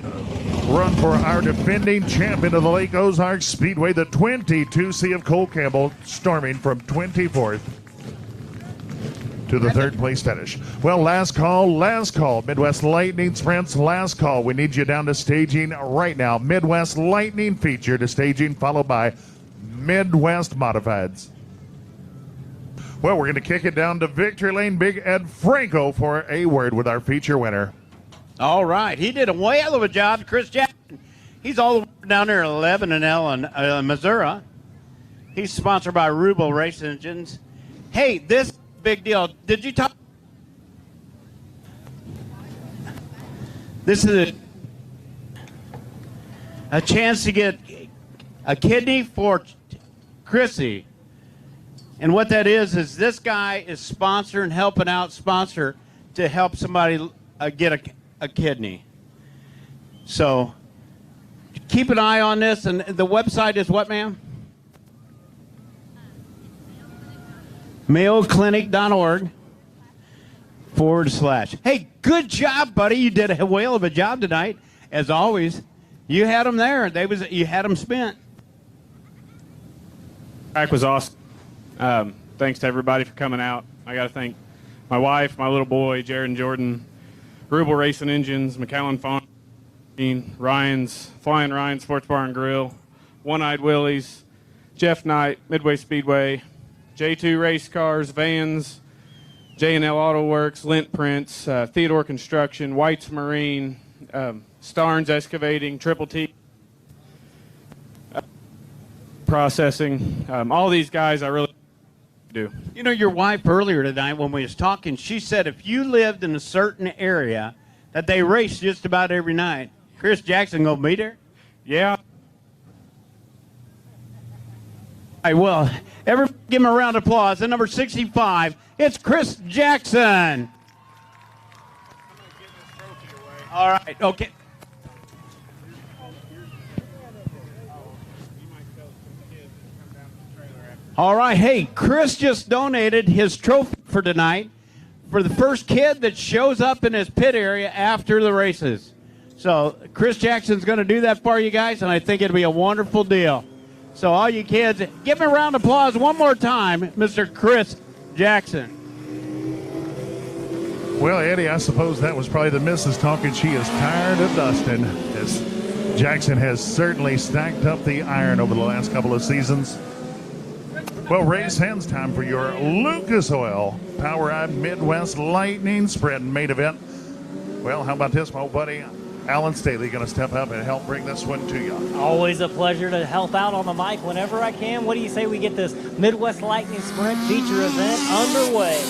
run for our defending champion of the Lake Ozark Speedway, the 22C of Cole Campbell, storming from 24th to the 3rd place finish. Well, last call. Midwest Lightning Sprints, last call. We need you down to staging right now. Midwest Lightning feature to staging, followed by Midwest Modifieds. Well, we're going to kick it down to victory lane. Big Ed Franco for a word with our feature winner. All right. He did a whale of a job, Chris Jackson. He's all the way down there at 11 and Eldon, Missouri. He's sponsored by Rubel Race Engines. Hey, this is a big deal. Did you talk? This is a chance to get a kidney for Chrissy. And what that is this guy is sponsoring, helping out sponsor to help somebody get a kidney. So keep an eye on this. And the website is what, ma'am? MayoClinic.org /. Hey, good job, buddy. You did a whale of a job tonight, as always. You had them there. You had them spent. Track was awesome. Thanks to everybody for coming out. I got to thank my wife, my little boy, Jared and Jordan, Rubel Racing Engines, McAllen Farm, Flying Ryan Sports Bar and Grill, One-Eyed Willie's, Jeff Knight, Midway Speedway, J2 Race Cars, Vans, J&L Auto Works, Lint Prints, Theodore Construction, White's Marine, Starnes Excavating, Triple T Processing. All these guys I really do. You know, your wife earlier tonight when we was talking, she said if you lived in a certain area that they race just about every night, Chris Jackson gonna be there? Yeah. All right, well, everybody give him a round of applause. At number 65, it's Chris Jackson. All right, okay. All right, hey, Chris just donated his trophy for tonight for the first kid that shows up in his pit area after the races. So Chris Jackson's going to do that for you guys, and I think it'll be a wonderful deal. So all you kids, give me a round of applause one more time, Mr. Chris Jackson. Well, Eddie, I suppose that was probably the missus talking. She is tired of dusting, as Jackson has certainly stacked up the iron over the last couple of seasons. Well, race hands, time for your Lucas Oil POWRi Midwest Lightning Sprint main event. Well, how about this, my old buddy Alan Staley going to step up and help bring this one to you. Always a pleasure to help out on the mic whenever I can. What do you say we get this Midwest Lightning Sprint feature event underway?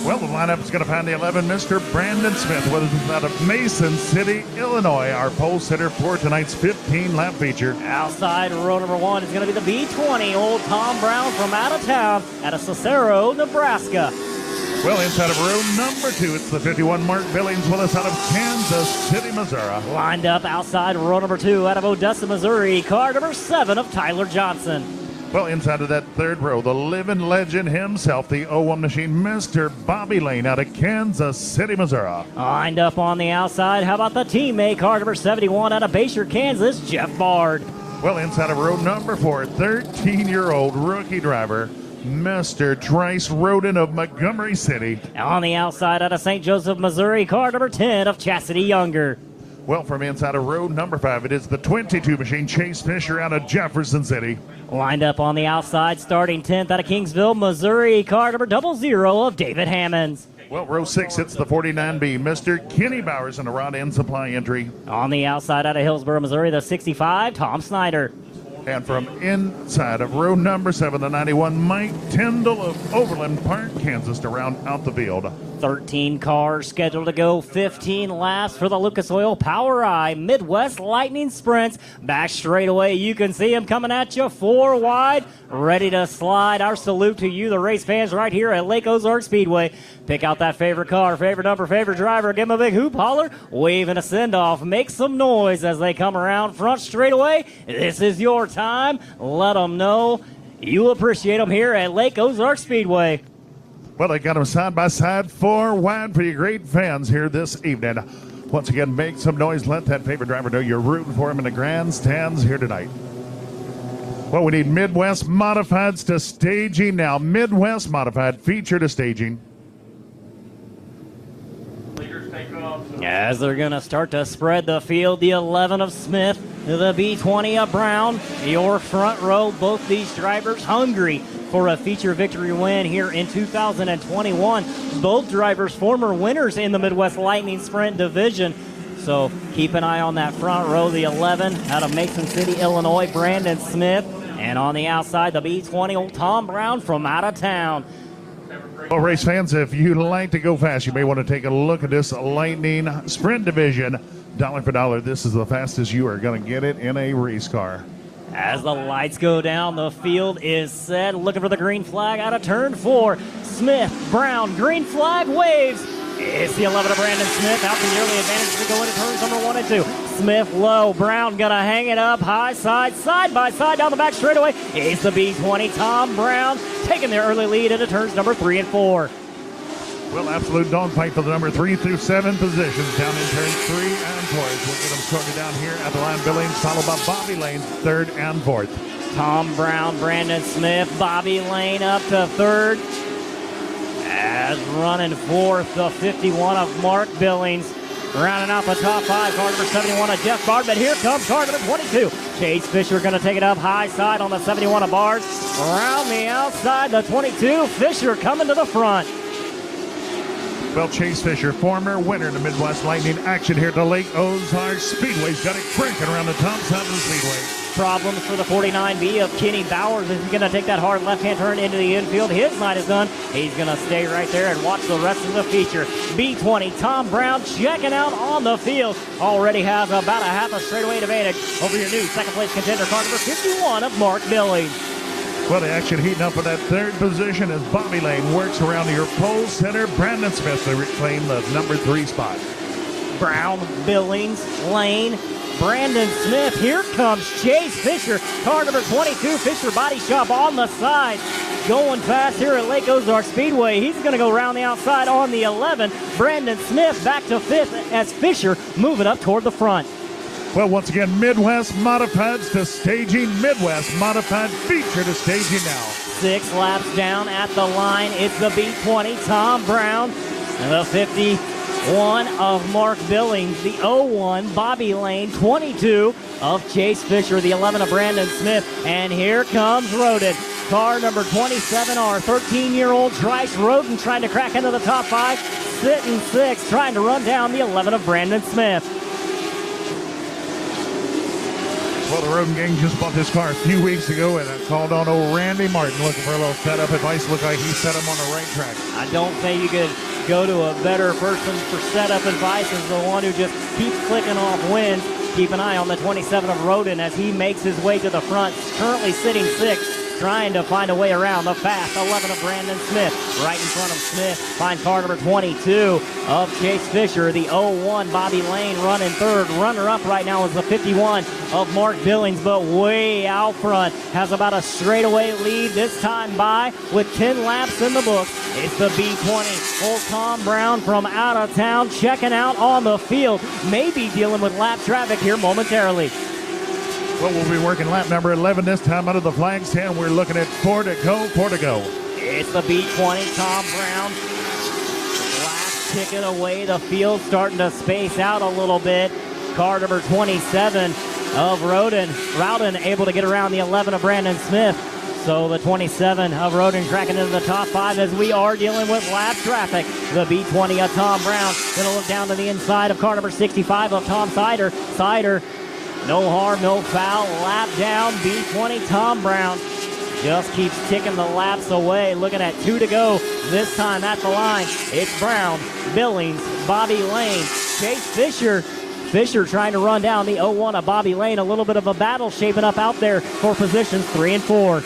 Well, the lineup is going to find the 11, Mr. Brandon Smith, with us out of Mason City, Illinois, our pole sitter for tonight's 15-lap feature. Outside row number 1 is going to be the B20, old Tom Brown from out of town out of Cicero, Nebraska. Well, inside of row number 2, it's the 51, Mark Billings, with us out of Kansas City, Missouri. Lined up outside row number 2 out of Odessa, Missouri, car number 7 of Tyler Johnson. Well, inside of that third row, the living legend himself, the 01 machine, Mr. Bobby Lane out of Kansas City, Missouri. Lined up on the outside, how about the teammate, car number 71 out of Bayshore, Kansas, Jeff Bard. Well, inside of row number 4, 13-year-old rookie driver, Mr. Trice Roden of Montgomery City. On the outside out of St. Joseph, Missouri, car number 10 of Chastity Younger. Well, from inside of row number 5, it is the 22 machine, Chase Fisher out of Jefferson City. Lined up on the outside, starting 10th out of Kingsville, Missouri, car number 00 of David Hammonds. Well, row 6, it's the 49B, Mr. Kenny Bowers in a Rod End Supply entry. On the outside out of Hillsboro, Missouri, the 65, Tom Snyder. And from inside of row number 7, the 91, Mike Tyndall of Overland Park, Kansas, to round out the field. 13 cars scheduled to go, 15 laps for the Lucas Oil POWRi Midwest Lightning Sprints. Back straight away, you can see him coming at you 4 wide, ready to slide. Our salute to you, the race fans, right here at Lake Ozark Speedway. Pick out that favorite car, favorite number, favorite driver, give him a big hoop holler, wave and a send-off. Make some noise as they come around front straight away. This is your time. Let them know you appreciate them here at Lake Ozark Speedway. Well, they got them side by side, 4 wide for you great fans here this evening. Once again, make some noise. Let that favorite driver know you're rooting for him in the grandstands here tonight. Well, we need Midwest Modifieds to staging now. Midwest Modified feature to staging. Leaders take off. As they're going to start to spread the field, the 11 of Smith, the B20 of Brown, your front row, both these drivers hungry for a feature victory win here in 2021. Both drivers former winners in the Midwest Lightning Sprint division. So keep an eye on that front row, the 11 out of Mason City, Illinois, Brandon Smith. And on the outside, the B20, old Tom Brown from out of town. Well, race fans, if you like to go fast, you may want to take a look at this Lightning Sprint division. Dollar for dollar, this is the fastest you are going to get it in a race car. As the lights go down, the field is set. Looking for the green flag out of turn 4. Smith, Brown, green flag waves. It's the 11 of Brandon Smith out for the early advantage to go into turns number 1 and 2. Smith low. Brown gonna hang it up high side by side down the back straightaway. It's the B20. Tom Brown taking their early lead into turns number 3 and 4. Well, absolute dogfight for the number 3 through 7 positions down in turns 3 and 4. We'll get them sorted down here at the line. Billings followed by Bobby Lane, 3rd and 4th. Tom Brown, Brandon Smith, Bobby Lane up to 3rd. As running 4th, the 51 of Mark Billings. Rounding out the top 5, car number 71 of Jeff Bard, but here comes car number 22. Chase Fisher going to take it up high side on the 71 of Bard. Around the outside, the 22, Fisher coming to the front. Well, Chase Fisher, former winner in the Midwest Lightning action here at the Lake Ozark Speedway. He's got it cranking around the top side of the Speedway. Problems for the 49B of Kenny Bowers. Is he going to take that hard left-hand turn into the infield? His night is done. He's going to stay right there and watch the rest of the feature. B20, Tom Brown checking out on the field. Already has about a half a straightaway advantage over your new second-place contender, car number 51 of Mark Billings. Well, the action heating up for that 3rd position as Bobby Lane works around to your pole center. Brandon Smith to reclaim the number 3 spot. Brown, Billings, Lane, Brandon Smith. Here comes Chase Fisher, car number 22, Fisher Body Shop on the side. Going fast here at Lake Ozark Speedway. He's going to go around the outside on the 11. Brandon Smith back to 5th as Fisher moving up toward the front. Well, once again, Midwest Modifieds to staging. Midwest Modified feature to staging now. 6 laps down at the line. It's the B20, Tom Brown, and the 51 of Mark Billings, the 01, Bobby Lane, 22 of Chase Fisher, the 11 of Brandon Smith, and here comes Roden. Car number 27, our 13-year-old Trice Roden trying to crack into the top 5, sitting 6, trying to run down the 11 of Brandon Smith. Well, the Roden gang just bought this car a few weeks ago and called on old Randy Martin looking for a little setup advice. Looked like he set him on the right track. I don't think you could go to a better person for setup advice as the one who just keeps clicking off wins. Keep an eye on the 27 of Roden as he makes his way to the front. Currently sitting 6, trying to find a way around the fast 11 of Brandon Smith. Right in front of Smith, find car number 22 of Chase Fisher. The 01, Bobby Lane running 3rd. Runner-up right now is the 51 of Mark Billings, but way out front. Has about a straightaway lead this time by with 10 laps in the books. It's the B20, old Tom Brown from out of town checking out on the field. Maybe dealing with lap traffic here momentarily. Well, we'll be working lap number 11 this time under the flag stand. We're looking at 4 to go, 4 to go. It's the B20, Tom Brown. Last ticket away. The field starting to space out a little bit. Car number 27 of Roden. Rowden able to get around the 11 of Brandon Smith. So the 27 of Roden cracking into the top 5 as we are dealing with lap traffic. The B20 of Tom Brown going to look down to the inside of car number 65 of Tom Sider. Sider, no harm, no foul. Lap down, B20 Tom Brown. Just keeps ticking the laps away. Looking at 2 to go. This time at the line, it's Brown, Billings, Bobby Lane, Chase Fisher. Fisher trying to run down the 01 of Bobby Lane. A little bit of a battle shaping up out there for positions 3 and 4.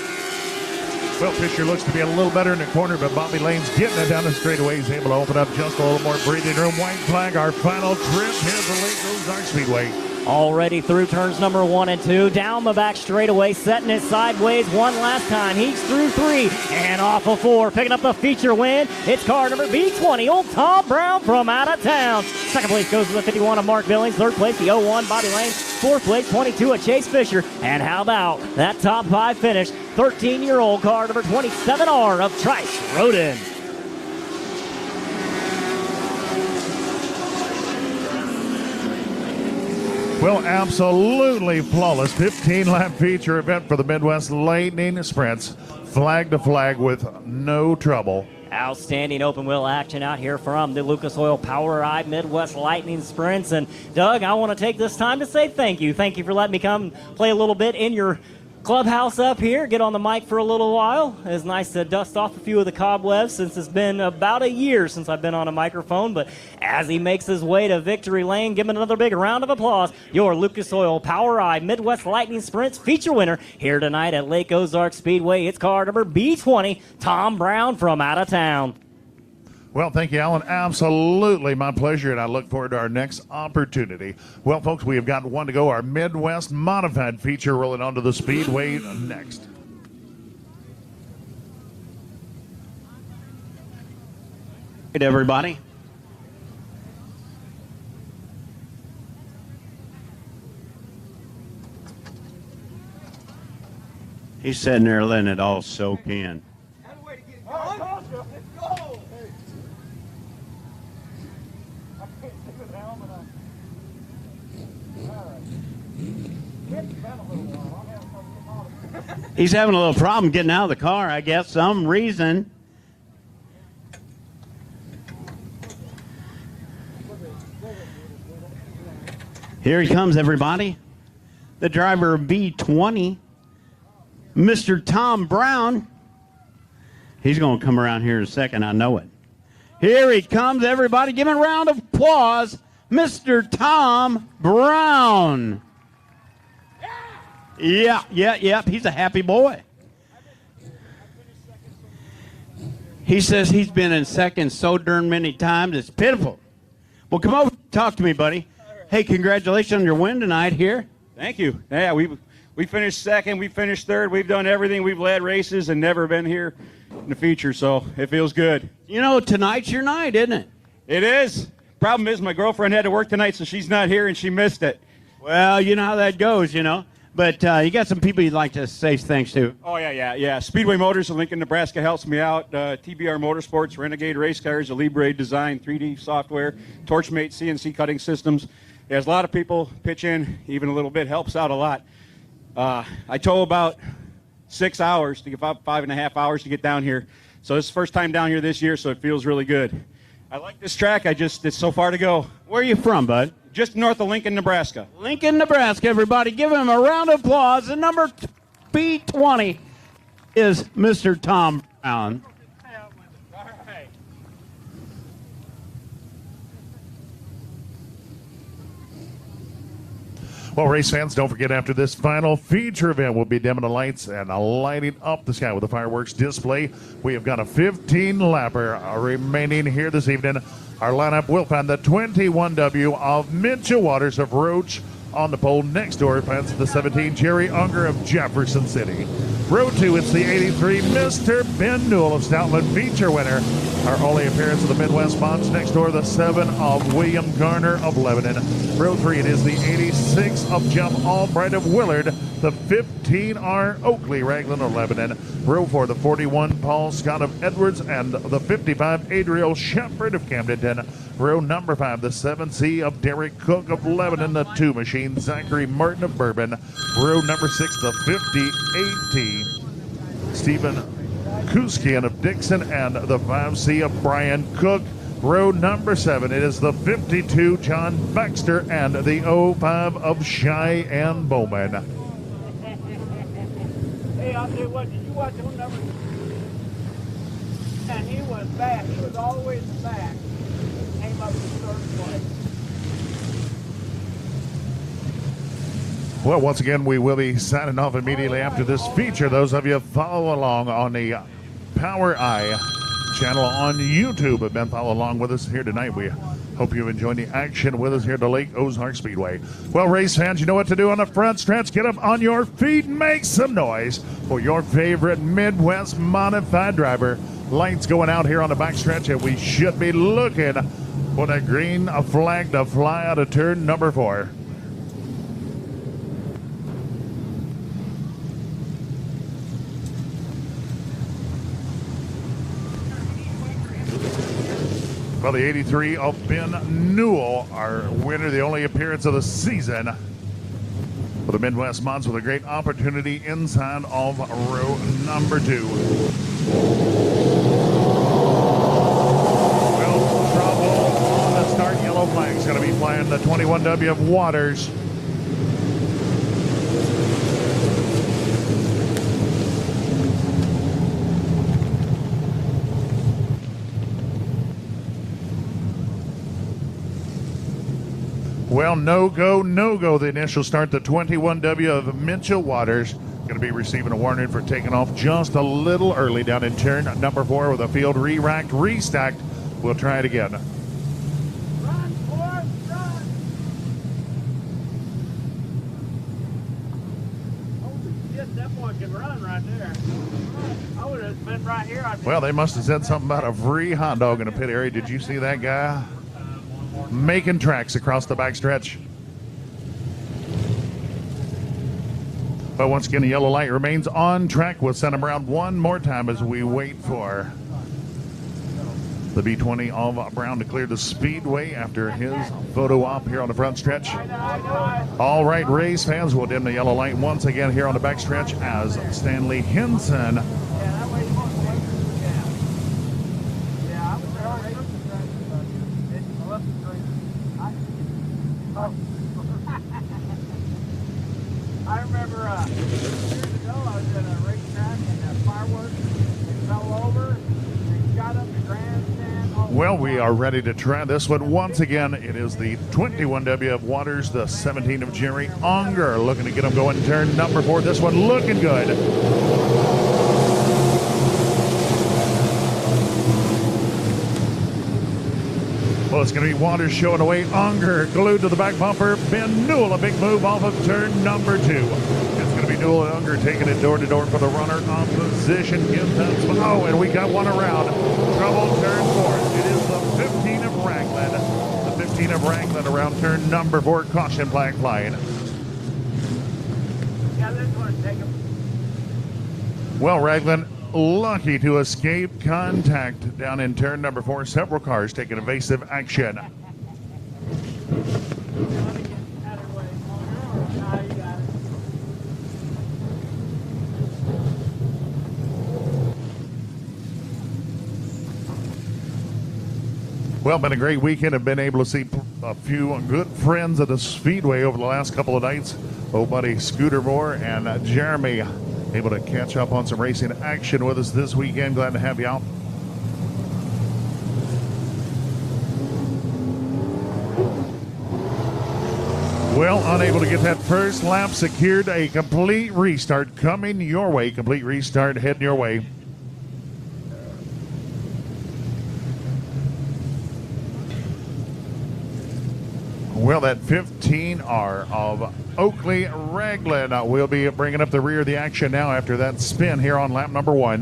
Well, Fisher looks to be a little better in the corner, but Bobby Lane's getting it down the straightaway. He's able to open up just a little more breathing room. White flag, our final trip here at the Lake Ozark Speedway. Already through turns number 1 and 2. Down the back straightaway, setting it sideways one last time. He's through 3 and off of 4. Picking up the feature win. It's car number B20, old Tom Brown from out of town. Second place goes to the 51 of Mark Billings. Third place, the 01, Bobby Lane. Fourth place, 22 of Chase Fisher. And how about that top 5 finish? 13-year-old car number 27R of Trice Roden. Well, absolutely flawless 15-lap feature event for the Midwest Lightning Sprints. Flag to flag with no trouble. Outstanding open wheel action out here from the Lucas Oil POWRi Midwest Lightning Sprints. And Doug, I want to take this time to say thank you. Thank you for letting me come play a little bit in your clubhouse up here, get on the mic for a little while. It's nice to dust off a few of the cobwebs since it's been about a year since I've been on a microphone. But as he makes his way to victory lane, give him another big round of applause. Your Lucas Oil POWRi Midwest Lightning Sprints feature winner here tonight at Lake Ozark Speedway. It's car number B20, Tom Brown from out of town. Well, thank you, Alan. Absolutely my pleasure, and I look forward to our next opportunity. Well, folks, we have got one to go. Our Midwest Modified feature rolling onto the Speedway next. Hey, everybody. He's sitting there letting it all soak in. He's having a little problem getting out of the car, I guess, some reason. Here he comes, everybody. The driver of B20, Mr. Tom Brown. He's going to come around here in a second, I know it. Here he comes, everybody. Give him a round of applause, Mr. Tom Brown. Yeah, he's a happy boy. He says he's been in second so darn many times, it's pitiful. Well, come over, talk to me, buddy. Hey, congratulations on your win tonight here. Thank you. Yeah, we finished second, we finished third, we've done everything. We've led races and never been here in the feature, so it feels good. You know, tonight's your night, isn't it? It is. Problem is my girlfriend had to work tonight, so she's not here and she missed it. Well, you know how that goes, you know. But you got some people you'd like to say thanks to. Oh, yeah. Speedway Motors of Lincoln, Nebraska helps me out. TBR Motorsports, Renegade Race Cars, Libre Design, 3D software, Torchmate CNC cutting systems. There's a lot of people pitch in, even a little bit, helps out a lot. I tow about 6 hours to give up 5.5 hours to get down here. So this is the first time down here this year, so it feels really good. I like this track. It's so far to go. Where are you from, bud? Just north of Lincoln, Nebraska. Lincoln, Nebraska, everybody. Give him a round of applause. The number B20 is Mr. Tom Brown. Well, race fans, don't forget after this final feature event, we'll be dimming the lights and lighting up the sky with a fireworks display. We have got a 15-lapper remaining here this evening. Our lineup will find the 21W of Mitchell Waters of Roach on the pole. Next door finds the 17 Jerry Unger of Jefferson City. Row 2, it's the 83 Mr. Ben Newell of Stoutland, feature winner. Our only appearance of the Midwest Mods. Next door, the 7 of William Garner of Lebanon. Row 3, it is the 86 of Jeff Albright of Willard. The 15R Oakley Raglan of Lebanon. Row 4, the 41 Paul Scott of Edwards and the 55 Adriel Shepard of Camdenton. Row number 5, the 7C of Derek Cook of Lebanon. The 2 machine Zachary Martin of Bourbon. Row number 6, the 58T Stephen Kuskian of Dixon and the 5C of Brian Cook. Row number 7, it is the 52 John Baxter and the 05 of Cheyenne Bowman. Hey, I'll tell you what, did you watch on number? And he was back. He was all the way in the back. Came up to third place. Well, once again, we will be signing off immediately after this feature. Those of you follow along on the POWRi channel on YouTube have been following along with us here tonight. We hope you've enjoyed the action with us here at the Lake Ozark Speedway. Well, race fans, you know what to do on the front stretch. Get up on your feet and make some noise for your favorite Midwest modified driver. Lights going out here on the back stretch, and we should be looking for the green flag to fly out of turn number 4. Well, the 83 of Ben Newell, our winner, the only appearance of the season for the Midwest Mods, with a great opportunity inside of row number 2. Well, trouble on the start. Yellow flag is going to be flying the 21W of Waters. Well, no go. The initial start, the 21W of Mitchell Waters, going to be receiving a warning for taking off just a little early down in turn number 4 with a field re-racked, restacked We'll try it again. Run, Ford, run! Holy shit, that boy can run right there. I would have been right here. Well, they must have said something about a free hot dog in the pit area. Did you see that guy making tracks across the backstretch? But once again, the yellow light remains on track. We'll send him around one more time as we wait for the B20 of Brown to clear the speedway after his photo op here on the front stretch. All right, race fans, we'll dim the yellow light once again here on the backstretch as Stanley Henson I remember years ago I was at a racetrack and fireworks fell over and shot up the grandstand. Well, we are ready to try this one once again. It is the 21W of Waters, the 17 of Jerry Unger, looking to get him going. Turn number 4. This one looking good. Well, it's going to be Waters showing away. Unger glued to the back bumper. Ben Newell, a big move off of turn number 2. It's going to be Newell and Unger taking it door to door for the runner on position. Oh, and we got one around. Trouble turn 4. It is the 15 of Ragland. The 15 of Ragland around turn number 4. Caution flag flying. Yeah, this one take him. Well, Ragland lucky to escape contact down in turn number 4. Several cars taking evasive action. Well, been a great weekend. I've been able to see a few good friends of the Speedway over the last couple of nights. Old buddy Scooter Moore and Jeremy able to catch up on some racing action with us this weekend. Glad to have you out. Well, unable to get that first lap secured. A complete restart coming your way. Complete restart heading your way. Well, that 15R of Oakley Ragland will be bringing up the rear of the action now after that spin here on lap number 1.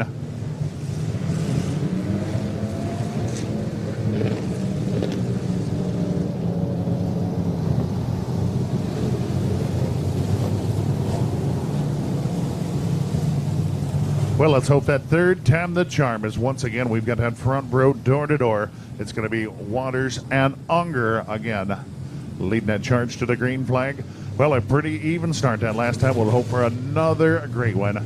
Well, let's hope that third time the charm is once again. We've got that front row door to door. It's going to be Waters and Unger again, leading that charge to the green flag. Well, a pretty even start that last time. We'll hope for another great one.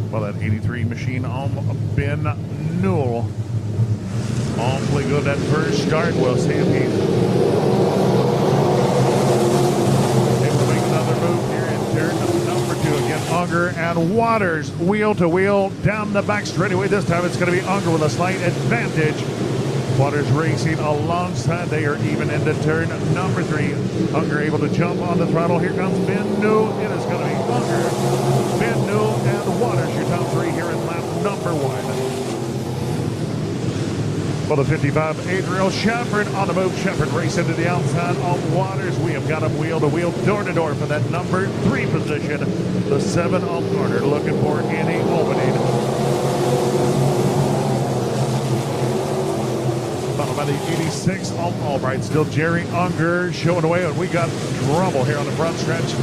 Well, that 83 machine on Ben Newell. Awfully good that first start. We'll see if he's able to make another move here in turn number 2. Again, Unger and Waters wheel to wheel down the back straightaway. This time it's going to be Unger with a slight advantage. Waters racing alongside. They are even into turn number 3. Unger able to jump on the throttle. Here comes Ben Newell. It is going to be Unger, Ben Newell, and Waters, your top 3 here in lap number 1. For the 55, Adriel Shepard on the move. Shepard race into the outside of Waters. We have got him wheel to wheel, door to door for that number 3 position. The 7 on corner looking for any opening. Followed by the 86 on Albright. Still Jerry Unger showing away, and we got trouble here on the front stretch.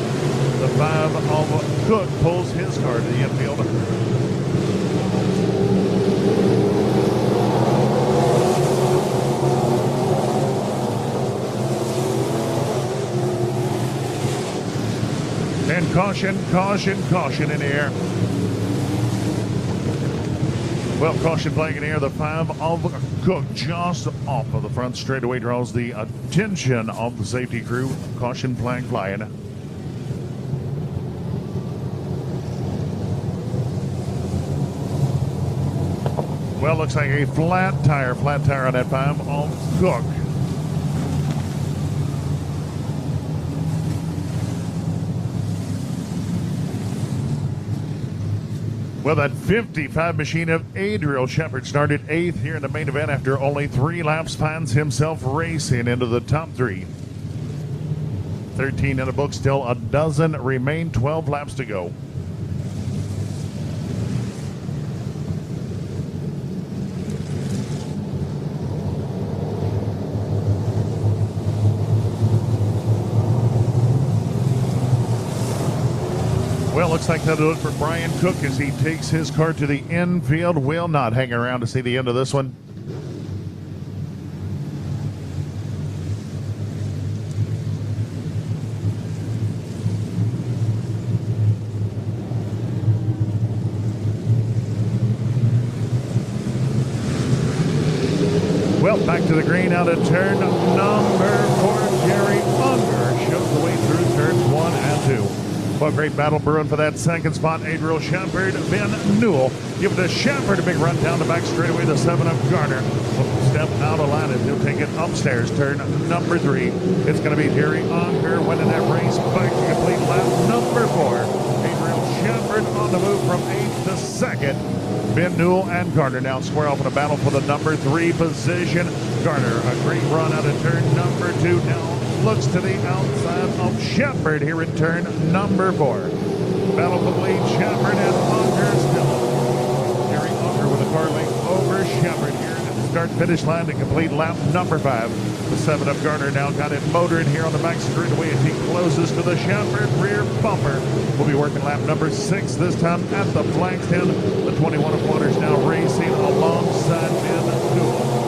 The 5 of Cook pulls his car to the infield. And caution, caution, caution in the air. Well, caution flag in the air. The 5 of Cook just off of the front straightaway draws the attention of the safety crew. Caution flag flying. Well, looks like a flat tire on that 5 of Cook. Well, that 55 machine of Adriel Shepard started 8th here in the main event after only 3 laps, finds himself racing into the top 3. 13 in the book, still a dozen remain, 12 laps to go. Well, looks like that'll do it for Brian Cook as he takes his car to the infield. Will not hang around to see the end of this one. Well, back to the green out of turn number 4. Jerry Unger shows the way through turns 1 and 2. Well, great battle brewing for that second spot. Adriel Shepard, Ben Newell. Give it to Shepard, a big run down the back straightaway. The 7 of Garner will step out of line and he'll take it upstairs. Turn number 3. It's going to be Jerry Unger winning that race. Back to complete lap number 4. Adriel Shepard on the move from 8th to 2nd. Ben Newell and Garner now square off in a battle for the number 3 position. Garner, a great run out of turn number 2. Now looks to the outside of Shepard here in turn number 4. Battle for the lead, Shepard and Unger still. Jerry Unger with a car link over Shepard here at the start-finish line to complete lap number 5. The 7 of Garner now got it motoring here on the back straightaway as he closes to the Shepard rear bumper. We'll be working lap number 6 this time at the flag stand. The 21 of Waters now racing alongside Ben Newell.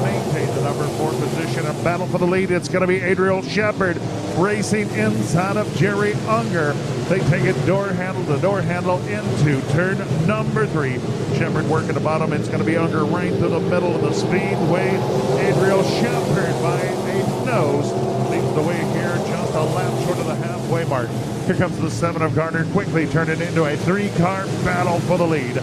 Maintain the number 4 position. A battle for the lead. It's going to be Adriel Shepard racing inside of Jerry Unger. They take it door handle to door handle into turn number 3. Shepard working the bottom. It's going to be Unger right to the middle of the speedway. Adriel Shepard by a nose leads the way here, just a lap short of the halfway mark. Here comes the 7 of Garner, quickly turning into a 3-car battle for the lead.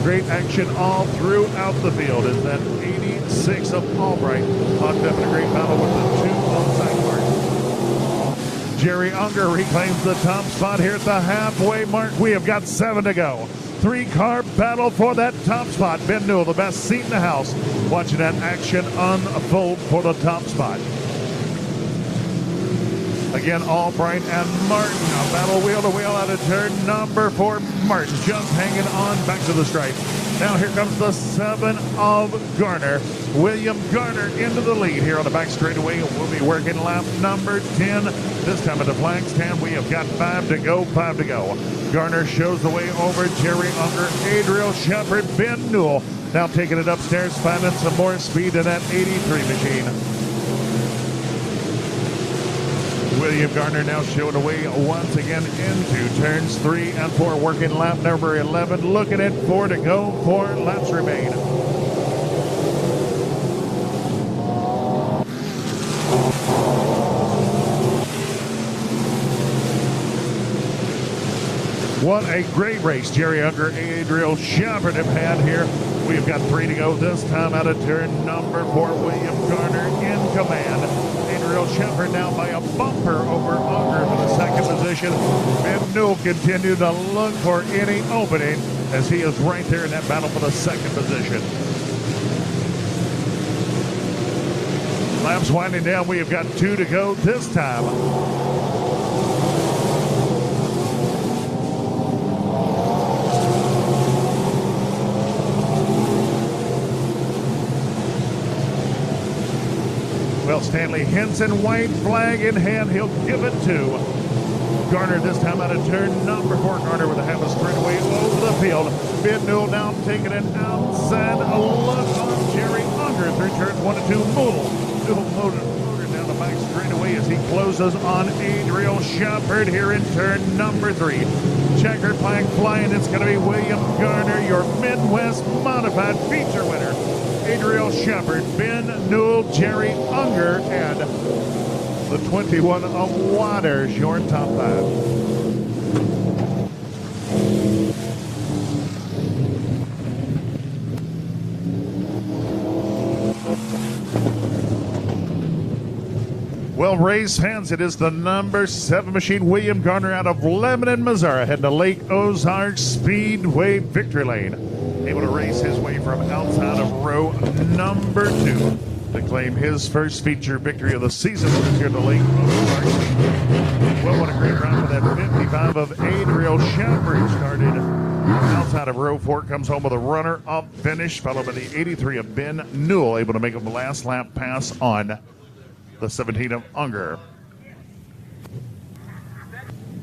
Great action all throughout the field as that 86 of Albright locked up in a great battle with the 2 on side cars. Jerry Unger reclaims the top spot here at the halfway mark. We have got 7 to go. 3-car battle for that top spot. Ben Newell, the best seat in the house, watching that action unfold for the top spot. Again, Albright and Martin, a battle wheel to wheel out of turn number 4. Martin just hanging on back to the stripe. Now here comes the 7 of Garner. William Garner into the lead here on the back straightaway. We'll be working lap number 10. This time at the flag stand, we have got 5 to go, 5 to go. Garner shows the way over Jerry Unger, Adriel Shepard, Ben Newell. Now taking it upstairs, finding some more speed in that 83 machine. William Garner now showing away once again into turns 3 and 4, working lap number 11. Looking at 4 to go, 4 laps remain. What a great race Jerry Unger, Adriel Shepard have had here. We've got 3 to go this time out of turn number 4. William Garner in command. Adriel Shepard now by a bumper over Unger for the 2nd position. Ben Newell continue to look for any opening as he is right there in that battle for the 2nd position. Laps winding down. We have got 2 to go this time. Well, Stanley Henson, white flag in hand. He'll give it to Garner this time out of turn number 4. Garner with a half a straightaway over the field. Ben Newell now taking it outside. A look on Jerry Unger through turns 1 and 2. Newell motor down the back straightaway as he closes on Adriel Shepard here in turn number 3. Checkered flag flying. It's going to be William Garner, your Midwest Modified feature winner. Adriel Shepard, Ben Newell, Jerry Unger, and the 21 of Waters, your top 5. Well, race fans, it is the number 7 machine, William Garner, out of Lebanon, Missouri, heading to Lake Ozark Speedway victory lane. Able to race his way from outside of row number 2 to claim his first feature victory of the season here at the Lake Ozark Speedway. Well, what a great run for that 55 of Adriel Shepard, who started outside of row 4, comes home with a runner-up finish, followed by the 83 of Ben Newell, able to make a last lap pass on the 17 of Unger.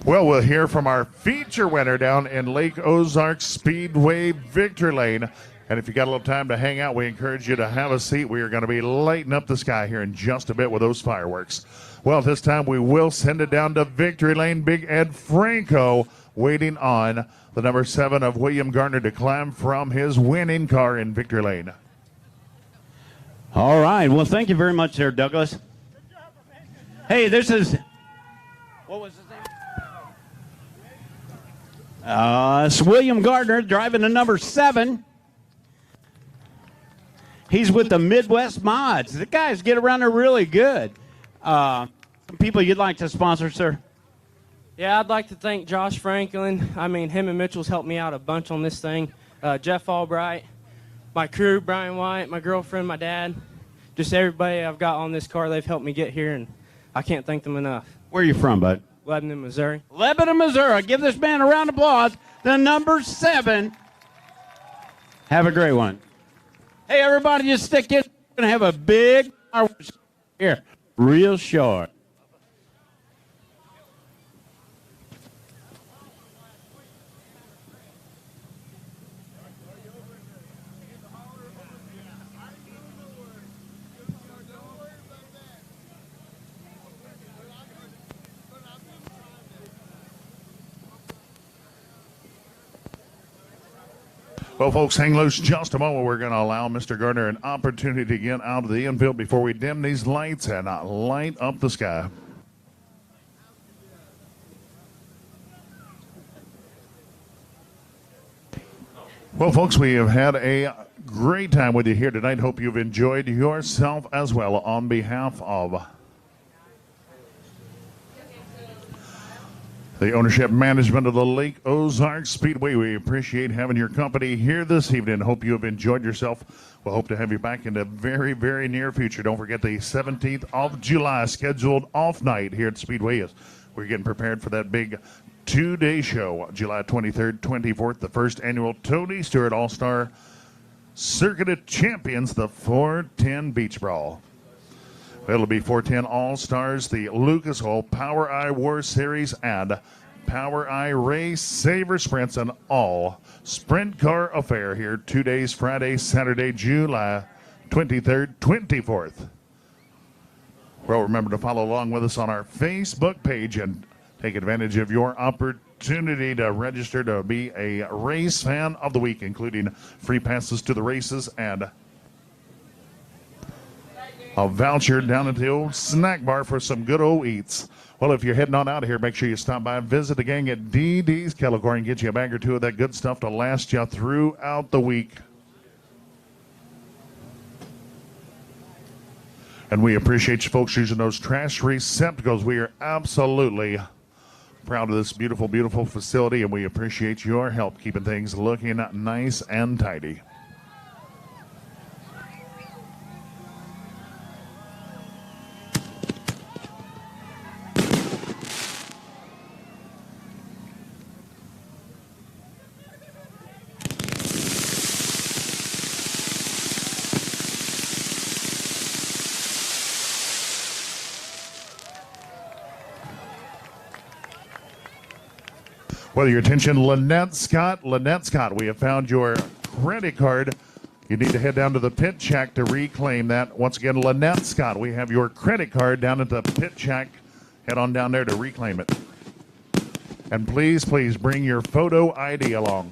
Well, we'll hear from our feature winner down in Lake Ozark Speedway victory lane. And if you got a little time to hang out, we encourage you to have a seat. We are going to be lighting up the sky here in just a bit with those fireworks. Well, this time we will send it down to victory lane. Big Ed Franco waiting on the number 7 of William Garner to climb from his winning car in victory lane. All right. Well, thank you very much there, Douglas. Hey, this is, what was his name? It's William Gardner driving the number 7. He's with the Midwest Mods. The guys get around there really good. People you'd like to sponsor, sir? Yeah, I'd like to thank Josh Franklin. I mean, him and Mitchell's helped me out a bunch on this thing. Jeff Albright, my crew, Brian White, my girlfriend, my dad, just everybody I've got on this car, they've helped me get here, and I can't thank them enough. Where are you from, bud? Lebanon, Missouri. Lebanon, Missouri. Give this man a round of applause. The number 7. Have a great one. Hey, everybody, just stick in. We're going to have a big fireworks here, real short. Well, folks, hang loose just a moment. We're going to allow Mr. Gardner an opportunity to get out of the infield before we dim these lights and light up the sky. Well, folks, we have had a great time with you here tonight. Hope you've enjoyed yourself as well. On behalf of the ownership management of the Lake Ozark Speedway, we appreciate having your company here this evening. Hope you have enjoyed yourself. We'll hope to have you back in the very, very near future. Don't forget the 17th of July, scheduled off night here at Speedway. As we're getting prepared for that big 2-day show, July 23rd, 24th, the first annual Tony Stewart All-Star Circuit of Champions, the 410 Beach Brawl. It'll be 410 All-Stars, the Lucas Oil POWRi War Series, and POWRi RaceSaver Sprints, and all sprint car affair here 2 days, Friday, Saturday, July 23rd, 24th. Well, remember to follow along with us on our Facebook page and take advantage of your opportunity to register to be a race fan of the week, including free passes to the races and a voucher down at the old snack bar for some good old eats. Well, if you're heading on out of here, make sure you stop by and visit the gang at DD's Kettle Corn and get you a bag or two of that good stuff to last you throughout the week. And we appreciate you folks using those trash receptacles. We are absolutely proud of this beautiful, beautiful facility, and we appreciate your help keeping things looking nice and tidy. Well, your attention, Lynette Scott. Lynette Scott, we have found your credit card. You need to head down to the pit shack to reclaim that. Once again, Lynette Scott, we have your credit card down at the pit shack. Head on down there to reclaim it. And please, please bring your photo ID along.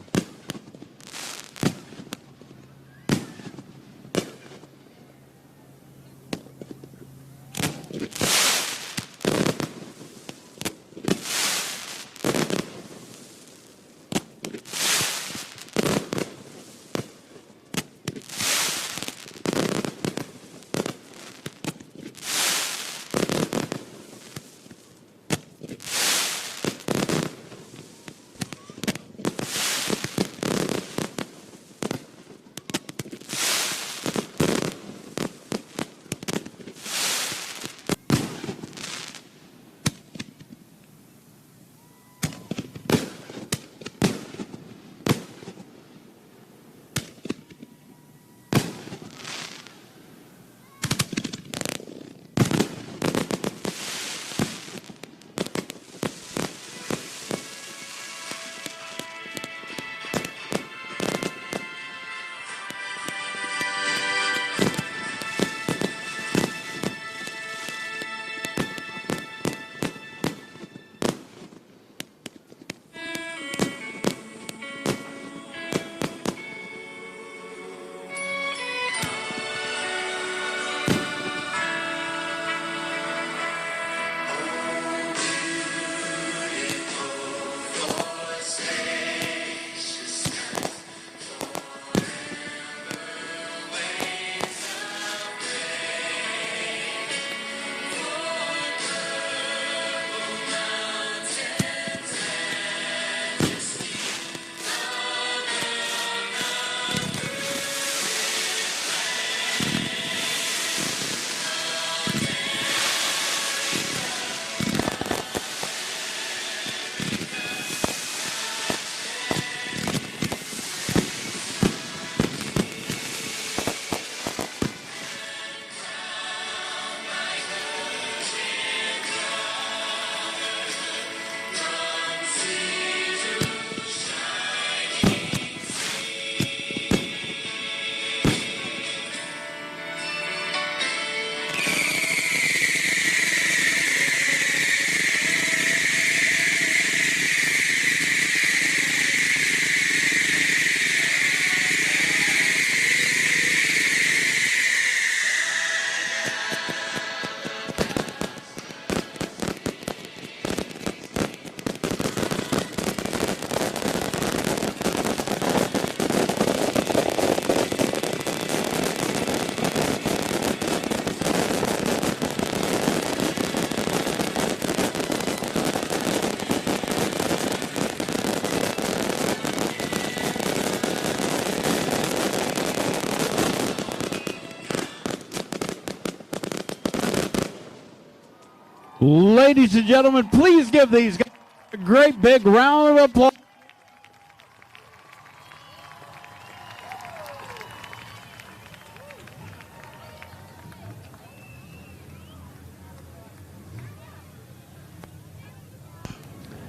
Ladies and gentlemen, please give these guys a great big round of applause.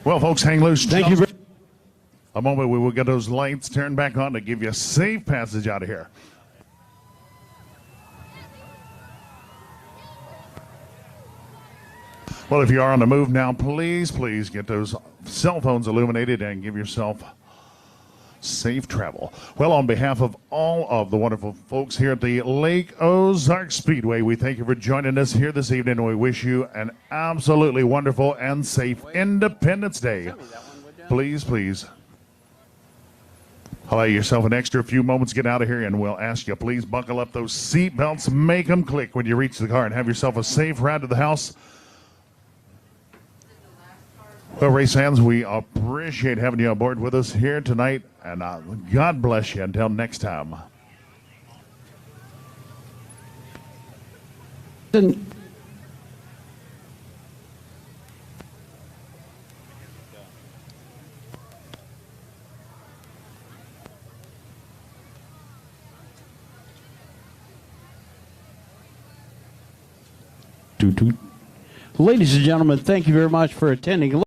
Well, folks, hang loose. Thank you. A moment we will get those lights turned back on to give you a safe passage out of here. Well, if you are on the move now, please get those cell phones illuminated and give yourself safe travel. Well, on behalf of all of the wonderful folks here at the Lake Ozark Speedway, we thank you for joining us here this evening, and we wish you an absolutely wonderful and safe Independence Day. Please allow yourself an extra few moments to get out of here, and we'll ask you, please buckle up those seat belts, make them click when you reach the car, and have yourself a safe ride to the house. Well, race fans, we appreciate having you on board with us here tonight, and God bless you until next time. Ladies and gentlemen, thank you very much for attending.